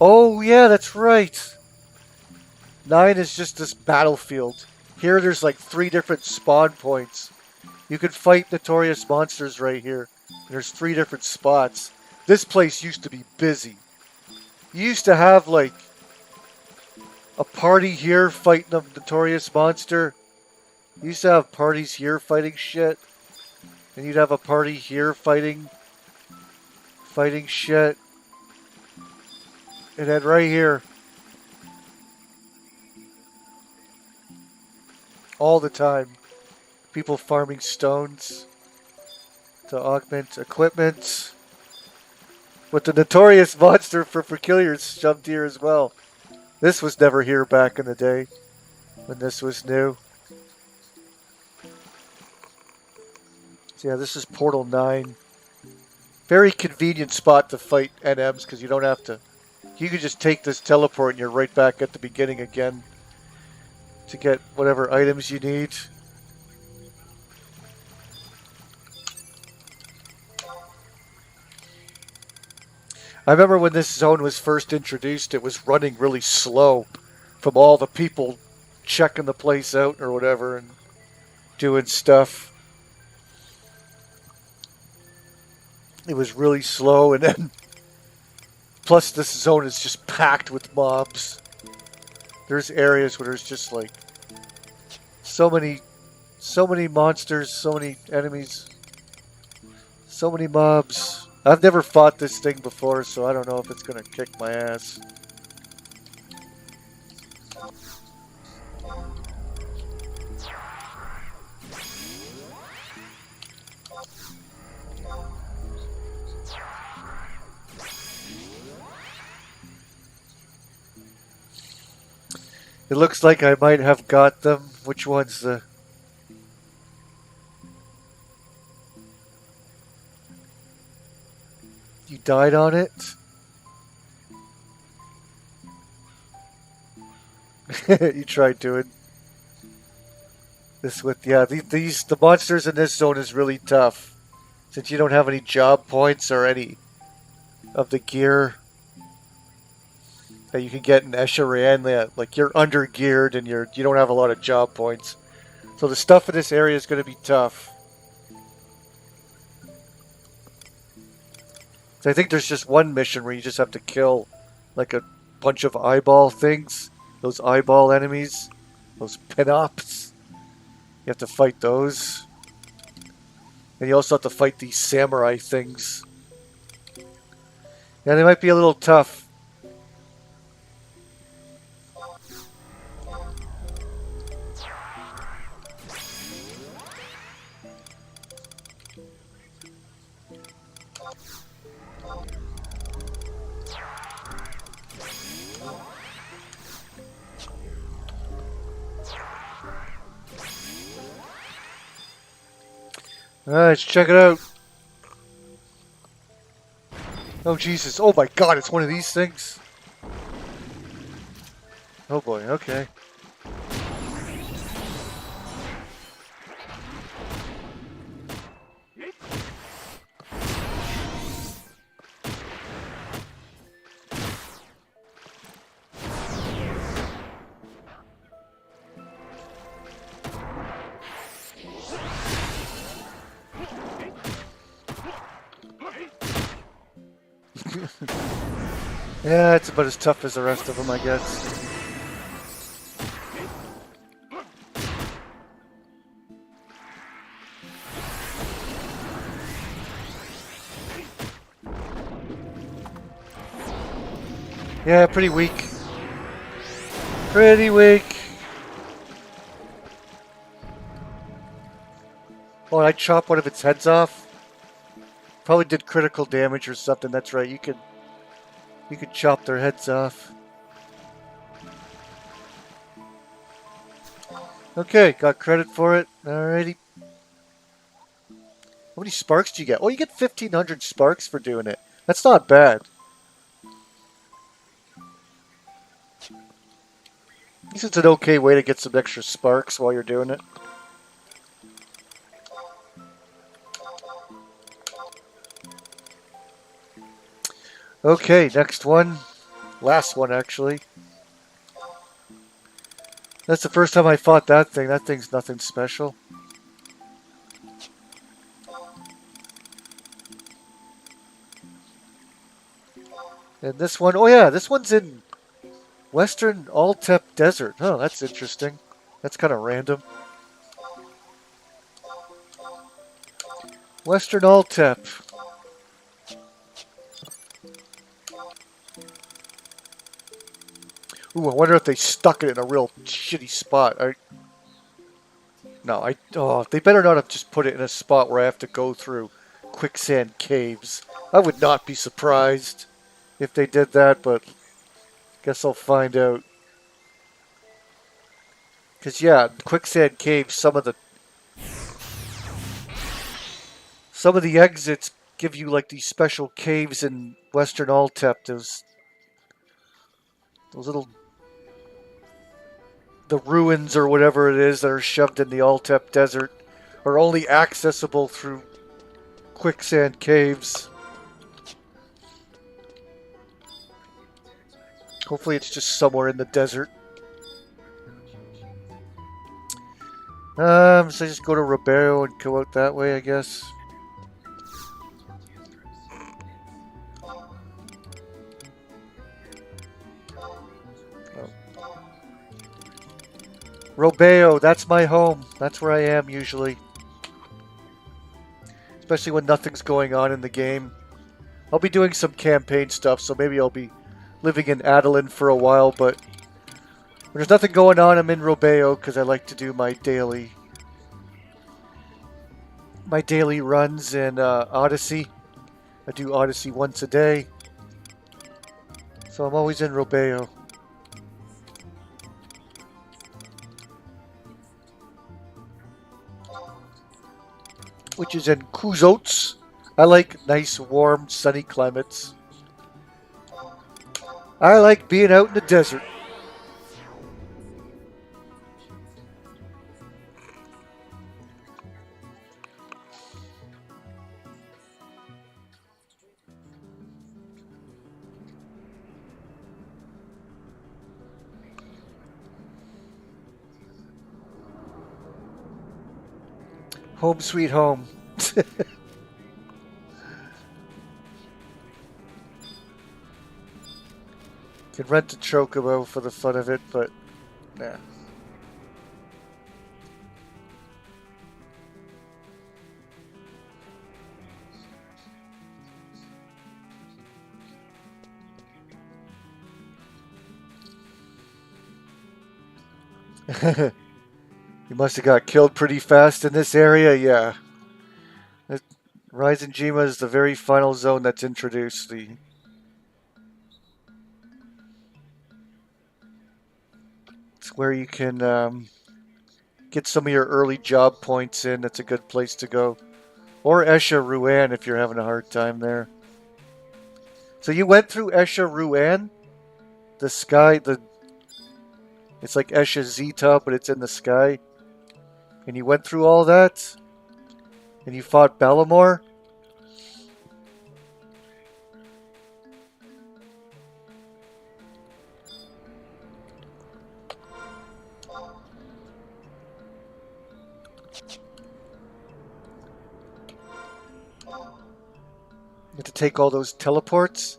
Oh yeah, that's right. 9 is just this battlefield. Here, there's like 3 different spawn points. You can fight notorious monsters right here. There's 3 different spots. This place used to be busy. You used to have like a party here fighting a notorious monster. You used to have parties here fighting shit. And you'd have a party here fighting shit. And then right here, all the time, people farming stones to augment equipment. With the notorious monster for peculiars jumped here as well. This was never here back in the day when this was new. So yeah, this is Portal 9. Very convenient spot to fight NMs because you don't have to. You can just take this teleport and you're right back at the beginning again to get whatever items you need. I remember when this zone was first introduced, it was running really slow from all the people checking the place out or whatever and doing stuff. It was really slow, and then plus this zone is just packed with mobs. There's areas where there's just like so many monsters, so many enemies, so many mobs. I've never fought this thing before, so I don't know if it's gonna kick my ass. It looks like I might have got them. Which one's the... You died on it? You tried doing this with... Yeah, the monsters in this zone is really tough. Since you don't have any job points or any of the gear that you can get in Escher, like you're under geared and you don't have a lot of job points. So the stuff in this area is going to be tough. So I think there's just one mission where you just have to kill like a bunch of eyeball things. Those eyeball enemies. Those pin-ups. You have to fight those. And you also have to fight these samurai things. Yeah, they might be a little tough. Alright, let's check it out. Oh Jesus, oh my god, it's one of these things. Oh boy, okay. Yeah, it's about as tough as the rest of them, I guess. Yeah, pretty weak. Pretty weak. Oh, and I chopped one of its heads off. Probably did critical damage or something. That's right. You could chop their heads off. Okay, got credit for it. Alrighty. How many sparks do you get? Oh, you get 1,500 sparks for doing it. That's not bad. At least it's an okay way to get some extra sparks while you're doing it. Okay, next one. Last one, actually. That's the first time I fought that thing. That thing's nothing special. And this one, oh yeah, this one's in Western Altep Desert. Oh, that's interesting. That's kind of random. Western Altep. Ooh, I wonder if they stuck it in a real shitty spot. They better not have just put it in a spot where I have to go through quicksand caves. I would not be surprised if they did that, but guess I'll find out. Because, yeah, quicksand caves, some of the exits give you, like, these special caves in Western Altep. Those little... the ruins or whatever it is that are shoved in the Altep Desert are only accessible through quicksand caves. Hopefully it's just somewhere in the desert. So just go to Ribeiro and go out that way, I guess. Robeo, that's my home. That's where I am usually. Especially when nothing's going on in the game. I'll be doing some campaign stuff, so maybe I'll be living in Adeline for a while, but when there's nothing going on, I'm in Robeo because I like to do my daily runs in Odyssey. I do Odyssey once a day. So I'm always in Robeo. Which is in Kuzots. I like nice, warm, sunny climates. I like being out in the desert. Home sweet home. Could rent a chocobo for the fun of it, but nah. You must have got killed pretty fast in this area, yeah. Rising Jima is the very final zone that's introduced. It's where you can get some of your early job points in. That's a good place to go. Or Esha Ruan if you're having a hard time there. So you went through Esha Ruan? The sky, it's like Esha Zeta, but it's in the sky. And you went through all that? And you fought Bellamore? You have to take all those teleports?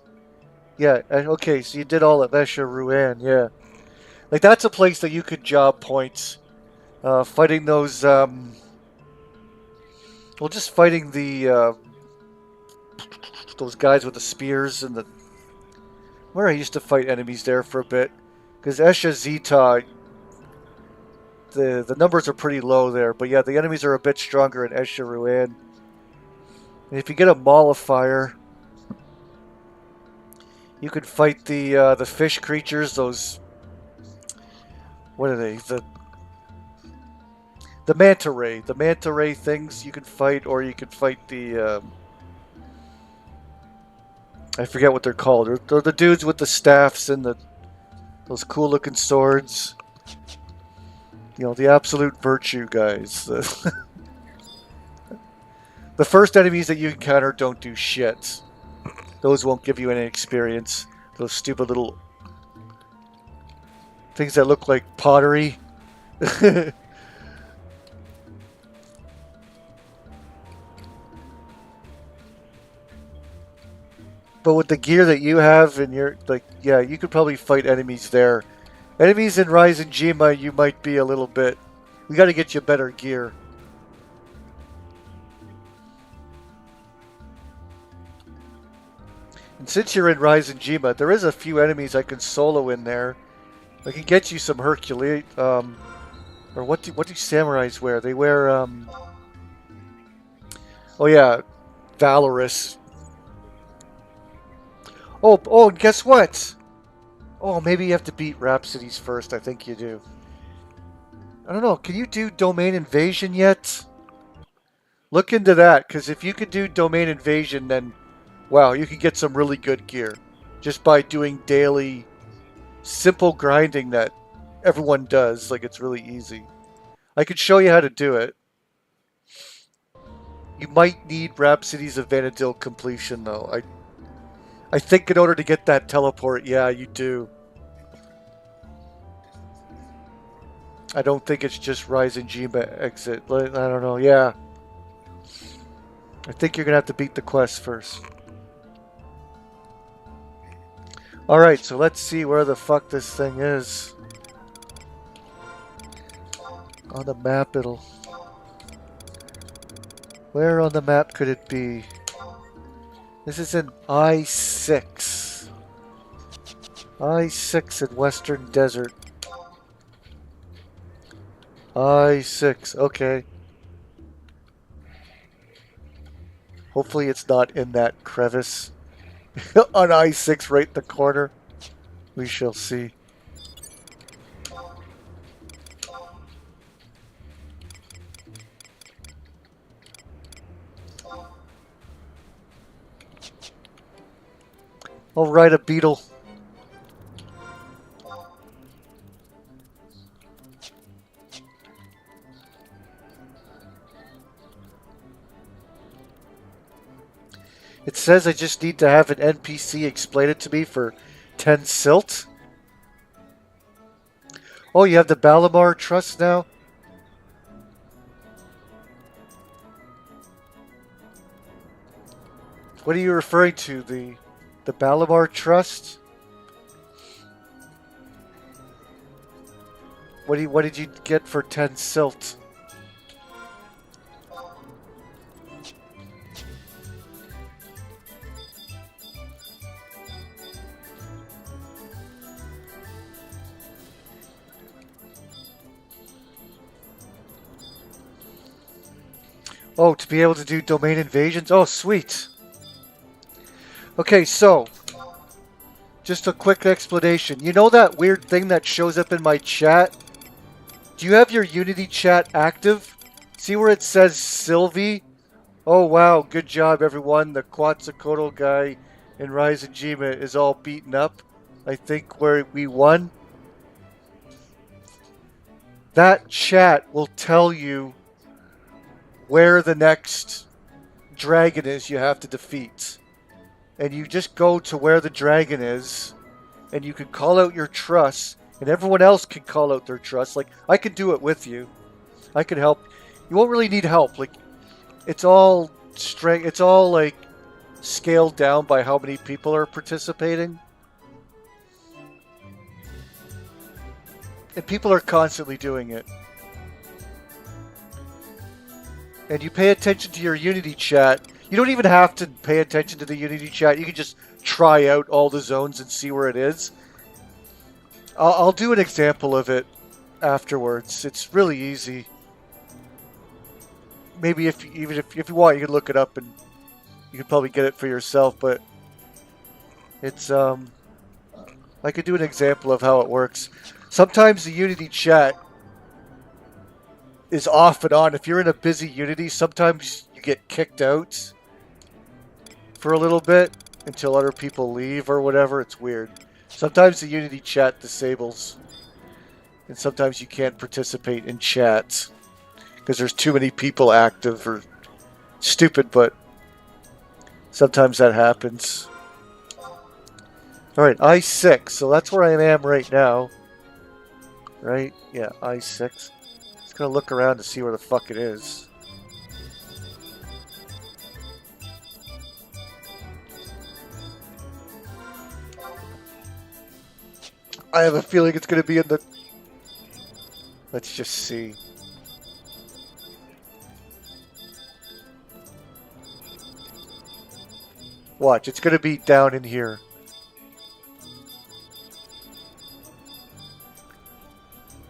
Yeah, okay, so you did all of Esha Ruan, yeah. Like, that's a place that you could job points. Fighting those, well, just fighting the, those guys with the spears and the... Where I used to fight enemies there for a bit. Because Esha Zeta, the numbers are pretty low there. But yeah, the enemies are a bit stronger in Esha Ruan. And if you get a mollifier, you could fight the fish creatures, those... What are they? The manta ray. The manta ray things you can fight, or you can fight the... I forget what they're called. They're the dudes with the staffs and the Those cool looking swords. You know, the absolute virtue guys. The first enemies that you encounter don't do shit. Those won't give you any experience. Those stupid little things that look like pottery. But with the gear that you have and you're like, yeah, you could probably fight enemies there. Enemies in Rise and Jima, you might be a little bit. We got to get you better gear. And since you're in Rise and Jima, there is a few enemies I can solo in there. I can get you some Hercules. Or what do samurais wear? They wear oh yeah, Valorous. Oh, and guess what? Oh, maybe you have to beat Rhapsodies first. I think you do. I don't know. Can you do Domain Invasion yet? Look into that, because if you could do Domain Invasion, then wow, you can get some really good gear just by doing daily, simple grinding that everyone does. Like, it's really easy. I could show you how to do it. You might need Rhapsodies of Vanadil completion, though. I think in order to get that teleport, yeah, you do. I don't think it's just Rise and Jima exit. I don't know, yeah. I think you're going to have to beat the quest first. Alright, so let's see where the fuck this thing is. On the map, it'll... Where on the map could it be? This is in I-6. I-6 in Western Desert. I-6, okay. Hopefully it's not in that crevice. On I-6 right in the corner. We shall see. I'll ride a beetle. It says I just need to have an NPC explain it to me for 10 silt. Oh, you have the Balamar Trust now? What are you referring to? The Balamar Trust? What did you get for 10 silt? Oh, to be able to do domain invasions? Oh, sweet. Okay, so, just a quick explanation. You know that weird thing that shows up in my chat? Do you have your Unity chat active? See where it says Sylvie? Oh, wow, good job, everyone. The Quetzalcoatl guy in Rise and Jima is all beaten up. I think where we won. That chat will tell you where the next dragon is you have to defeat. And you just go to where the dragon is, and you can call out your trust, and everyone else can call out their trust. Like, I can do it with you. I can help. You won't really need help. Like, it's all strength. It's all like scaled down by how many people are participating. And people are constantly doing it. And you pay attention to your Unity chat. You don't even have to pay attention to the Unity chat. You can just try out all the zones and see where it is. I'll do an example of it afterwards. It's really easy. Maybe if you want, you can look it up and you can probably get it for yourself. But it's I could do an example of how it works. Sometimes the Unity chat is off and on. If you're in a busy Unity, sometimes you get kicked out for a little bit until other people leave or whatever. It's weird. Sometimes the Unity chat disables, and sometimes you can't participate in chats because there's too many people active or stupid, but sometimes that happens. Alright, I6, so that's where I am right now. Right? Yeah, I6. Just gonna look around to see where the fuck it is. I have a feeling it's gonna be in the... Let's just see. Watch, it's gonna be down in here.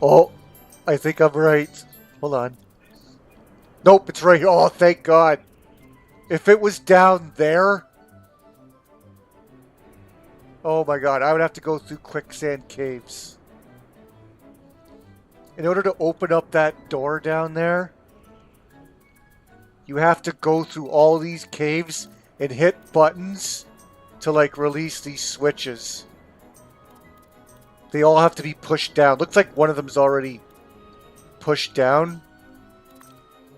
Oh, I think I'm right. Hold on. Nope, it's right here. Oh, thank God. If it was down there... Oh my God, I would have to go through quicksand caves. In order to open up that door down there, you have to go through all these caves and hit buttons to like release these switches. They all have to be pushed down. Looks like one of them's already pushed down.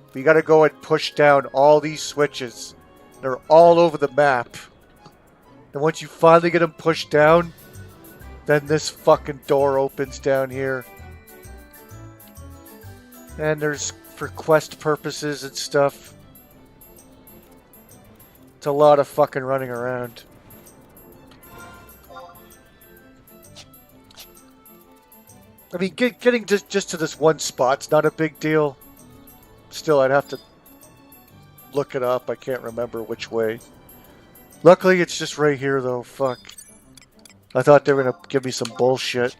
But you gotta go and push down all these switches. They're all over the map. And once you finally get them pushed down, then this fucking door opens down here. And there's for quest purposes and stuff. It's a lot of fucking running around. I mean, getting just to this one spot's not a big deal. Still, I'd have to look it up. I can't remember which way. Luckily, it's just right here, though. Fuck. I thought they were going to give me some bullshit.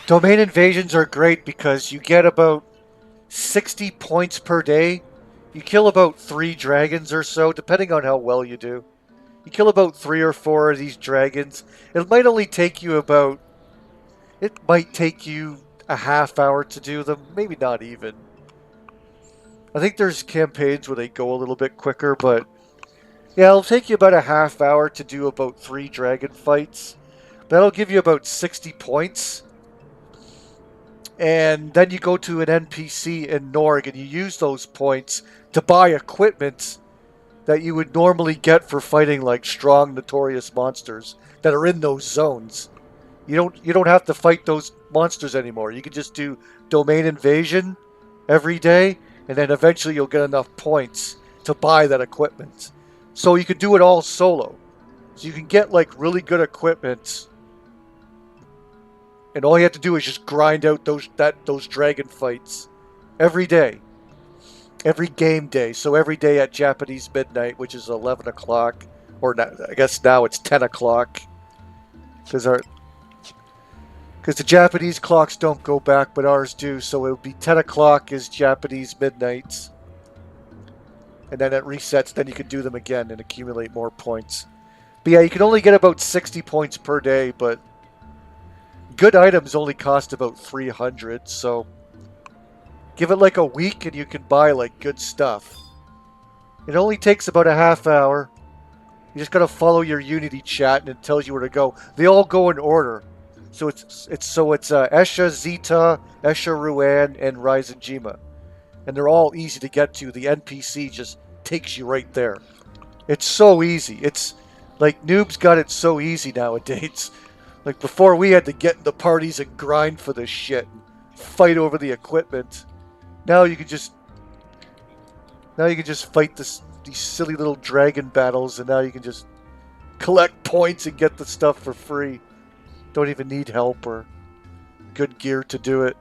Domain invasions are great because you get about 60 points per day. You kill about 3 dragons or so, depending on how well you do. You kill about 3 or 4 of these dragons. It might only take you about... It might take you a half hour to do them. Maybe not even. I think there's campaigns where they go a little bit quicker, but... Yeah, it'll take you about a half hour to do about 3 dragon fights. That'll give you about 60 points. And then you go to an NPC in Norg and you use those points to buy equipment that you would normally get for fighting like strong, notorious monsters that are in those zones. You don't have to fight those monsters anymore. You can just do domain invasion every day, and then eventually you'll get enough points to buy that equipment. So you can do it all solo. So you can get like really good equipment, and all you have to do is just grind out those dragon fights every day. Every game day. So every day at Japanese midnight, which is 11 o'clock. Or not, I guess now it's 10 o'clock. Because the Japanese clocks don't go back, but ours do. So it would be 10 o'clock is Japanese midnight. And then it resets. Then you can do them again and accumulate more points. But yeah, you can only get about 60 points per day. But good items only cost about 300. So... give it like a week and you can buy like good stuff. It only takes about a half hour. You just gotta follow your Unity chat and it tells you where to go. They all go in order. So it's Esha, Zeta, Esha Ruan, and Ryzenjima. And they're all easy to get to. The NPC just takes you right there. It's so easy. It's like noobs got it so easy nowadays. Like before we had to get in the parties and grind for this shit and fight over the equipment. Now you can just fight these silly little dragon battles, and now you can just collect points and get the stuff for free. Don't even need help or good gear to do it.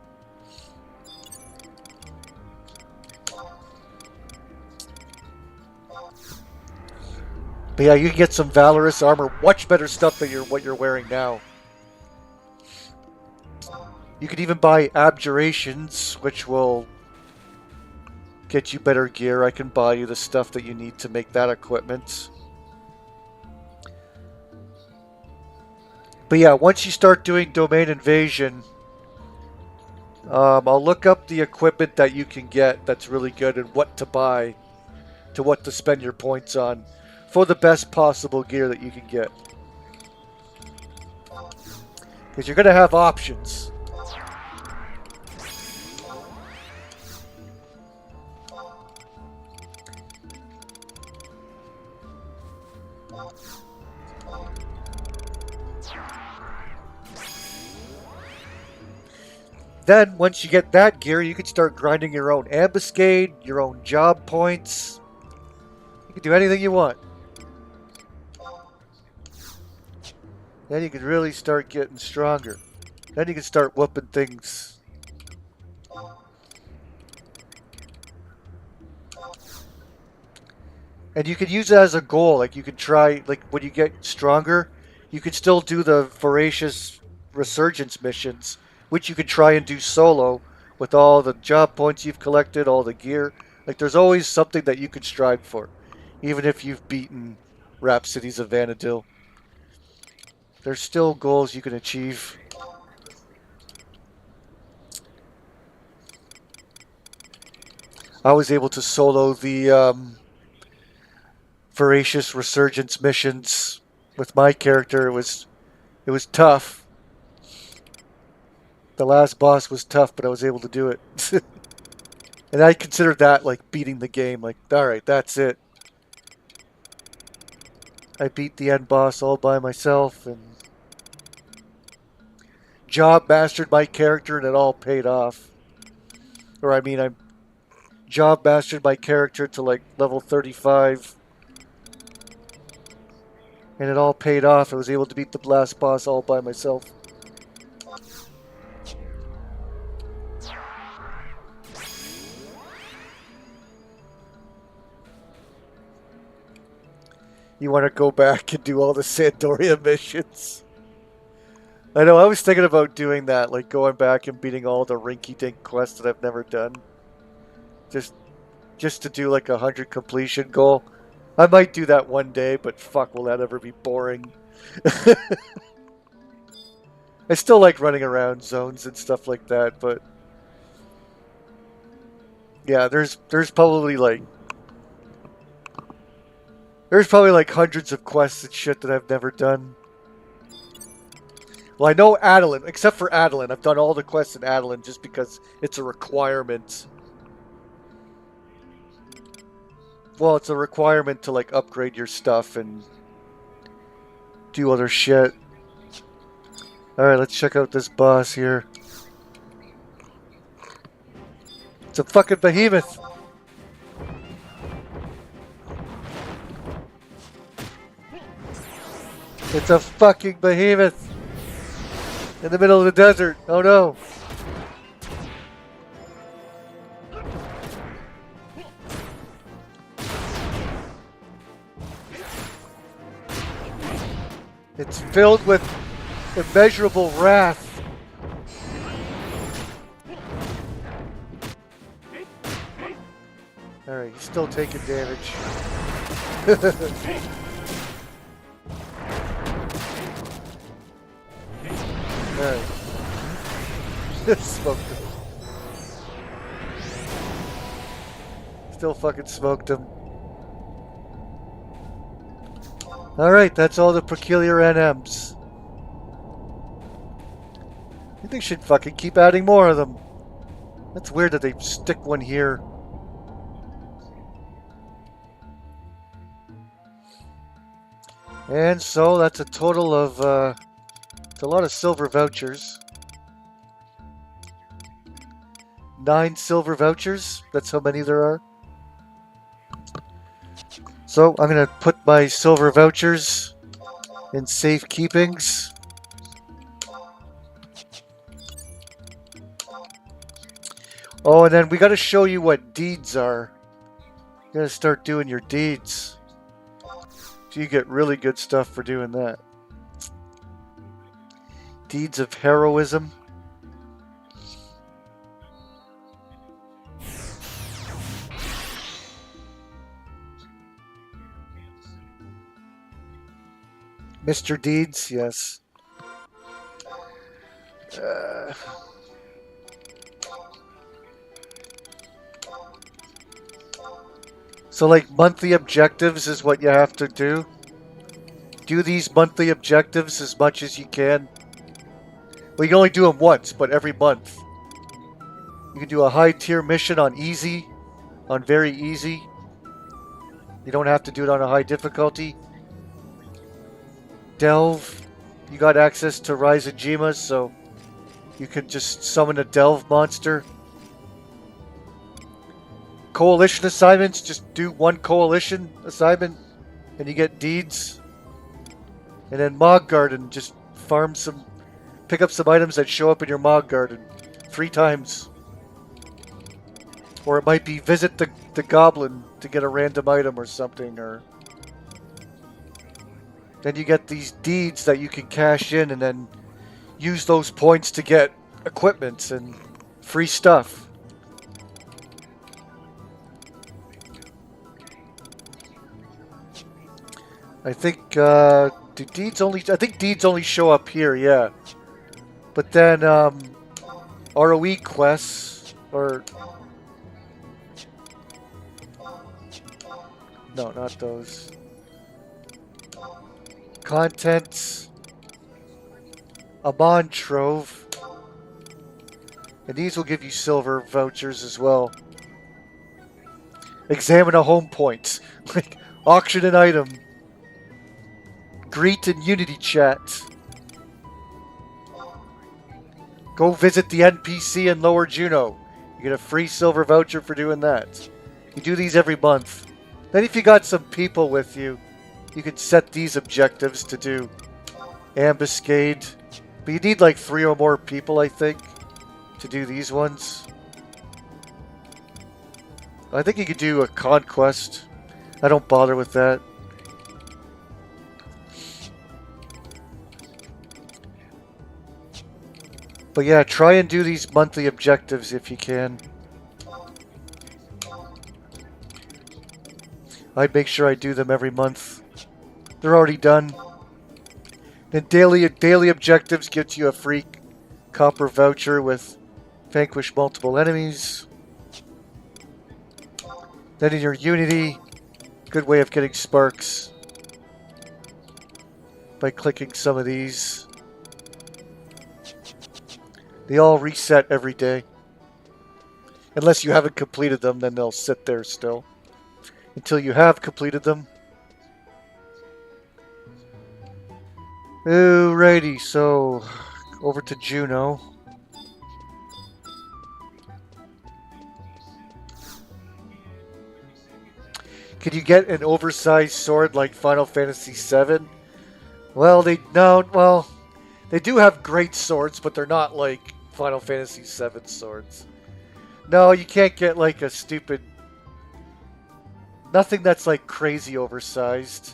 But yeah, you can get some Valorous armor, much better stuff than what you're wearing now. You can even buy Abjurations, which will get you better gear. I can buy you the stuff that you need to make that equipment. But yeah, once you start doing domain invasion, I'll look up the equipment that you can get that's really good and what to buy to what to spend your points on for the best possible gear that you can get. Because you're going to have options. Then, once you get that gear, you can start grinding your own ambuscade, your own job points. You can do anything you want. Then you can really start getting stronger. Then you can start whooping things. And you can use it as a goal. Like you can try, like when you get stronger, you can still do the voracious resurgence missions, which you can try and do solo with all the job points you've collected, all the gear. Like there's always something that you can strive for, even if you've beaten Rhapsodies of Vanadil. There's still goals you can achieve. I was able to solo the voracious resurgence missions with my character. It was tough. The last boss was tough, but I was able to do it. And I considered that like beating the game. Like, all right, that's it. I beat the end boss all by myself and job mastered my character, and it all paid off. Or I mean, I job mastered my character to like level 35. And it all paid off. I was able to beat the last boss all by myself. You want to go back and do all the Sandoria missions? I know, I was thinking about doing that, like going back and beating all the rinky-dink quests that I've never done. Just to do like 100 completion goal. I might do that one day, but fuck, will that ever be boring? I still like running around zones and stuff like that, but yeah, there's probably like hundreds of quests and shit that I've never done. Well, I know Adeline, except for Adeline. I've done all the quests in Adeline just because it's a requirement. Well, it's a requirement to like upgrade your stuff and do other shit. Alright, let's check out this boss here. It's a fucking behemoth. It's a fucking behemoth. In the middle of the desert. Oh no. It's filled with immeasurable wrath. Alright, he's still taking damage. Alright. Smoked him. Still fucking smoked him. Alright, that's all the peculiar NMs. I think they should fucking keep adding more of them. That's weird that they stick one here. And so that's a total of, it's a lot of silver vouchers. 9 silver vouchers. That's how many there are. So I'm going to put my silver vouchers in safe keepings. Oh, and then we got to show you what deeds are. You got to start doing your deeds. So you get really good stuff for doing that. Deeds of heroism. Mr. Deeds, yes. Uh, so like monthly objectives is what you have to do. Do these monthly objectives as much as you can. Well, you can only do them once, but every month. You can do a high tier mission on easy, on very easy. You don't have to do it on a high difficulty. Delve. You got access to Rise of Jimas, so you can just summon a Delve monster. Coalition assignments, just do one coalition assignment and you get deeds. And then Mog Garden, just farm some, pick up some items that show up in your Mog Garden 3 times. Or it might be visit the goblin to get a random item or something, or then you get these deeds that you can cash in and then use those points to get equipment and free stuff. I think do deeds only? I think deeds only show up here, yeah. But then ROE quests or no, not those. Contents, a Mon Trove, and these will give you silver vouchers as well. Examine a home point, like auction an item. Greet in Unity chat. Go visit the NPC in Lower Juno. You get a free silver voucher for doing that. You do these every month. Then if you got some people with you, you can set these objectives to do ambuscade. But you need like 3 or more people, I think, to do these ones. I think you could do a conquest. I don't bother with that. But yeah, try and do these monthly objectives if you can. I'd make sure I do them every month. They're already done. Then daily objectives gets you a free copper voucher with vanquish multiple enemies. Then in your Unity, good way of getting sparks by clicking some of these. They all reset every day. Unless you haven't completed them, then they'll sit there still. Until you have completed them. Alrighty, so over to Juno. Can you get an oversized sword like Final Fantasy VII? Well, they do have great swords, but they're not like Final Fantasy VII swords. No, you can't get like a stupid... Nothing that's like crazy oversized.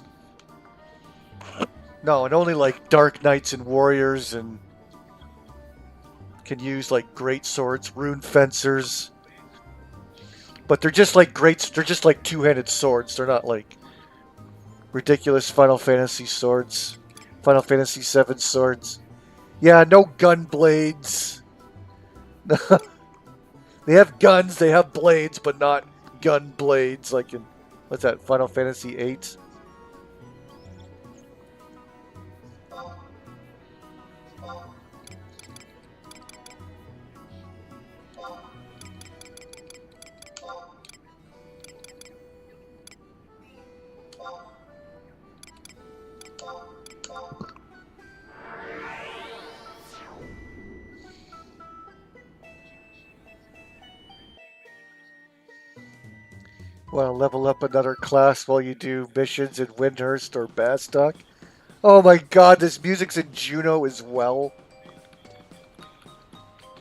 No, and only like Dark Knights and Warriors and can use like great swords, rune fencers. But they're just like they're just like two-handed swords. They're not like ridiculous Final Fantasy swords. Final Fantasy VII swords. Yeah, no gun blades. They have guns, they have blades, but not gun blades like in, what's that, Final Fantasy VIII? Want to level up another class while you do missions in Windhurst or Bastock? Oh my god, this music's in Juno as well.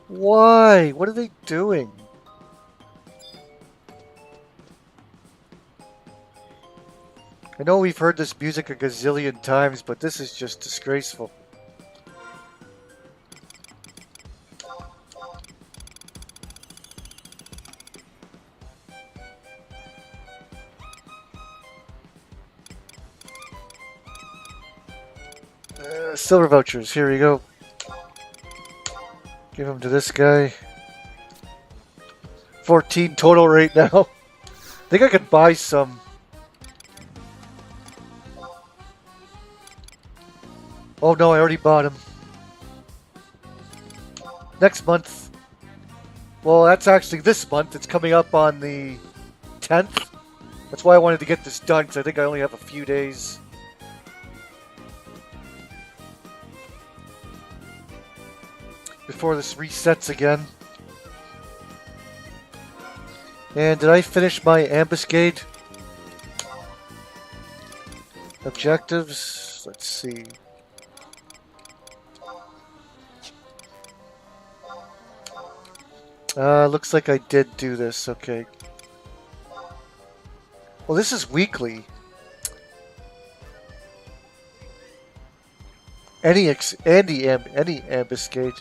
Why? What are they doing? I know we've heard this music a gazillion times, but this is just disgraceful. Silver vouchers, here we go. Give him to this guy. 14 total right now. I think I could buy some. Oh no, I already bought him. Next month. Well, that's actually this month. It's coming up on the 10th. That's why I wanted to get this done, because I think I only have a few days. Before this resets again. And did I finish my ambuscade? Objectives? Let's see. Looks like I did do this. Okay. Well, this is weekly. Any ambuscade.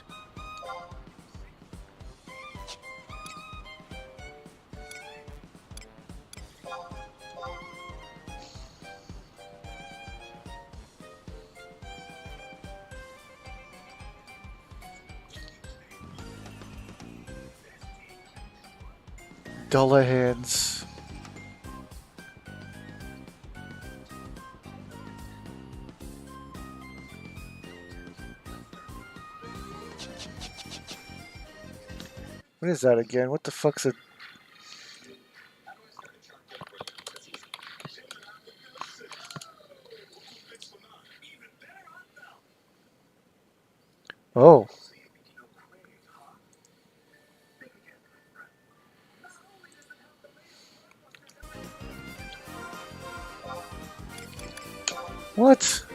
Dullahans. What is that again? What the fuck's it? Oh. What?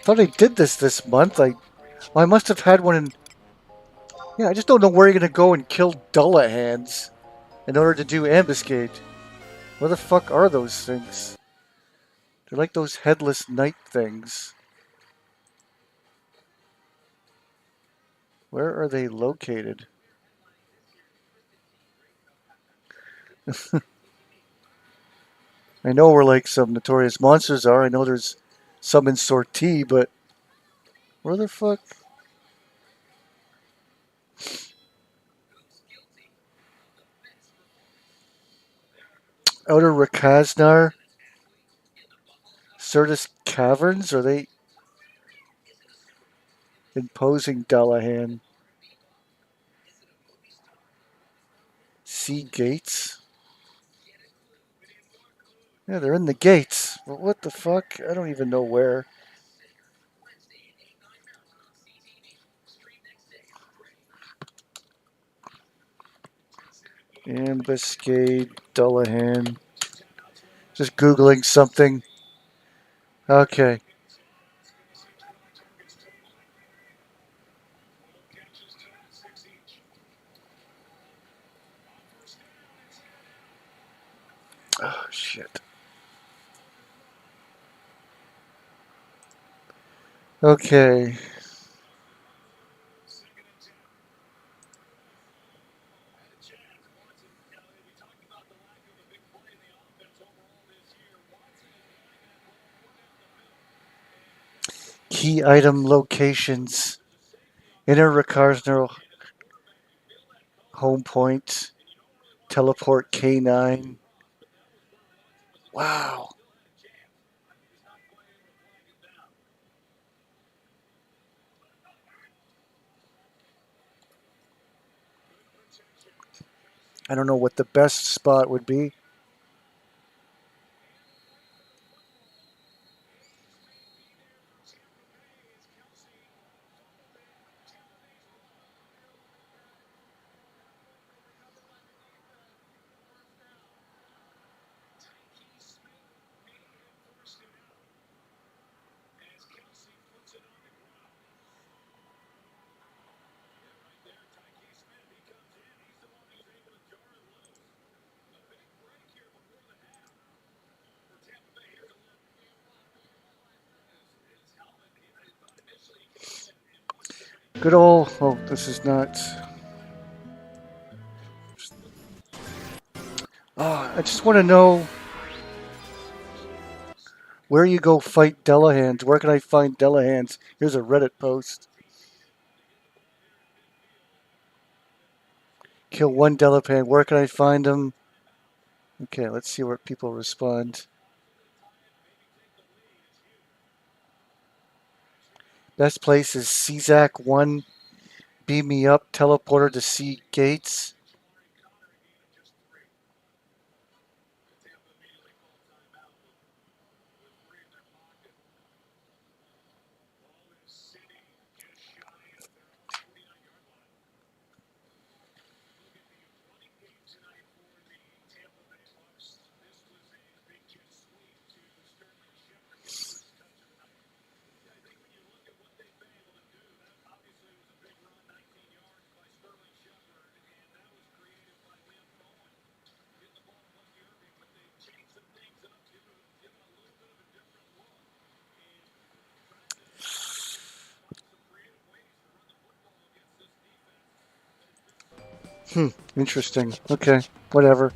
Thought I did this month. I must have had one in. Yeah, I just don't know where you're gonna go and kill Dullahans in order to do ambuscade. Where the fuck are those things? They're like those headless knight things. Where are they located? I know where like some notorious monsters are. I know there's some in Sortie, but where the fuck? Outer Rakaznar? Certus Caverns? Are they imposing Dullahan? Sea Gates? Yeah, they're in the gates. But what the fuck? I don't even know where. Ambuscade, Dullahan. Just Googling something. Okay. Oh, shit. Okay. Key item locations. Inner Ricard's home point. Teleport K9. Wow. I don't know what the best spot would be. Good old. Oh, this is not. Oh, I just want to know where you go fight Delahans. Where can I find Delahans? Here's a Reddit post. Kill one Delapan. Where can I find him? Okay, let's see where people respond. Best place is CZAC 1. Beam me up. Teleporter to see Gates. Interesting. Okay, whatever.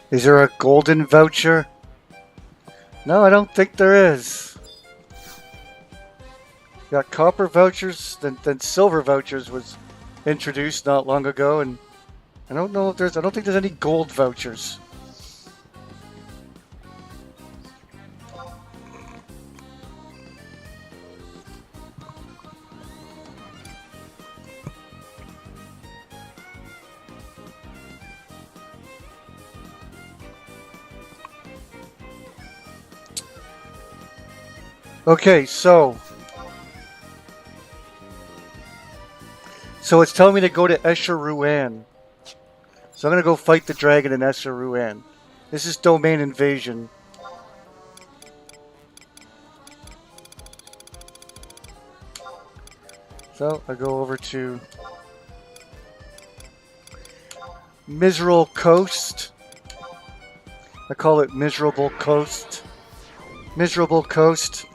Is there a golden voucher? No, I don't think there is. Got copper vouchers, then silver vouchers was introduced not long ago, and I don't know if there's. I don't think there's any gold vouchers. Okay, so it's telling me to go to Escher Ruan. So I'm gonna go fight the dragon in Escher Ruan. This is domain invasion. So I go over to Miserable Coast. I call it Miserable Coast. Miserable Coast.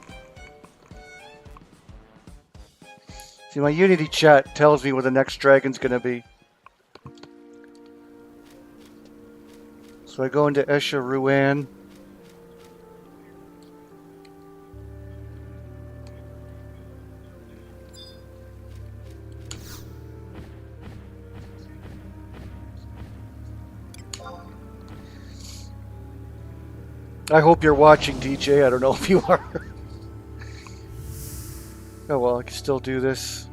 See, my Unity chat tells me where the next dragon's gonna be. So I go into Escher Ruan. I hope you're watching, DJ. I don't know if you are. Oh well, I can still do this.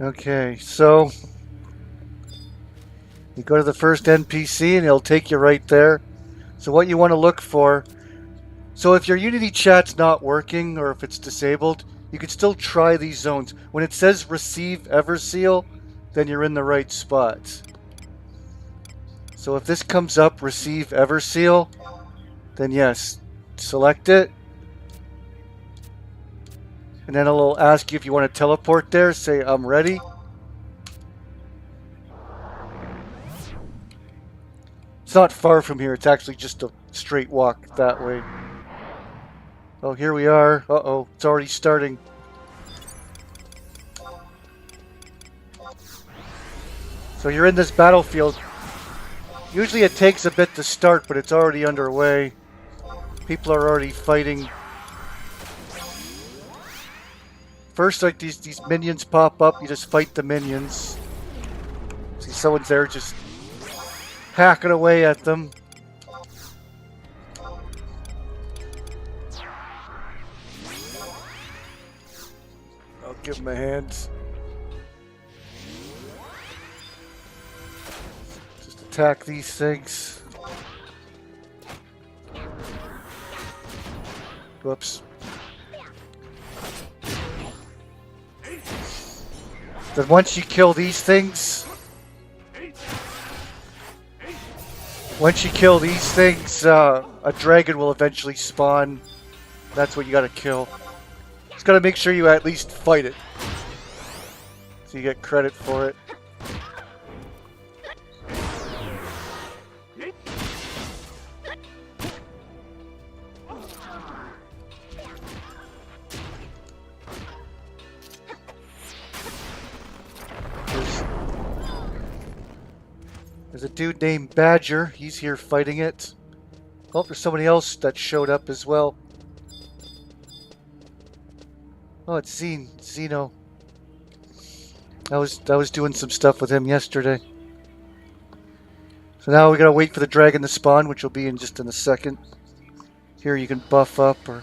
Okay, so you go to the first NPC and it'll take you right there. So what you want to look for, so if your Unity chat's not working or if it's disabled, you can still try these zones. When it says receive Everseal, then you're in the right spot. So if this comes up, receive Everseal, then yes, select it. And then it'll ask you if you want to teleport there. Say, I'm ready. It's not far from here. It's actually just a straight walk that way. Oh, here we are. Uh-oh, it's already starting. So you're in this battlefield. Usually it takes a bit to start, but it's already underway. People are already fighting. First, like these minions pop up, you just fight the minions. See, someone's there just hacking away at them. I'll give him a hand. Just attack these things. Whoops. Then once you kill these things, a dragon will eventually spawn. That's what you gotta kill. Just gotta make sure you at least fight it, so you get credit for it. There's a dude named Badger. He's here fighting it. Oh, there's somebody else that showed up as well. Oh, it's Zeno. I was doing some stuff with him yesterday. So now we gotta wait for the dragon to spawn, which will be in just in a second. Here you can buff up or...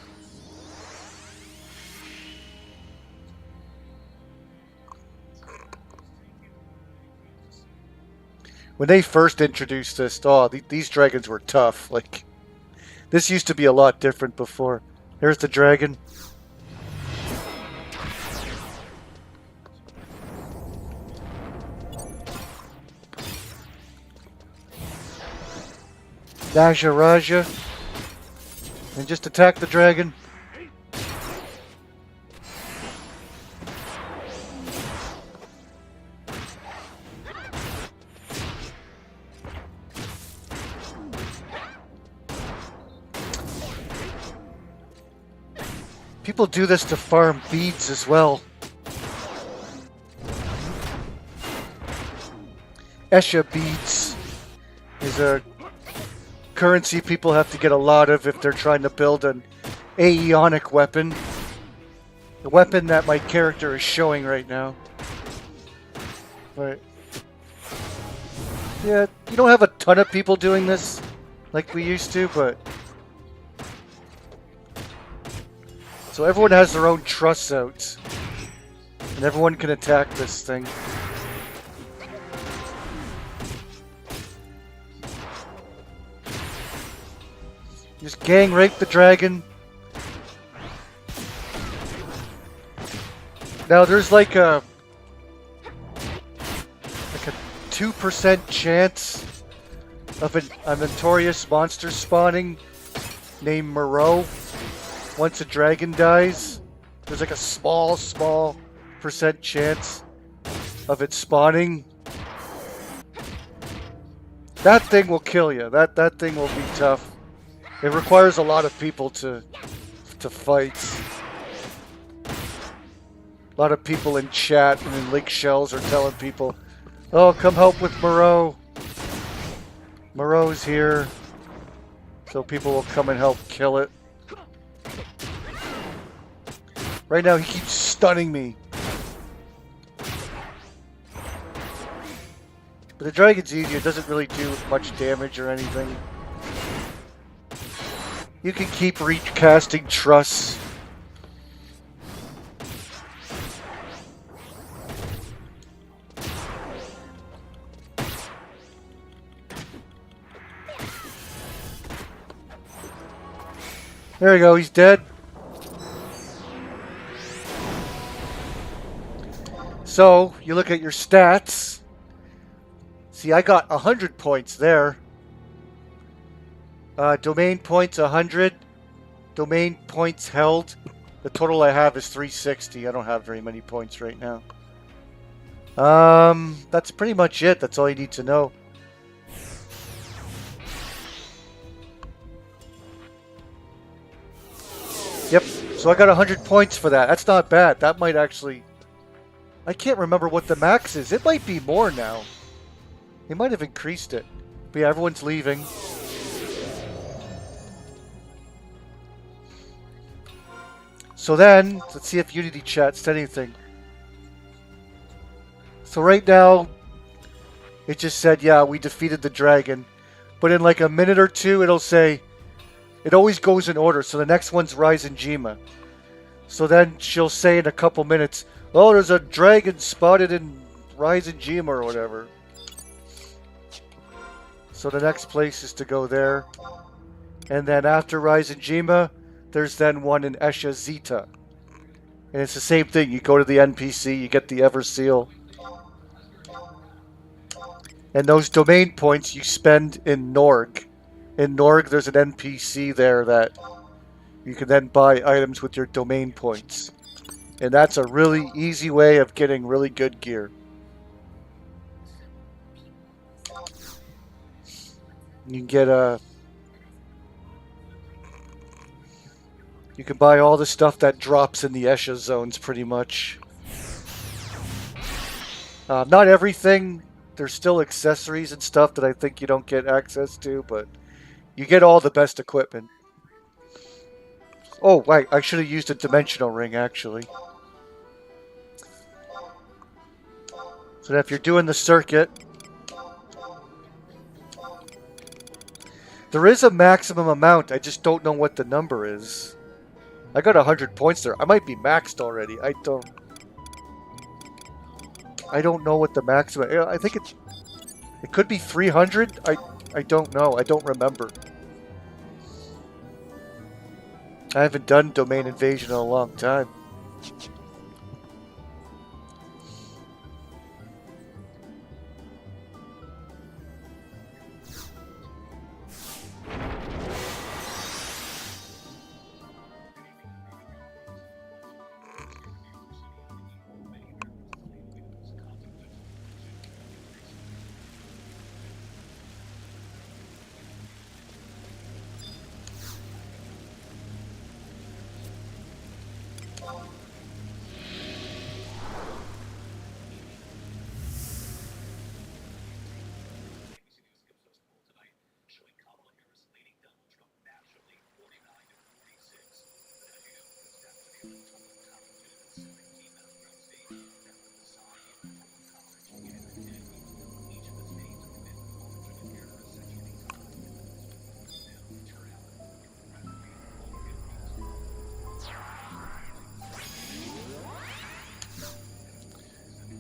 When they first introduced this, oh, these dragons were tough. Like, this used to be a lot different before. There's the dragon. Naja Raja. And just attack the dragon. People do this to farm beads as well. Esha beads is a currency people have to get a lot of if they're trying to build an aeonic weapon. The weapon that my character is showing right now. But yeah, you don't have a ton of people doing this like we used to, but so everyone has their own trusts out, and everyone can attack this thing. Just gang rape the dragon. Now there's like a 2% chance of a notorious monster spawning named Moreau. Once a dragon dies, there's like a small percent chance of it spawning. That thing will kill you. That thing will be tough. It requires a lot of people to fight. A lot of people in chat and in link shells are telling people, "Oh, come help with Moreau. Moreau's here." So people will come and help kill it. Right now, he keeps stunning me. But the dragon's easy. It doesn't really do much damage or anything. You can keep recasting truss. There we go. He's dead. So, you look at your stats. See, I got 100 points there. Domain points 100. Domain points held. The total I have is 360. I don't have very many points right now. That's pretty much it. That's all you need to know. Yep. So I got 100 points for that. That's not bad. That might actually... I can't remember what the max is. It might be more now. They might have increased it. But yeah, everyone's leaving. So then, let's see if Unity chat said anything. So right now, it just said, yeah, we defeated the dragon. But in like a minute or two, it'll say, it always goes in order. So the next one's Ryzen Jima. So then she'll say in a couple minutes, oh, there's a dragon spotted in Ryzen Jima or whatever. So the next place is to go there. And then after Ryzen Jima, there's then one in Esha Zeta. And it's the same thing. You go to the NPC, you get the Ever Seal. And those domain points you spend in Norg. In Norg, there's an NPC there that you can then buy items with your domain points. And that's a really easy way of getting really good gear. You can get you can buy all the stuff that drops in the Esha zones pretty much. Not everything. There's still accessories and stuff that I think you don't get access to, but you get all the best equipment. Oh, wait, I should have used a dimensional ring, actually. So that if you're doing the circuit, there is a maximum amount. I just don't know what the number is. I got 100 points there. I might be maxed already. I don't know what the maximum. I think it could be 300. I don't know. I don't remember. I haven't done domain invasion in a long time.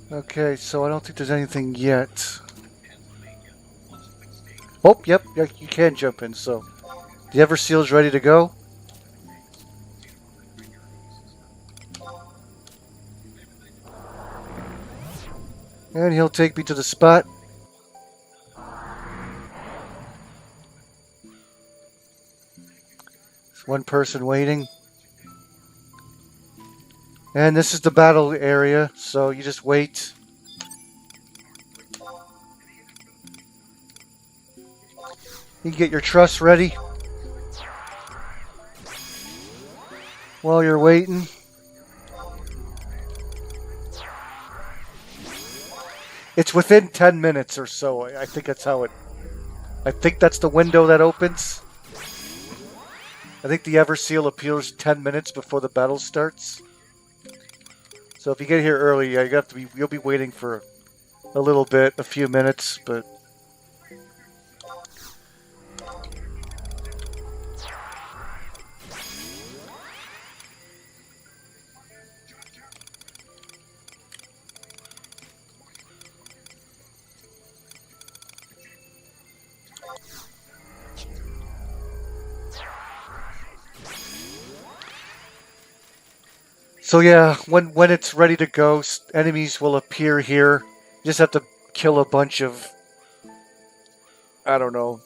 Okay, so I don't think there's anything yet. Oh, yep, you can jump in, so. The Everseal's ready to go. And he'll take me to the spot. There's one person waiting. And this is the battle area, so you just wait. You can get your truss ready. While you're waiting. It's within 10 minutes or so. I think that's how it... I think that's the window that opens. I think the Everseal appears 10 minutes before the battle starts. So if you get here early, you'll be waiting for a little bit, a few minutes, but... So yeah, when it's ready to go, enemies will appear here. You just have to kill a bunch of, I don't know,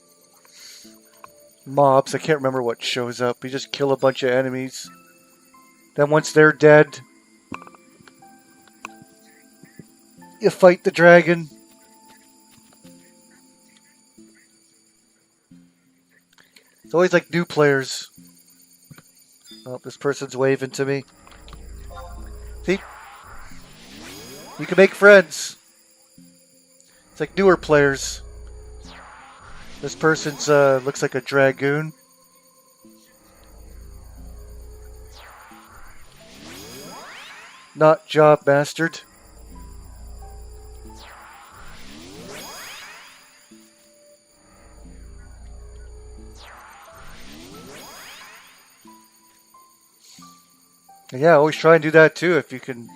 mobs. I can't remember what shows up. You just kill a bunch of enemies. Then once they're dead, you fight the dragon. It's always like new players. Oh, this person's waving to me. See? You can make friends. It's like newer players. This person's looks like a dragoon. Not job mastered. Yeah, always try and do that too. If you can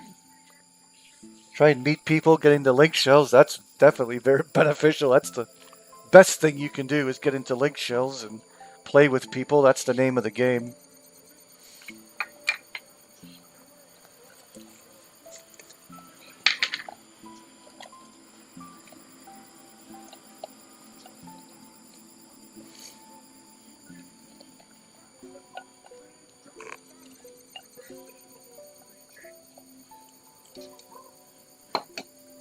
try and meet people, getting the link shells, that's definitely very beneficial. That's the best thing you can do is get into link shells and play with people. That's the name of the game.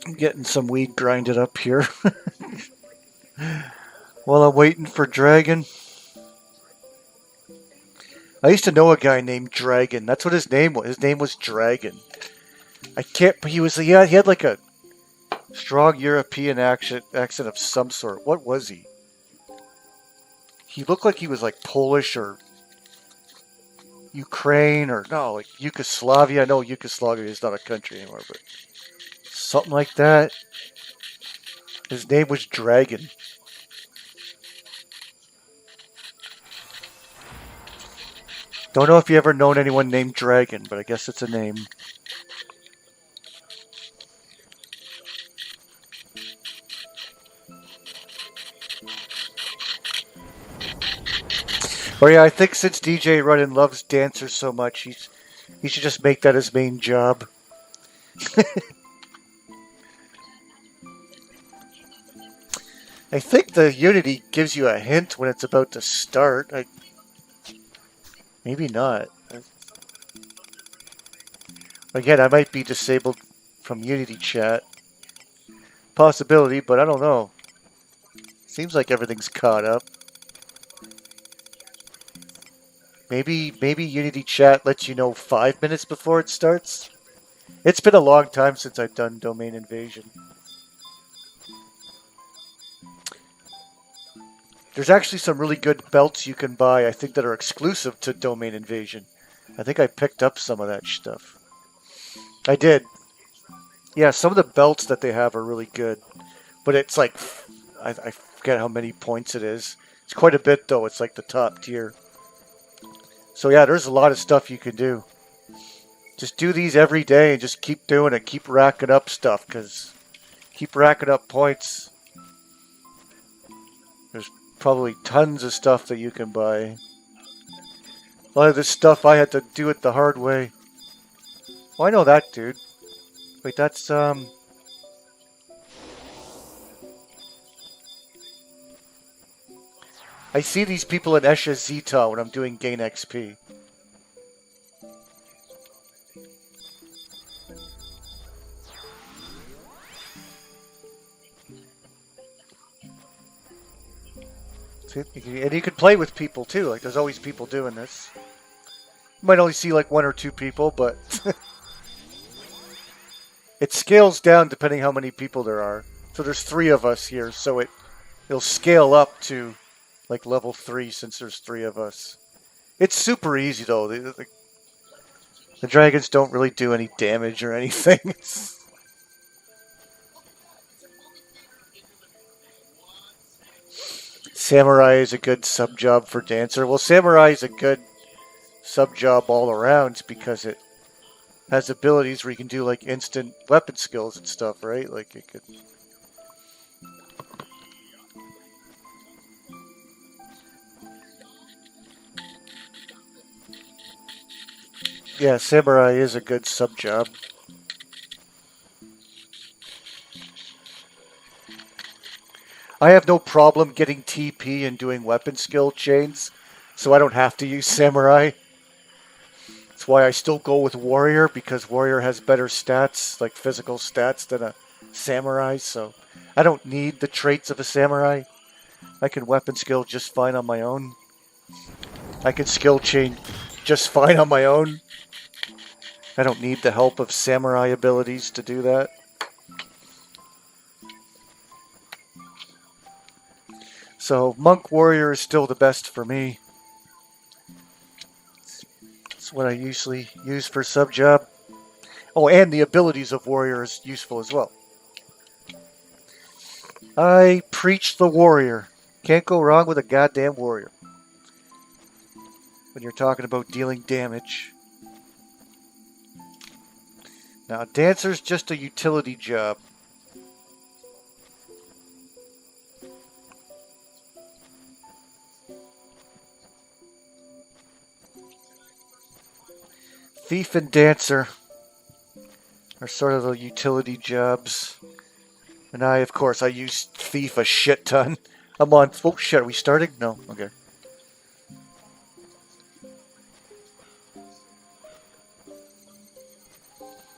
I'm getting some weed grinded up here. While I'm waiting for Dragon. I used to know a guy named Dragon. That's what his name was. His name was Dragon. I can't. He had like a strong European accent of some sort. What was he? He looked like he was like Polish or Ukraine or no, like Yugoslavia. I know Yugoslavia is not a country anymore, but something like that. His name was Dragon. Don't know if you ever known anyone named Dragon, but I guess it's a name. Oh yeah, I think since DJ Runnin loves dancers so much, he should just make that his main job. I think the Unity gives you a hint when it's about to start. Maybe not. Again, I might be disabled from Unity chat. Possibility, but I don't know. Seems like everything's caught up. Maybe Unity chat lets you know 5 minutes before it starts. It's been a long time since I've done Domain Invasion. There's actually some really good belts you can buy, I think, that are exclusive to Domain Invasion. I think I picked up some of that stuff. I did. Yeah, some of the belts that they have are really good. But it's like, I forget how many points it is. It's quite a bit, though. It's like the top tier. So yeah, there's a lot of stuff you can do. Just do these every day and just keep doing it. Keep racking up stuff, because keep racking up points. There's probably tons of stuff that you can buy. A lot of this stuff I had to do it the hard way. Oh, I know that dude. Wait, that's I see these people in Esha Zeta when I'm doing Gain XP. And you can play with people too. Like, there's always people doing this. You might only see like 1 or 2 people, but it scales down depending how many people there are. So there's 3 of us here, so it'll scale up to like level 3 since there's 3 of us. It's super easy though. The dragons don't really do any damage or anything. Samurai is a good sub job for Dancer. Well, Samurai is a good sub job all around because it has abilities where you can do like instant weapon skills and stuff, right? Like it could. Yeah, Samurai is a good sub job. I have no problem getting TP and doing weapon skill chains, so I don't have to use Samurai. That's why I still go with Warrior, because Warrior has better stats, like physical stats, than a Samurai, so I don't need the traits of a Samurai. I can weapon skill just fine on my own. I can skill chain just fine on my own. I don't need the help of Samurai abilities to do that. So Monk Warrior is still the best for me. It's what I usually use for sub job. Oh, and the abilities of Warrior is useful as well. I preach the Warrior. Can't go wrong with a goddamn Warrior when you're talking about dealing damage. Now, Dancer's just a utility job. Thief and Dancer are sort of the utility jobs. And of course, I use Thief a shit ton. I'm on... Oh shit, are we starting? No? Okay.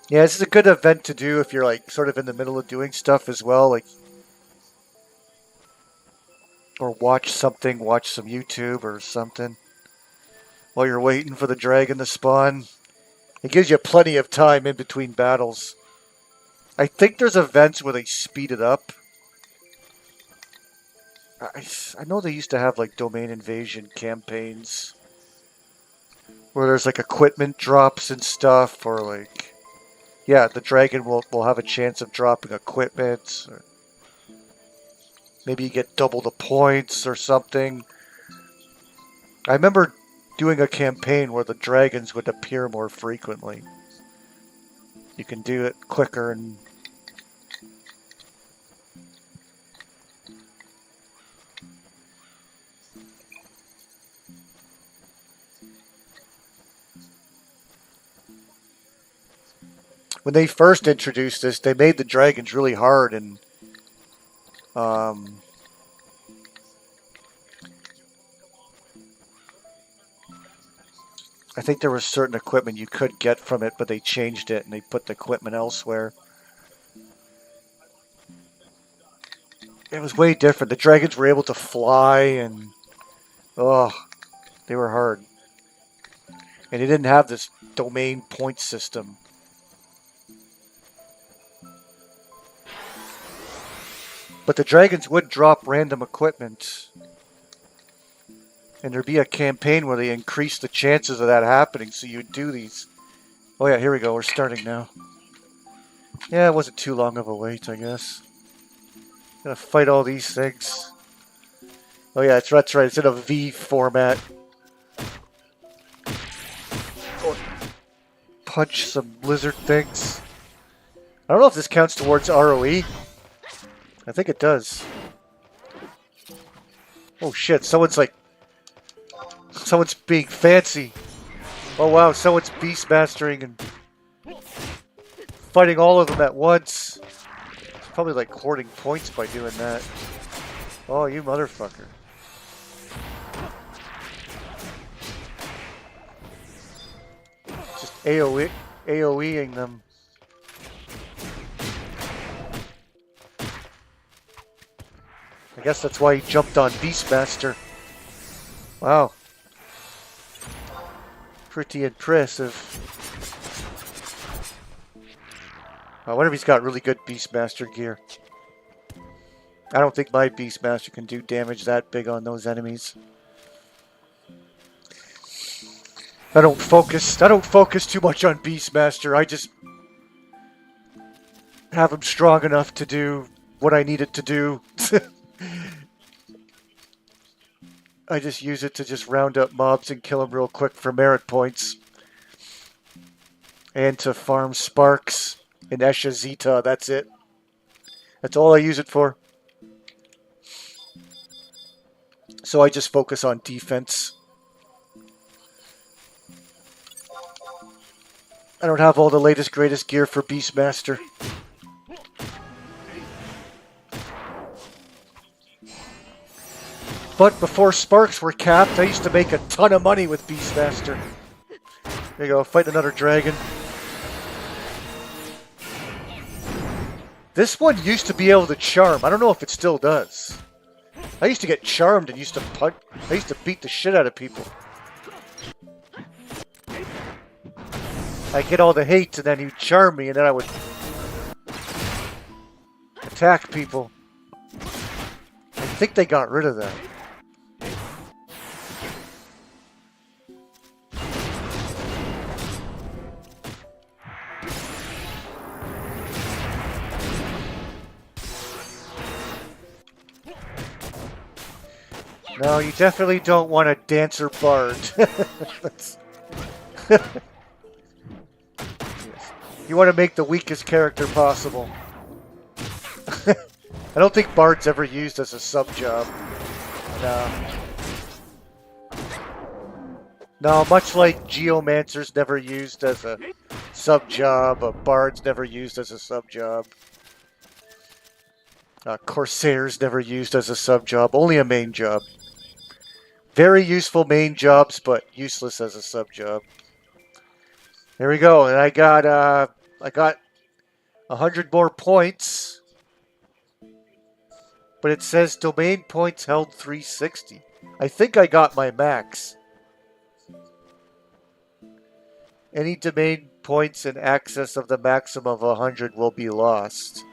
Yeah, this is a good event to do if you're like sort of in the middle of doing stuff as well, like or watch some YouTube or something while you're waiting for the dragon to spawn. It gives you plenty of time in between battles. I think there's events where they speed it up. I know they used to have like domain invasion campaigns where there's like equipment drops and stuff, or like, yeah, the dragon will have a chance of dropping equipment, or maybe you get double the points or something. I remember doing a campaign where the dragons would appear more frequently. You can do it quicker and when they first introduced this, they made the dragons really hard, and I think there was certain equipment you could get from it, but they changed it and they put the equipment elsewhere. It was way different. The dragons were able to fly, and oh, they were hard. And they didn't have this domain point system. But the dragons would drop random equipment. And there'd be a campaign where they increased the chances of that happening, so you'd do these. Oh yeah, here we go. We're starting now. Yeah, it wasn't too long of a wait, I guess. Gotta fight all these things. Oh yeah, that's right. It's in a V format. Punch some lizard things. I don't know if this counts towards ROE. I think it does. Oh shit, someone's being fancy. Oh wow, someone's beast mastering and fighting all of them at once. It's probably like hoarding points by doing that. Oh, you motherfucker. Just AoEing them. I guess that's why he jumped on Beastmaster. Wow. Pretty impressive. I wonder if he's got really good Beastmaster gear. I don't think my Beastmaster can do damage that big on those enemies. I don't focus too much on Beastmaster. I just have him strong enough to do what I need it to do. I just use it to just round up mobs and kill them real quick for merit points. And to farm sparks in Esha Zeta, that's it. That's all I use it for. So I just focus on defense. I don't have all the latest greatest gear for Beastmaster. But before sparks were capped, I used to make a ton of money with Beastmaster. There you go, fight another dragon. This one used to be able to charm. I don't know if it still does. I used to get charmed and used to punch. I used to beat the shit out of people. I'd get all the hate and then he'd charm me and then I would attack people. I think they got rid of that. No, you definitely don't want a dancer bard. You want to make the weakest character possible. I don't think bard's ever used as a sub job. No. No, much like Geomancer's never used as a sub job, a bard's never used as a sub job. Corsair's never used as a sub job, only a main job. Very useful main jobs, but useless as a sub job. There we go, and I got I got 100 more points, but it says domain points held 360. I think I got my max. Any domain points in excess of the maximum of 100 will be lost.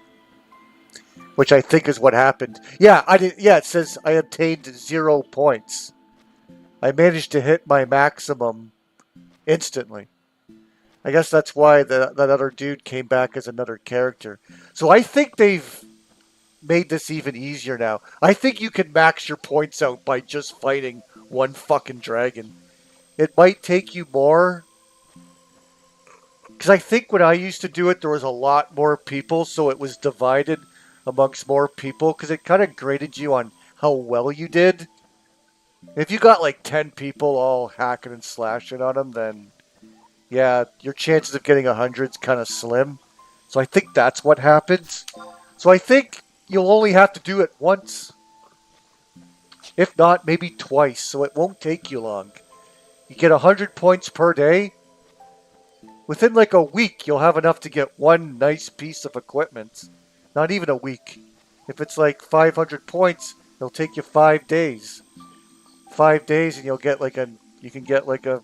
Which I think is what happened. Yeah, I did. Yeah, it says I obtained 0 points. I managed to hit my maximum instantly. I guess that's why that other dude came back as another character. So I think they've made this even easier now. I think you can max your points out by just fighting one fucking dragon. It might take you more. Because I think when I used to do it, there was a lot more people, so it was divided amongst more people, because it kind of graded you on how well you did. If you got like 10 people all hacking and slashing on them, then yeah, your chances of getting 100 is kind of slim. So I think that's what happens. So I think you'll only have to do it once. If not, maybe twice, so it won't take you long. You get 100 points per day. Within like a week, you'll have enough to get one nice piece of equipment. Not even a week. If it's like 500 points, it'll take you 5 days. 5 days, and you'll get like you can get like a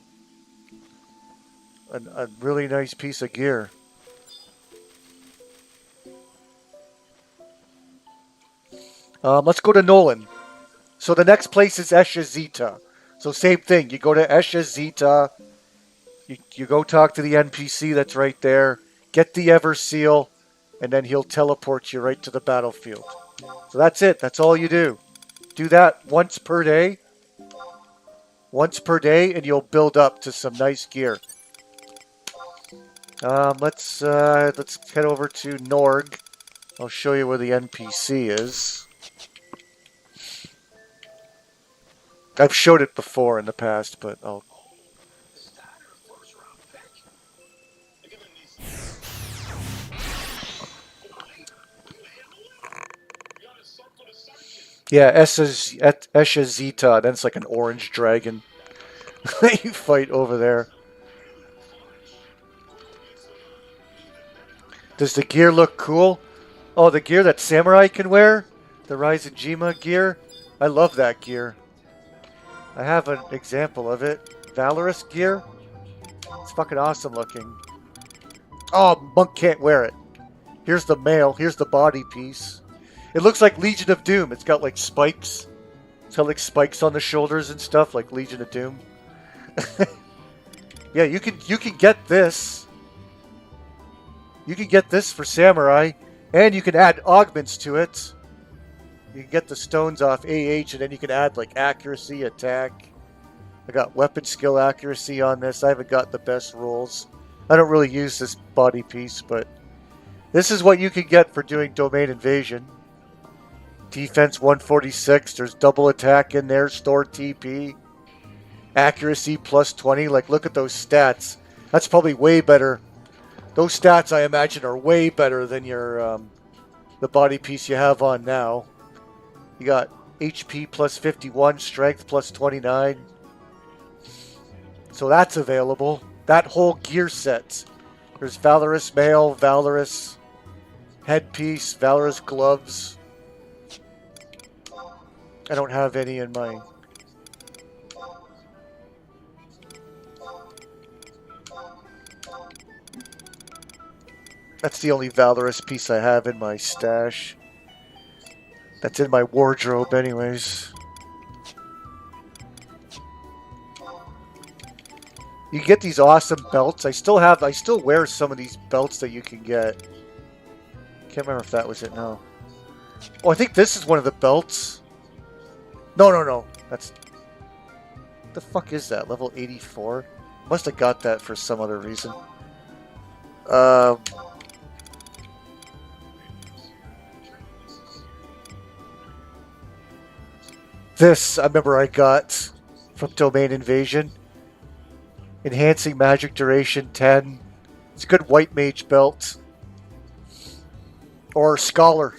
really nice piece of gear. Let's go to Nolan. So the next place is Esha Zeta. So same thing. You go to Esha Zeta. You go talk to the NPC that's right there. Get the Ever Seal, and then he'll teleport you right to the battlefield. So that's it. That's all you do. Do that once per day. Once per day, and you'll build up to some nice gear. Let's head over to Norg. I'll show you where the NPC is. I've showed it before in the past, but I'll... Yeah, Esha Zeta, then it's like an orange dragon. You fight over there. Does the gear look cool? Oh, the gear that Samurai can wear? The Raizajima gear? I love that gear. I have an example of it. Valorous gear? It's fucking awesome looking. Oh, Monk can't wear it. Here's the mail. Here's the body piece. It looks like Legion of Doom. It's got like spikes. It's got like spikes on the shoulders and stuff, like Legion of Doom. Yeah, you can get this. You can get this for Samurai, and you can add augments to it. You can get the stones off AH, and then you can add like accuracy, attack. I got weapon skill accuracy on this. I haven't got the best rolls. I don't really use this body piece, but this is what you can get for doing domain invasion. Defense 146. There's double attack in there. Store TP. Accuracy plus 20. Like, look at those stats. That's probably way better. Those stats, I imagine, are way better than your the body piece you have on now. You got HP plus 51, Strength plus 29. So that's available. That whole gear set. There's Valorous Mail, Valorous Headpiece, Valorous Gloves. I don't have any in my... That's the only Valorous piece I have in my stash. That's in my wardrobe anyways. You can get these awesome belts. I still wear some of these belts that you can get. Can't remember if that was it, no. Oh, I think this is one of the belts. No. That's... What the fuck is that? Level 84? Must have got that for some other reason. This, I remember I got from Domain Invasion. Enhancing magic duration 10. It's a good white mage belt. Or scholar.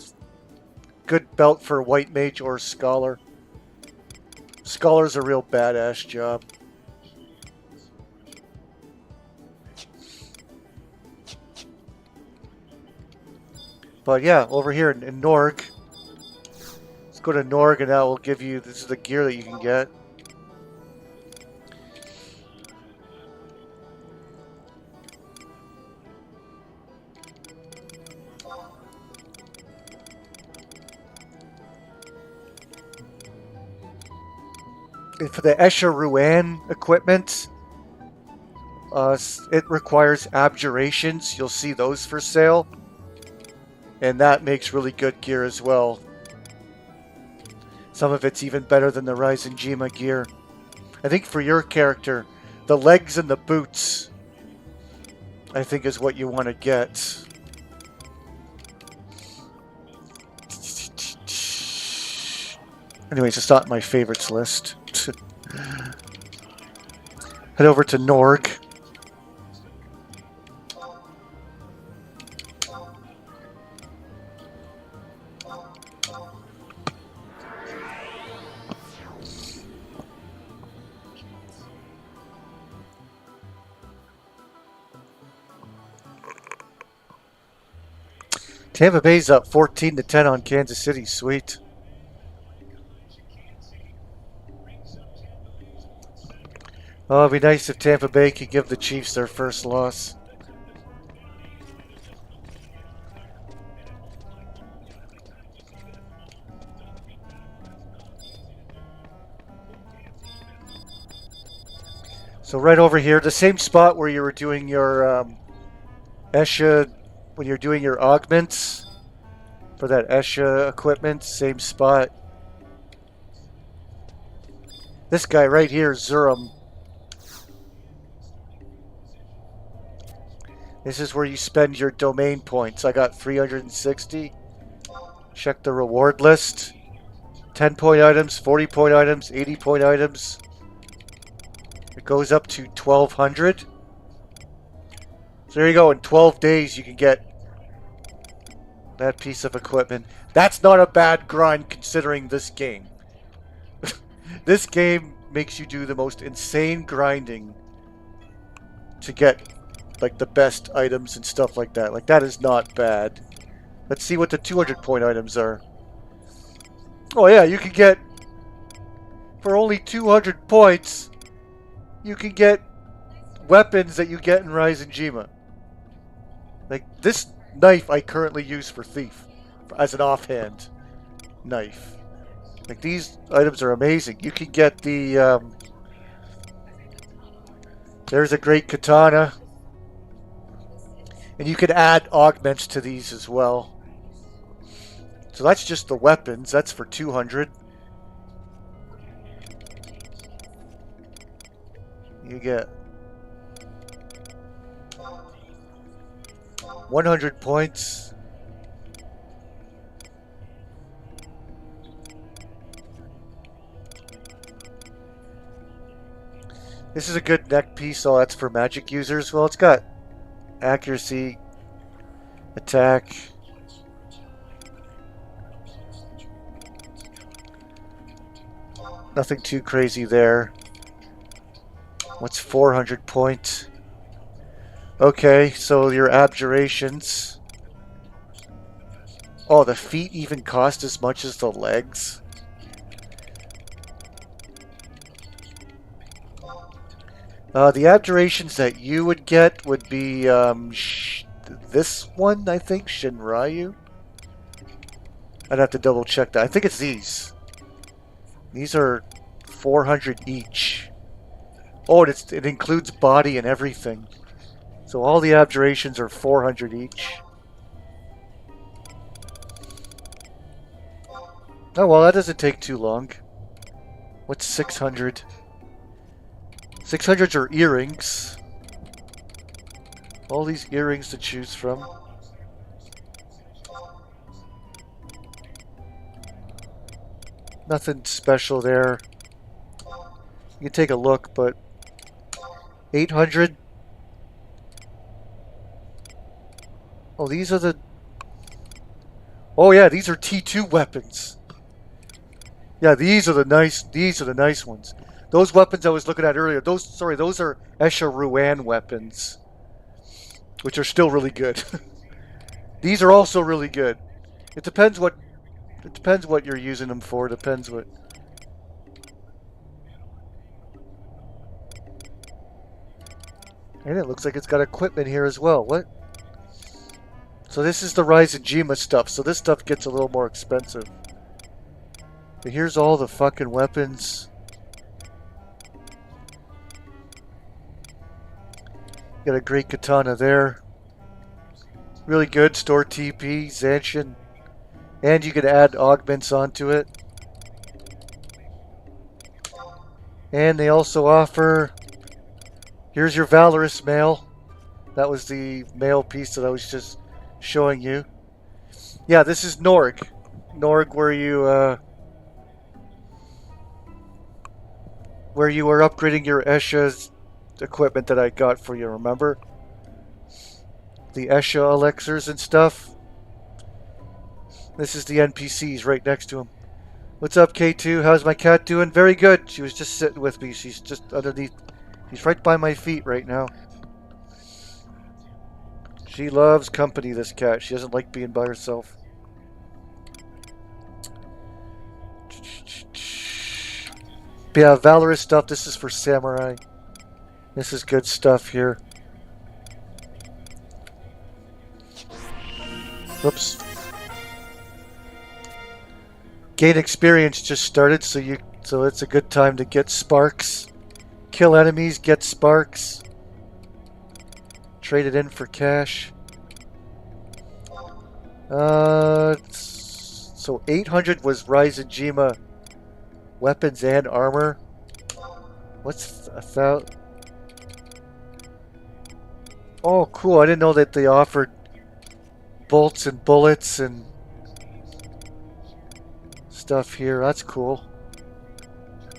Good belt for white mage or scholar. Scholar's a real badass job. But yeah, over here in Norg, let's go to Norg, and that will give you, this is the gear that you can get. And for the Escher Ruan equipment, it requires abjurations. You'll see those for sale. And that makes really good gear as well. Some of it's even better than the Ryzen Jima gear. I think for your character, the legs and the boots, I think, is what you want to get. Anyways, it's not my favorites list. Head over to Norg. Tampa Bay's up 14-10 on Kansas City. Sweet. Oh, it'd be nice if Tampa Bay could give the Chiefs their first loss. So right over here, the same spot where you were doing your Esha, when you're doing your augments for that Esha equipment, same spot. This guy right here, Zurum. This is where you spend your domain points. I got 360. Check the reward list. 10-point items, 40-point items, 80-point items. It goes up to 1,200. So there you go. In 12 days, you can get that piece of equipment. That's not a bad grind considering this game. This game makes you do the most insane grinding to get like the best items and stuff like that. Like, that is not bad. Let's see what the 200-point items are. Oh yeah, you can get, for only 200 points, you can get weapons that you get in Ryzen Jima. Like, this knife I currently use for Thief as an offhand knife. Like, these items are amazing. You can get the there's a great katana. And you can add augments to these as well. So that's just the weapons. That's for 200. You get 100 points. This is a good neck piece. Oh, that's for magic users. Well, it's got accuracy, attack. Nothing too crazy there. What's 400 points? Okay, so your abjurations. Oh, the feet even cost as much as the legs. The abjurations that you would get would be this one, I think, Shinryu. I'd have to double check that. I think it's these. These are 400 each. Oh, it includes body and everything. So all the abjurations are 400 each. Oh, well, that doesn't take too long. What's 600? 600s are earrings. All these earrings to choose from. Nothing special there. You can take a look, but 800. Oh, these are the... Oh yeah, these are T2 weapons. Yeah, these are the nice ones. Those weapons I was looking at earlier, those are Escher Ruan weapons, which are still really good. These are also really good. It depends what you're using them for. Depends what. And it looks like it's got equipment here as well. What? So this is the Ryzenjima stuff. So this stuff gets a little more expensive. But here's all the fucking weapons. Got a great katana there. Really good. Store TP, Zanshin. And you can add augments onto it. And they also offer... Here's your Valorous mail. That was the mail piece that I was just showing you. Yeah, this is Norg. Norg, where you were upgrading your Esha's equipment that I got for you, remember? The Esha elixirs and stuff. This is the NPCs right next to him. What's up, K2? How's my cat doing? Very good. She was just sitting with me. She's just underneath. She's right by my feet right now. She loves company, this cat. She doesn't like being by herself. But yeah, Valorous stuff. This is for Samurai. This is good stuff here. Whoops. Gain experience just started, so it's a good time to get sparks. Kill enemies, get sparks. Trade it in for cash. So 800 was Ryzenjima weapons and armor. What's 1,000? Oh, cool. I didn't know that they offered bolts and bullets and stuff here. That's cool.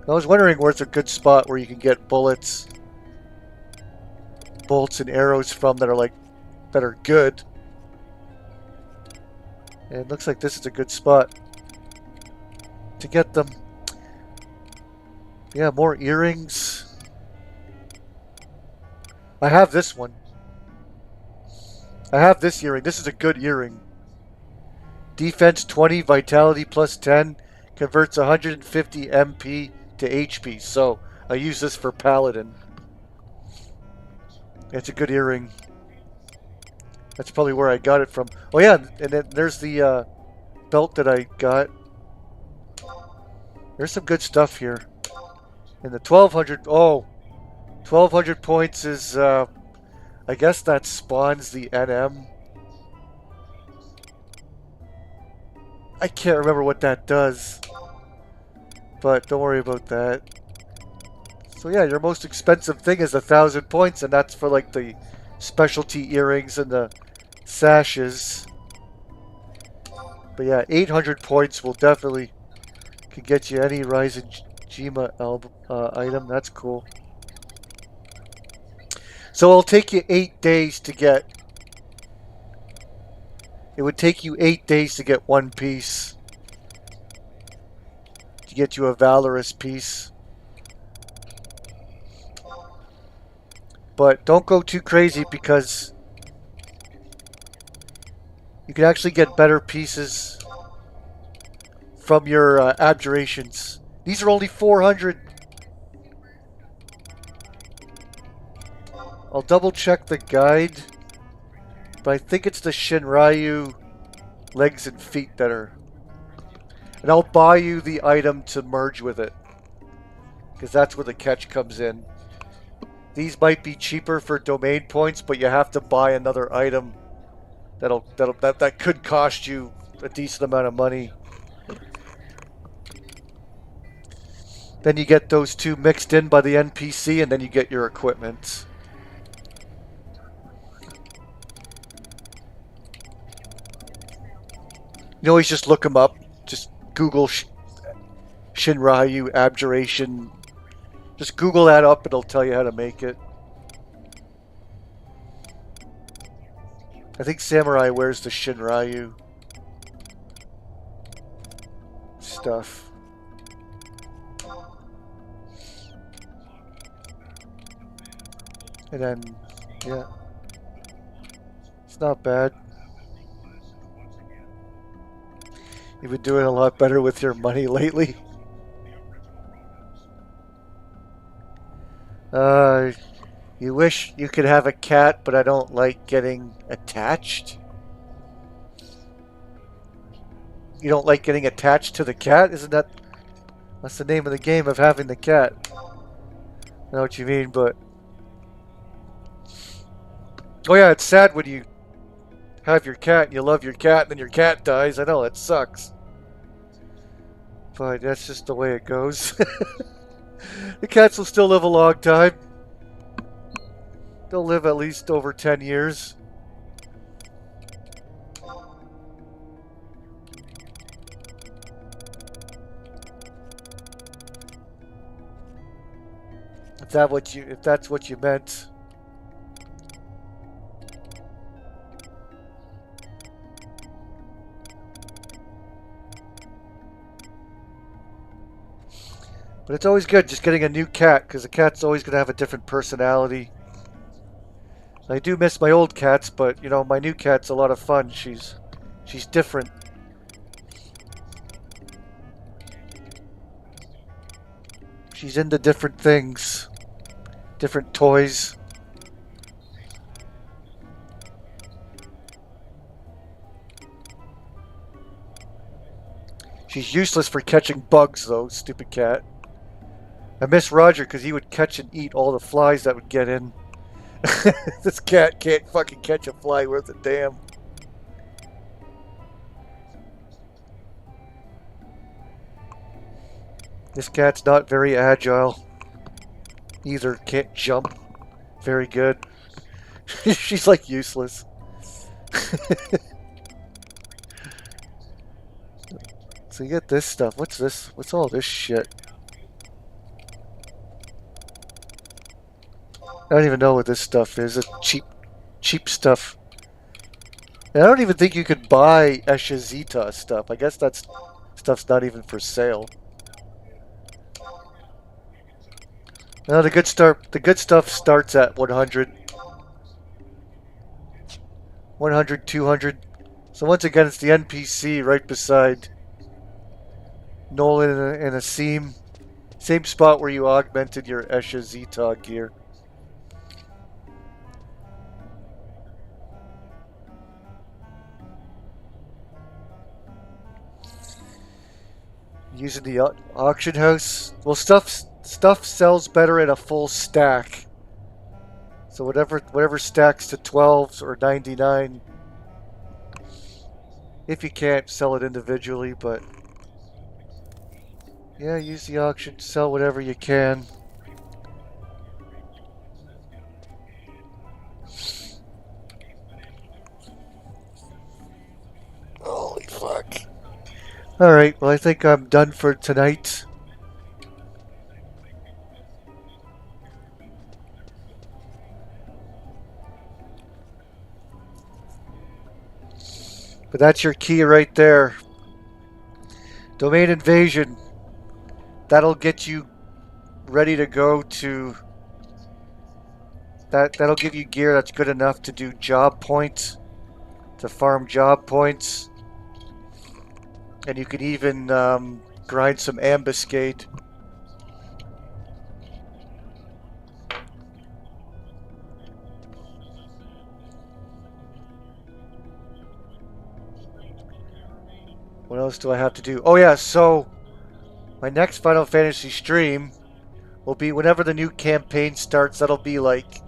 I was wondering where's a good spot where you can get bullets, bolts and arrows from that are good. And it looks like this is a good spot to get them. Yeah, more earrings. I have this one. I have this earring. This is a good earring. Defense 20, vitality plus 10, converts 150 MP to HP. So I use this for Paladin. It's a good earring. That's probably where I got it from. Oh yeah, and then there's the belt that I got. There's some good stuff here. And the 1200, 1200 points is, I guess that spawns the NM. I can't remember what that does, but don't worry about that. So yeah, your most expensive thing is 1,000 points, and that's for like the specialty earrings and the sashes. But yeah, 800 points will definitely can get you any Ryzenjima item. That's cool. So it'll take you 8 days to get. It would take you 8 days to get one piece. To get you a Valorous piece. But don't go too crazy because you can actually get better pieces from your abjurations. These are only 400. I'll double check the guide, but I think it's the Shinryu legs and feet that are. And I'll buy you the item to merge with it, because that's where the catch comes in. These might be cheaper for domain points, but you have to buy another item that could cost you a decent amount of money. Then you get those two mixed in by the NPC, and then you get your equipment. You always just look them up. Just Google Shinryu Abjuration. Just Google that up, it'll tell you how to make it. I think Samurai wears the Shinryu stuff. And then, yeah. It's not bad. You've been doing a lot better with your money lately. Uh, you wish you could have a cat, but I don't like getting attached. You don't like getting attached to the cat? Isn't that's the name of the game of having the cat? I know what you mean, but oh yeah, it's sad when you have your cat and you love your cat and then your cat dies. I know, it sucks. But that's just the way it goes. The cats will still live a long time. They'll live at least over 10 years. If that's what you meant. But it's always good just getting a new cat, because a cat's always going to have a different personality. I do miss my old cats, but, you know, my new cat's a lot of fun. She's different. She's into different things. Different toys. She's useless for catching bugs, though, stupid cat. I miss Roger because he would catch and eat all the flies that would get in. This cat can't fucking catch a fly worth a damn. This cat's not very agile. Either can't jump very good. She's like useless. So you get this stuff. What's this? What's all this shit? I don't even know what this stuff is. It's cheap stuff. And I don't even think you could buy Eshizita stuff. I guess that stuff's not even for sale. No, the good stuff starts at 100. 100, 200. So once again, it's the NPC right beside Nolan and a seam. Same spot where you augmented your Eshizita gear. Using the auction house. Well, stuff sells better in a full stack. So whatever stacks to 12s or 99. If you can't sell it individually, but yeah, use the auction to sell whatever you can. Holy fuck. Alright, well I think I'm done for tonight. But that's your key right there. Domain invasion. That'll get you ready to go to... That'll give you gear that's good enough to do job points. To farm job points. And you can even grind some ambuscade. What else do I have to do? Oh yeah, so my next Final Fantasy stream will be whenever the new campaign starts. That'll be like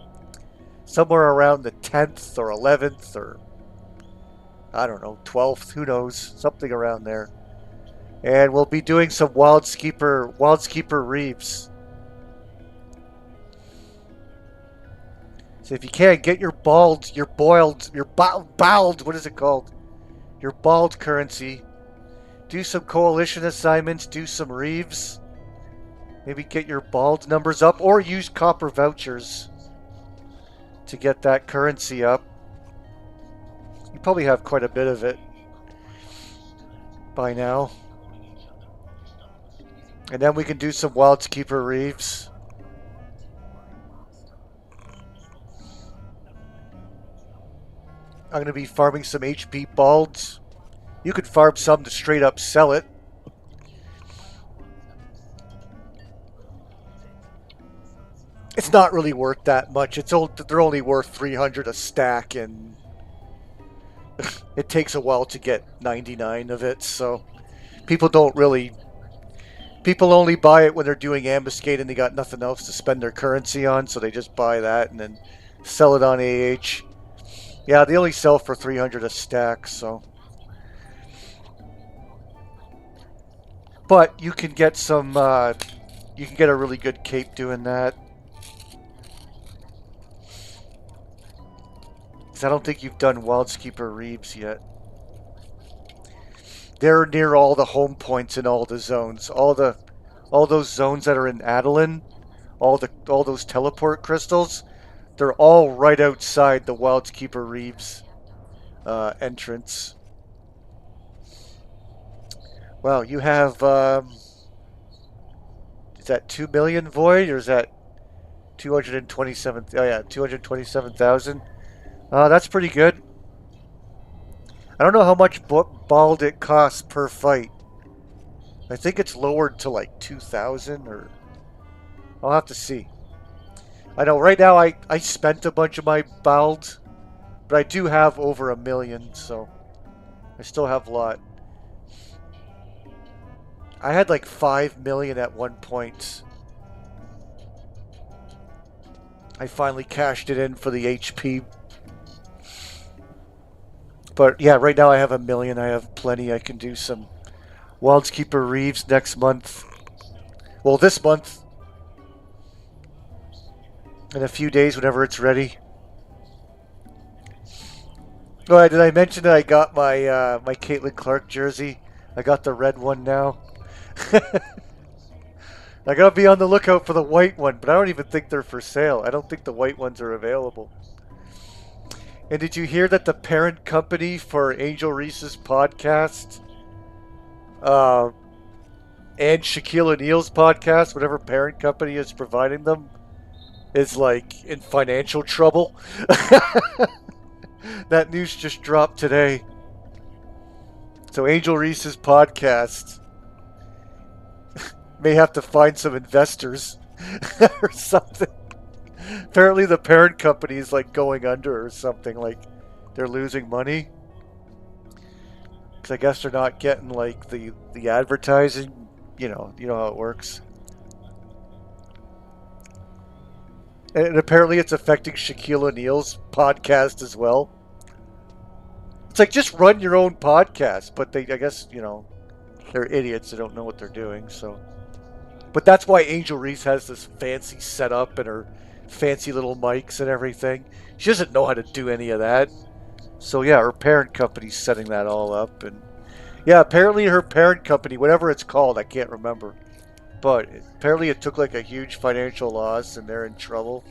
somewhere around the 10th or 11th or I don't know, 12th, who knows, something around there. And we'll be doing some Wildskeeper Reeves. So if you can't get your bowled, what is it called? Your bald currency. Do some coalition assignments, do some Reeves. Maybe get your bald numbers up, or use copper vouchers to get that currency up. You probably have quite a bit of it by now. And then we can do some Wildskeeper Reeves. I'm going to be farming some HP balds You could farm some to straight up sell it. It's not really worth that much. They're only worth 300 a stack, and it takes a while to get 99 of it. So people don't really. People only buy it when they're doing ambuscade and they got nothing else to spend their currency on, so they just buy that and then sell it on AH. Yeah, they only sell for 300 a stack, so. But you can get some. You can get a really good cape doing that. Because I don't think you've done Wildskeeper Reeves yet. They're near all the home points in all the zones. All those zones that are in Adeline, all those teleport crystals, they're all right outside the Wildskeeper Reeves entrance. Well, you have is that 2 million void, or is that 227? Oh yeah, 227,000. That's pretty good. I don't know how much bald it costs per fight. I think it's lowered to like 2,000, or I'll have to see. I know right now I spent a bunch of my bald, but I do have over 1 million, so I still have a lot. I had like 5 million at one point. I finally cashed it in for the HP. But yeah, right now I have 1 million. I have plenty. I can do some Wildskeeper Reeves next month. Well, this month. In a few days, whenever it's ready. Oh, did I mention that I got my my Caitlin Clark jersey? I got the red one now. I gotta be on the lookout for the white one, but I don't even think they're for sale. I don't think the white ones are available. And did you hear that the parent company for Angel Reese's podcast and Shaquille O'Neal's podcast, whatever parent company is providing them, is like in financial trouble? That news just dropped today. So Angel Reese's podcast may have to find some investors or something. Apparently the parent company is like going under or something, like they're losing money. Because I guess they're not getting like the advertising, you know how it works. And apparently it's affecting Shaquille O'Neal's podcast as well. It's like, just run your own podcast, but I guess, they're idiots. They don't know what they're doing, so. But that's why Angel Reese has this fancy setup and her fancy little mics and everything. She doesn't know how to do any of that. So yeah, her parent company's setting that all up. And yeah, apparently her parent company, whatever it's called, I can't remember. But apparently it took like a huge financial loss and they're in trouble.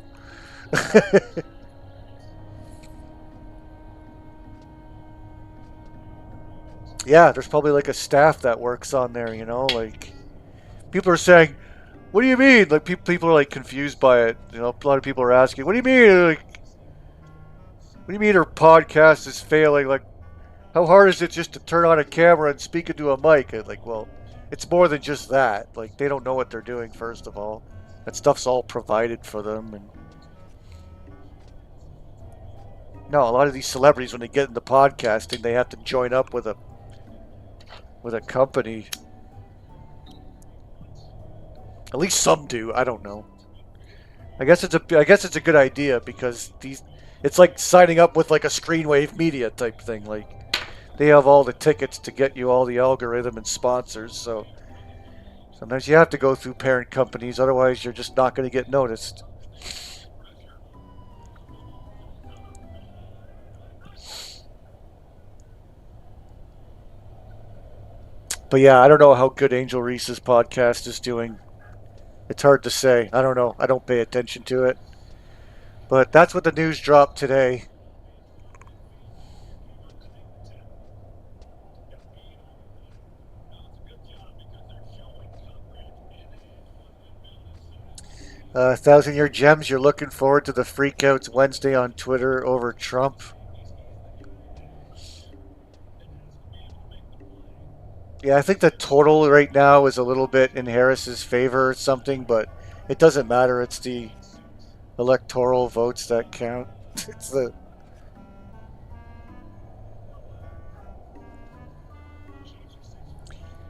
Yeah, there's probably like a staff that works on there, like people are saying, what do you mean? Like people are like confused by it. A lot of people are asking, what do you mean? Like, what do you mean her podcast is failing? Like, how hard is it just to turn on a camera and speak into a mic? And like, well, it's more than just that. Like, they don't know what they're doing, first of all. That stuff's all provided for them. And no, a lot of these celebrities, when they get into podcasting, they have to join up with a company. At least some do. I don't know. I guess it's a good idea, because it's like signing up with like a Screenwave Media type thing. Like, they have all the tickets to get you all the algorithm and sponsors. So sometimes you have to go through parent companies, otherwise you're just not going to get noticed. But yeah, I don't know how good Angel Reese's podcast is doing. It's hard to say. I don't know. I don't pay attention to it. But that's what the news dropped today. Thousand Year Gems, you're looking forward to the freakouts Wednesday on Twitter over Trump. Yeah, I think the total right now is a little bit in Harris's favor or something, but it doesn't matter. It's the electoral votes that count. It's the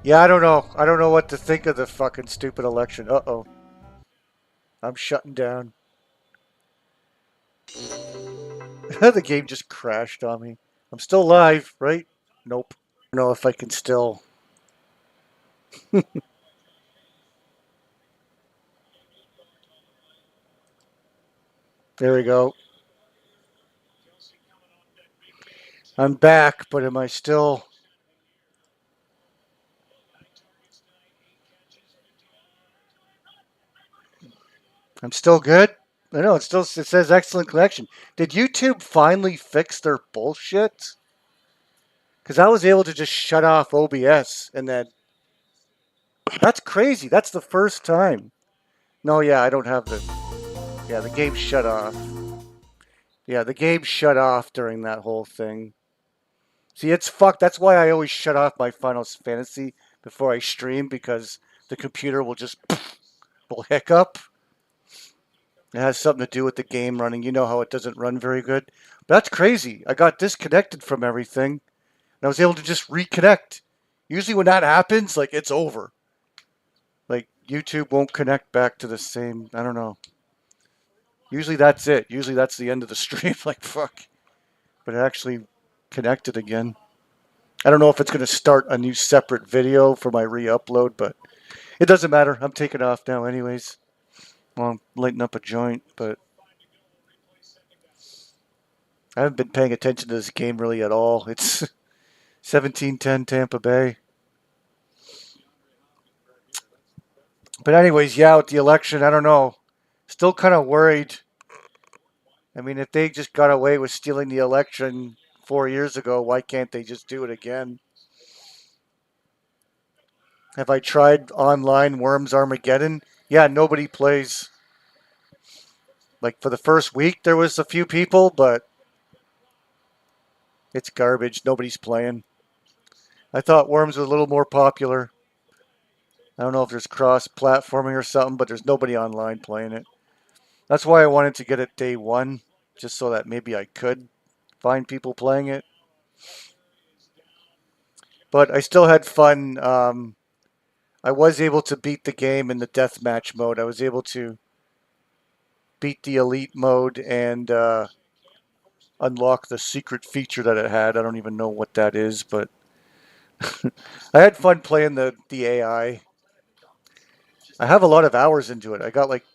Yeah, I don't know. I don't know what to think of the fucking stupid election. Uh-oh. I'm shutting down. The game just crashed on me. I'm still live, right? Nope. I don't know if I can still. There we go. I'm back, but am I still? I'm still good. I know it says excellent connection. Did YouTube finally fix their bullshit? Because I was able to just shut off OBS and then that's crazy. That's the first time. No, yeah, I don't have the. Yeah, the game shut off. Yeah, the game shut off during that whole thing. See, it's fucked. That's why I always shut off my Final Fantasy before I stream because the computer will just will hiccup. It has something to do with the game running. You know how it doesn't run very good. But that's crazy. I got disconnected from everything and I was able to just reconnect. Usually when that happens, like it's over. Like YouTube won't connect back to the same. I don't know. Usually that's it. Usually that's the end of the stream. Like fuck. But it actually connected again. I don't know if it's going to start a new separate video for my re-upload, but it doesn't matter. I'm taking off now anyways. Well, I'm lighting up a joint, but I haven't been paying attention to this game really at all. It's 17-10 Tampa Bay. But anyways, yeah, with the election, I don't know. Still kind of worried. I mean, if they just got away with stealing the election 4 years ago, why can't they just do it again? Have I tried online Worms Armageddon? Yeah, nobody plays. Like for the first week, there was a few people, but it's garbage. Nobody's playing. I thought Worms was a little more popular. I don't know if there's cross-platforming or something, but there's nobody online playing it. That's why I wanted to get it day one, just so that maybe I could find people playing it. But I still had fun. I was able to beat the game in the deathmatch mode. I was able to beat the elite mode and unlock the secret feature that it had. I don't even know what that is, but I had fun playing the AI. I have a lot of hours into it. I got like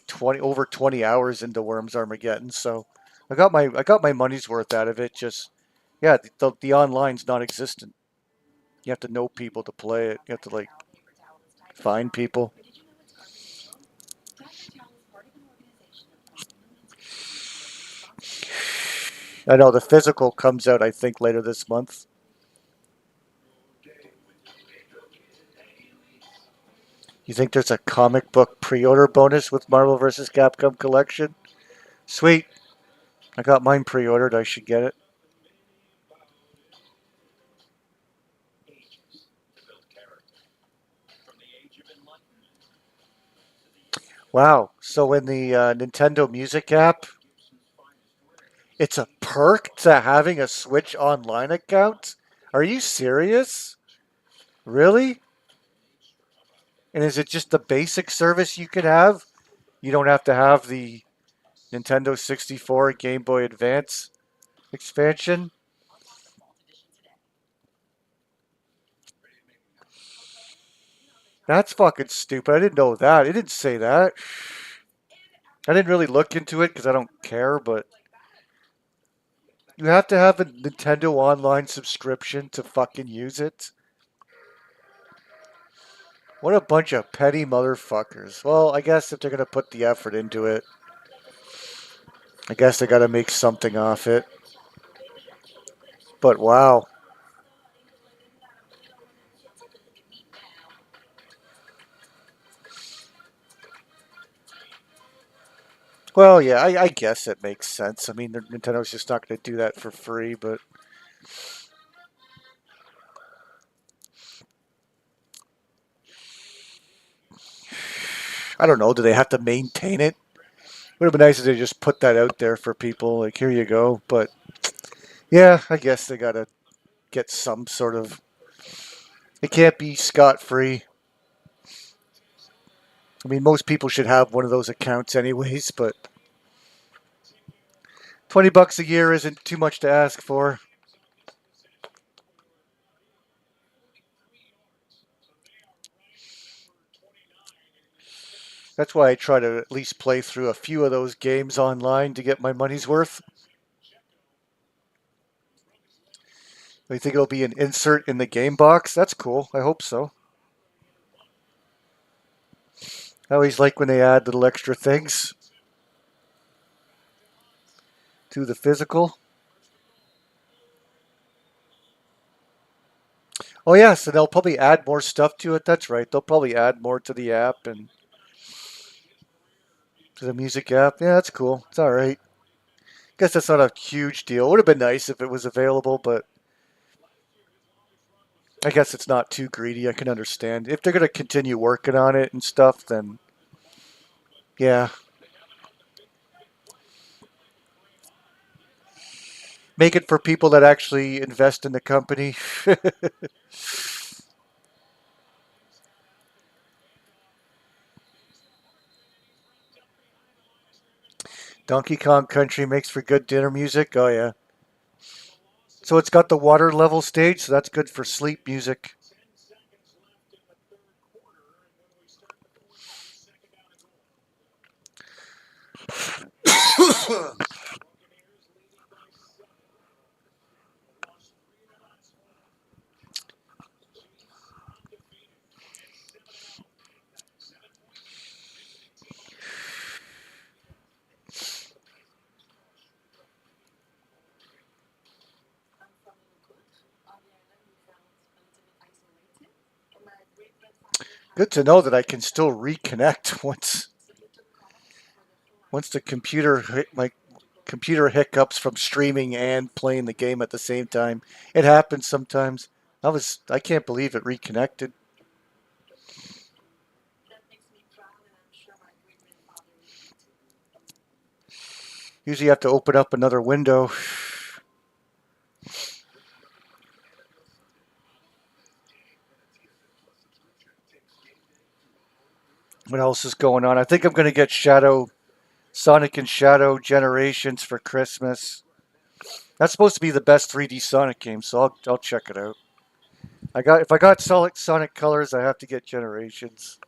20 hours into Worms Armageddon, so I got my money's worth out of it. Just yeah, the online's non-existent. You have to know people to play it. You have to like find people. I know the physical comes out I think later this month. You think there's a comic book pre-order bonus with Marvel vs. Capcom Collection? Sweet. I got mine pre-ordered. I should get it. Wow. So in the Nintendo Music app, it's a perk to having a Switch Online account? Are you serious? Really? And is it just the basic service you could have? You don't have to have the Nintendo 64 Game Boy Advance expansion? That's fucking stupid. I didn't know that. It didn't say that. I didn't really look into it because I don't care, but you have to have a Nintendo Online subscription to fucking use it. What a bunch of petty motherfuckers. Well, I guess if they're going to put the effort into it, I guess they got to make something off it. But wow. Well, yeah, I guess it makes sense. I mean, Nintendo's just not going to do that for free, but I don't know. Do they have to maintain it? Would have been nice if they just put that out there for people. Like, here you go. But yeah, I guess they gotta get some sort of. It can't be scot free. I mean, most people should have one of those accounts anyways. But $20 a year isn't too much to ask for. That's why I try to at least play through a few of those games online to get my money's worth. I think it'll be an insert in the game box. That's cool. I hope so. I always like when they add little extra things to the physical. Oh yeah, so they'll probably add more stuff to it. That's right. They'll probably add more to the app and to the music app. Yeah, that's cool. It's all right. Guess that's not a huge deal. It would have been nice if it was available, but I guess it's not too greedy. I can understand. If they're going to continue working on it and stuff, then yeah. Make it for people that actually invest in the company. Donkey Kong Country makes for good dinner music. Oh yeah. So it's got the water level stage, so that's good for sleep music. Good to know that I can still reconnect once the my computer hiccups from streaming and playing the game at the same time. It happens sometimes. I can't believe it reconnected. Usually you have to open up another window. What else is going on? I think I'm going to get Sonic and Shadow Generations for Christmas. That's supposed to be the best 3D Sonic game, so I'll check it out. If I got Sonic Colors, I have to get Generations.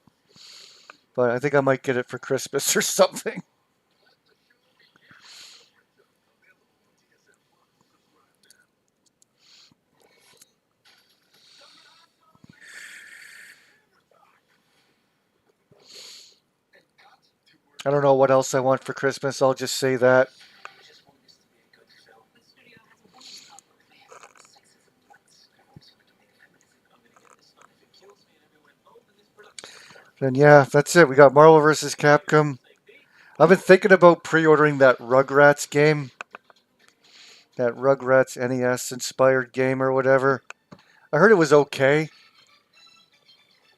But I think I might get it for Christmas or something. I don't know what else I want for Christmas. I'll just say that. And yeah, that's it. We got Marvel vs. Capcom. I've been thinking about pre-ordering that Rugrats game, that Rugrats NES inspired game or whatever. I heard it was okay.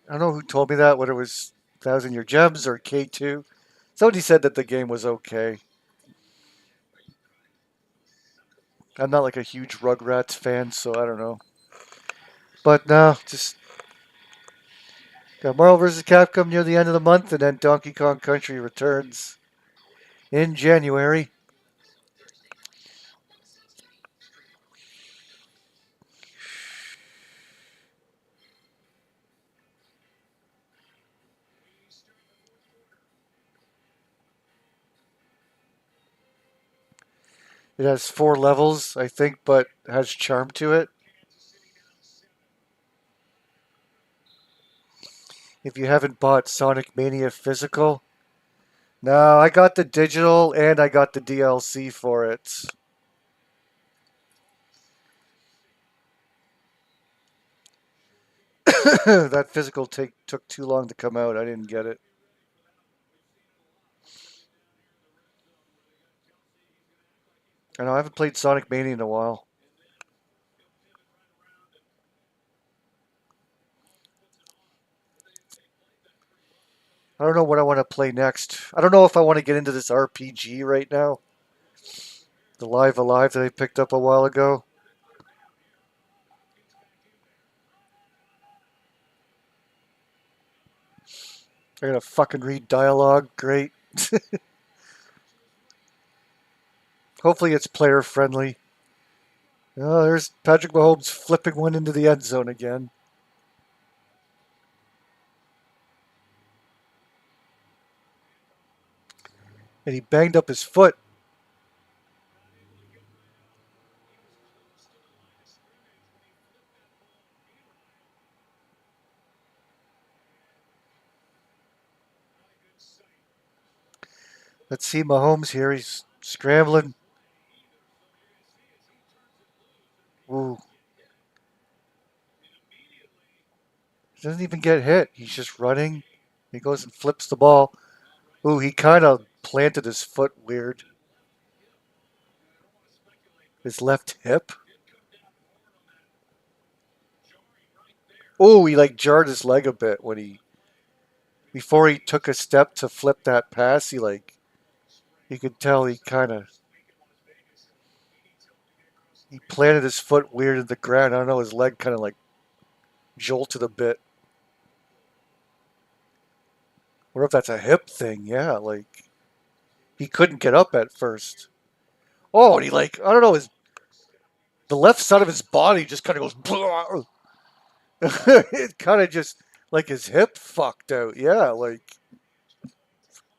I don't know who told me that, whether it was Thousand Year Gems or K2. Somebody said that the game was okay. I'm not like a huge Rugrats fan, so I don't know. But no, just got Marvel vs. Capcom near the end of the month, and then Donkey Kong Country returns in January. It has 4 levels, I think, but has charm to it. If you haven't bought Sonic Mania Physical, no, I got the digital and I got the DLC for it. That physical took too long to come out. I didn't get it. I know I haven't played Sonic Mania in a while. I don't know what I want to play next. I don't know if I want to get into this RPG right now. The Live Alive that I picked up a while ago. I gotta fucking read dialogue. Great. Hopefully it's player friendly. Oh, there's Patrick Mahomes flipping one into the end zone again. And he banged up his foot. Let's see Mahomes here. He's scrambling. Ooh. He doesn't even get hit. He's just running. He goes and flips the ball. Ooh, he kind of planted his foot weird. His left hip. Oh, he like jarred his leg a bit when he before he took a step to flip that pass. He like you could tell he planted his foot weird in the ground. I don't know. His leg kind of like jolted a bit. What if that's a hip thing? Yeah, like he couldn't get up at first. Oh, and he like I don't know. The left side of his body just kind of goes. It kind of just like his hip fucked out. Yeah, like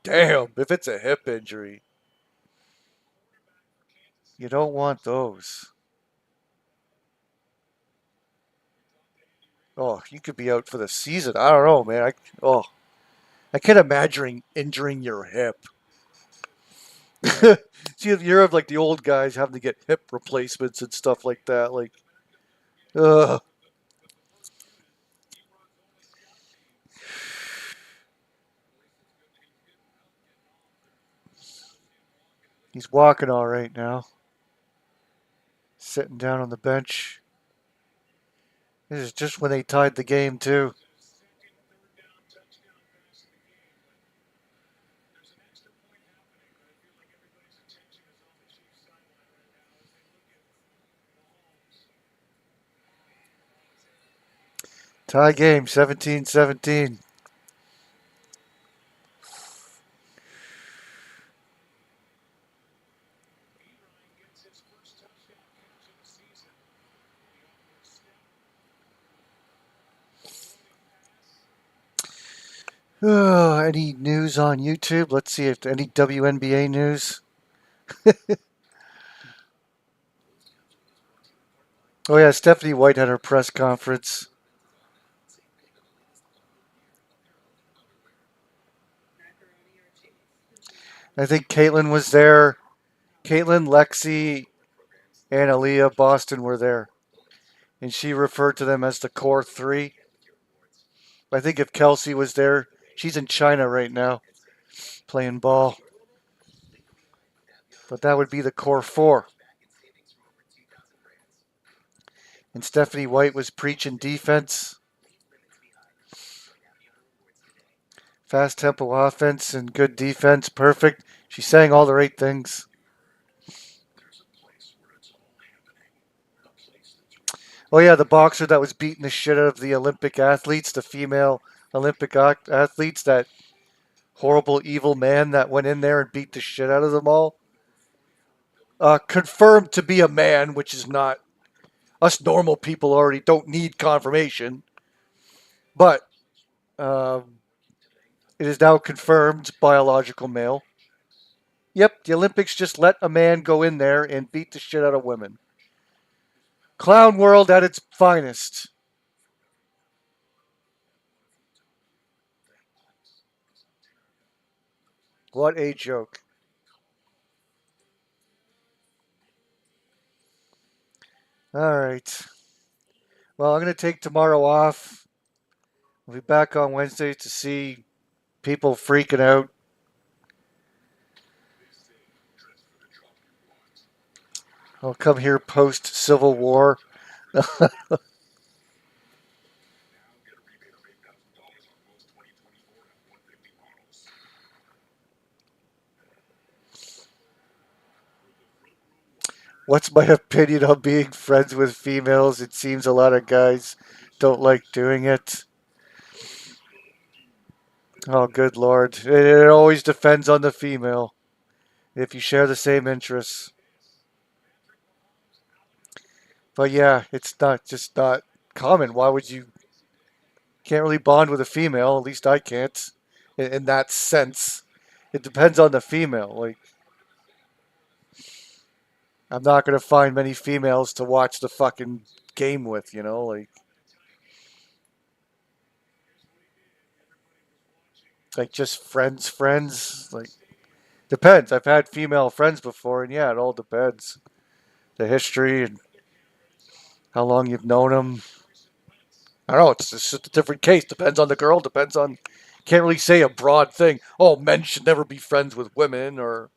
damn. If it's a hip injury, you don't want those. Oh, you could be out for the season. I don't know, man. I can't imagine injuring your hip. See, you're of like the old guys having to get hip replacements and stuff like that. Like, ugh. He's walking all right now. Sitting down on the bench. This is just when they tied the game too. Tie game, 17-17. Oh, any news on YouTube? Let's see if any WNBA news. Oh yeah, Stephanie White had her press conference. I think Caitlin was there. Caitlin, Lexi, and Aaliyah Boston were there. And she referred to them as the core three. I think if Kelsey was there, she's in China right now playing ball. But that would be the core four. And Stephanie White was preaching defense, fast tempo offense, and good defense. Perfect. She's saying all the right things. Oh yeah, the boxer that was beating the shit out of the Olympic athletes, the female Olympic athletes, that horrible evil man that went in there and beat the shit out of them all. Confirmed to be a man, which is not us normal people already don't need confirmation, but it is now confirmed biological male. Yep, the Olympics just let a man go in there and beat the shit out of women. Clown world at its finest. What a joke. All right. Well, I'm going to take tomorrow off. We'll be back on Wednesday to see people freaking out. I'll come here post Civil War. What's my opinion on being friends with females? It seems a lot of guys don't like doing it. Oh, good lord. It always depends on the female. If you share the same interests. But yeah, it's not just not common. Why would you can't really bond with a female? At least I can't. In that sense, it depends on the female. Like I'm not gonna find many females to watch the fucking game with. Like just friends. Like depends. I've had female friends before, and yeah, it all depends. The history and how long you've known them. I don't know. It's just a different case. Depends on the girl. Depends on. Can't really say a broad thing. Oh, men should never be friends with women, or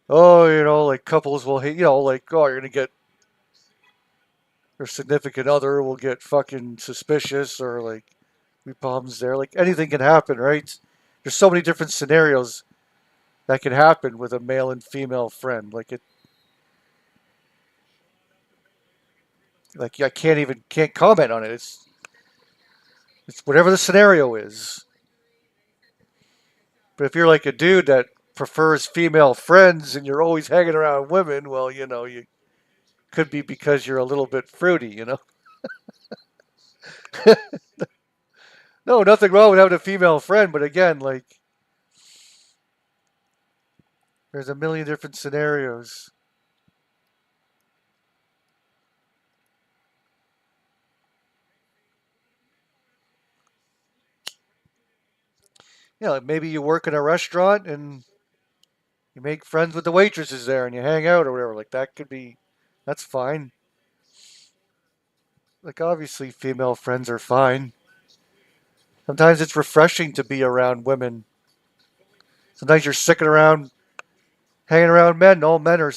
oh, like couples will hate. Like oh, you're gonna get their significant other will get fucking suspicious, or like be problems there. Like anything can happen, right? There's so many different scenarios that can happen with a male and female friend. Like I can't comment on it. It's whatever the scenario is. But if you're like a dude that prefers female friends and you're always hanging around women, well, you could be because you're a little bit fruity. No, nothing wrong with having a female friend, but again, like there's a million different scenarios. Like maybe you work in a restaurant and you make friends with the waitresses there and you hang out or whatever. Like that's fine. Like obviously female friends are fine. Sometimes it's refreshing to be around women. Sometimes you're sticking around, hanging around men. All men are,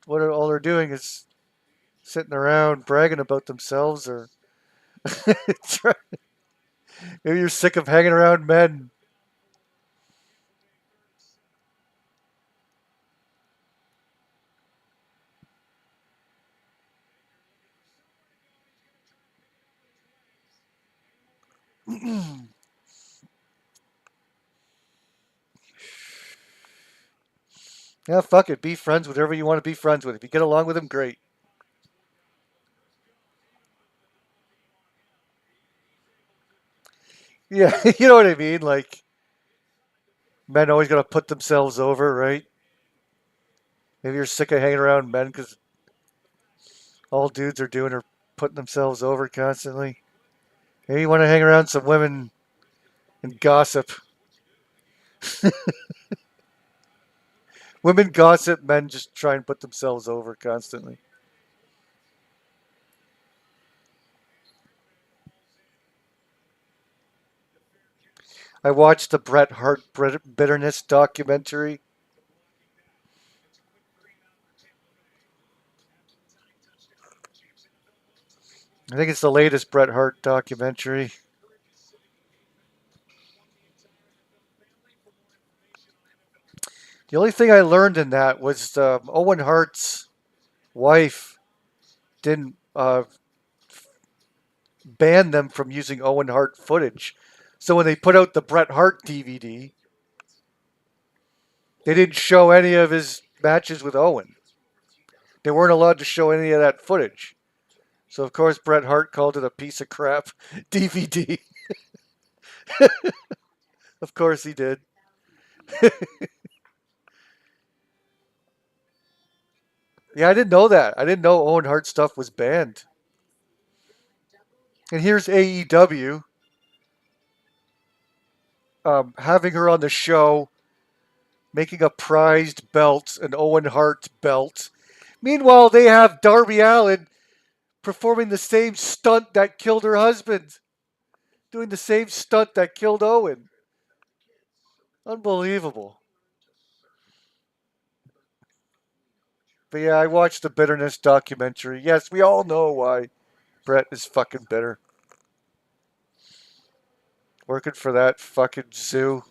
all they're doing is sitting around bragging about themselves, or maybe you're sick of hanging around men. Yeah, fuck it. Be friends with whoever you want to be friends with. If you get along with them, great. Yeah, you know what I mean. Like men always got to put themselves over, right? Maybe you're sick of hanging around men because all dudes are doing are putting themselves over constantly. Maybe you want to hang around some women and gossip. Women gossip, men just try and put themselves over constantly. I watched the Bret Hart bitterness documentary. I think it's the latest Bret Hart documentary. The only thing I learned in that was Owen Hart's wife didn't ban them from using Owen Hart footage. So when they put out the Bret Hart DVD, they didn't show any of his matches with Owen. They weren't allowed to show any of that footage. So of course Bret Hart called it a piece of crap DVD. Of course he did. Yeah, I didn't know that. I didn't know Owen Hart stuff was banned. And here's AEW having her on the show, making a prized belt, an Owen Hart belt. Meanwhile, they have Darby Allin performing the same stunt that killed her husband, doing the same stunt that killed Owen. Unbelievable. But yeah, I watched the bitterness documentary. Yes, we all know why Brett is fucking bitter. Working for that fucking zoo.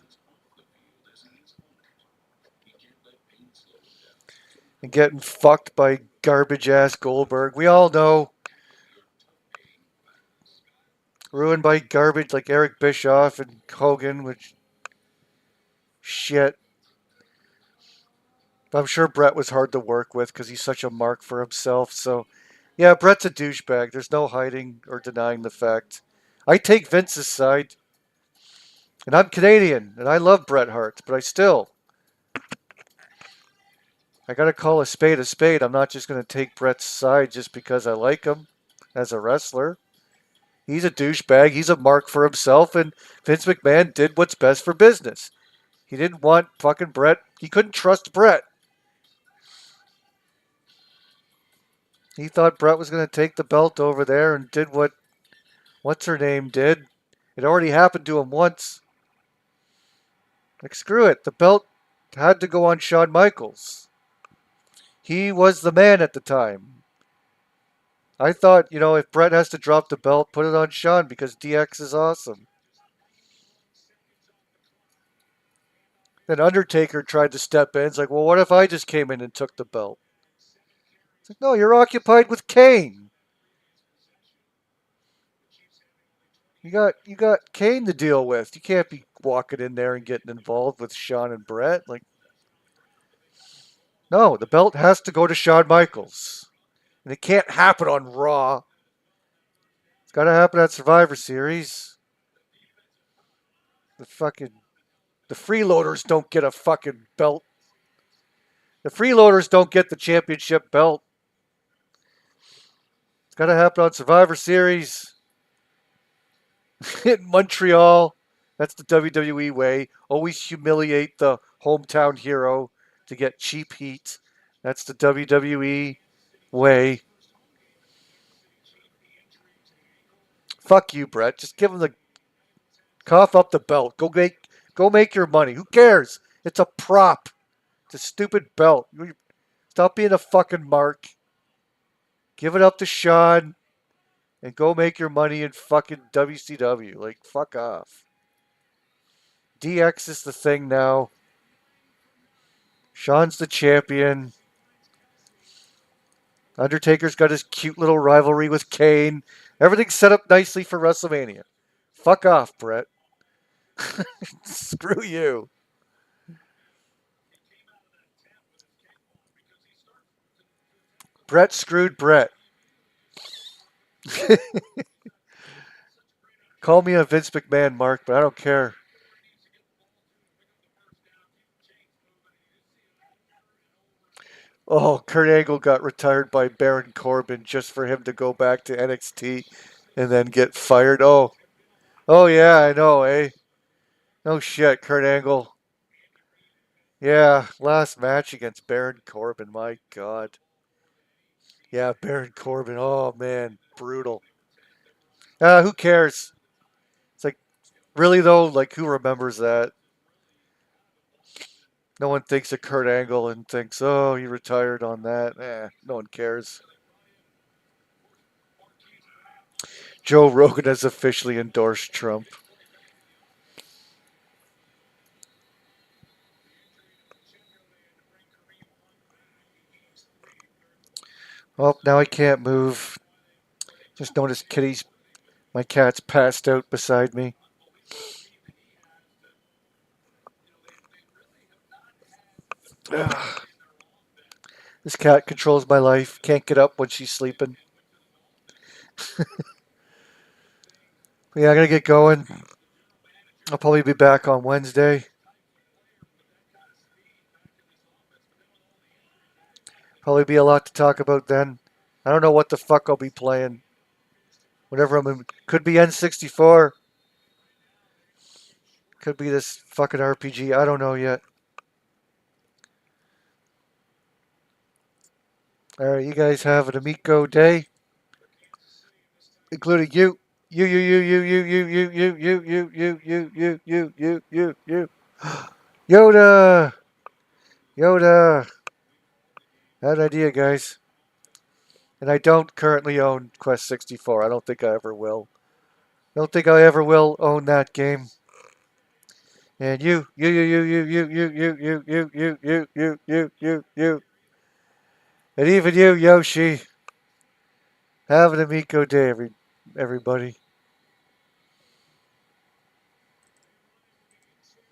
and getting fucked by garbage ass Goldberg. We all know. Ruined by garbage like Eric Bischoff and Hogan, which shit. I'm sure Brett was hard to work with because he's such a mark for himself. So, yeah, Brett's a douchebag. There's no hiding or denying the fact. I take Vince's side, and I'm Canadian, and I love Bret Hart, but I gotta call a spade a spade. I'm not just gonna take Bret's side just because I like him as a wrestler. He's a douchebag. He's a mark for himself, and Vince McMahon did what's best for business. He didn't want fucking Bret. He couldn't trust Bret. He thought Bret was going to take the belt over there and did what what's her name did. It already happened to him once. Like screw it. The belt had to go on Shawn Michaels. He was the man at the time. I thought, if Bret has to drop the belt, put it on Shawn because DX is awesome. Then Undertaker tried to step in. It's like, well, what if I just came in and took the belt? It's like, no, you're occupied with Kane. You got Kane to deal with. You can't be walking in there and getting involved with Shawn and Bret. Like, no, the belt has to go to Shawn Michaels. And it can't happen on Raw. It's got to happen at Survivor Series. The fucking the freeloaders don't get a fucking belt. The freeloaders don't get the championship belt. It's got to happen on Survivor Series in Montreal. That's the WWE way. Always humiliate the hometown hero to get cheap heat. That's the WWE way. Fuck you, Bret. Just give him the cough up the belt. Go make your money. Who cares? It's a prop. It's a stupid belt. Stop being a fucking mark. Give it up to Shawn and go make your money in fucking WCW. Like, fuck off. DX is the thing now. Shawn's the champion. Undertaker's got his cute little rivalry with Kane. Everything's set up nicely for WrestleMania. Fuck off, Bret. Screw you. Bret screwed Bret. Call me a Vince McMahon, Mark, but I don't care. Oh, Kurt Angle got retired by Baron Corbin just for him to go back to NXT and then get fired. Oh yeah, I know, eh? No shit, Kurt Angle. Yeah, last match against Baron Corbin. My God. Yeah, Baron Corbin. Oh man, brutal. Who cares? It's like, really though, like who remembers that? No one thinks of Kurt Angle and thinks, oh, he retired on that. No one cares. Joe Rogan has officially endorsed Trump. Oh, now I can't move. Just noticed my cat's passed out beside me. Ugh. This cat controls my life. Can't get up when she's sleeping. Yeah, I gotta get going. I'll probably be back on Wednesday. Probably be a lot to talk about then. I don't know what the fuck I'll be playing. Whatever I'm in. Could be N64. Could be this fucking RPG. I don't know yet. Alright, you guys have an amico day. Including you. You. Yoda! Yoda! Bad idea, guys. And I don't currently own Quest 64. I don't think I ever will. Don't think I ever will own that game. And you. And even you, Yoshi. Have an amico day, everybody.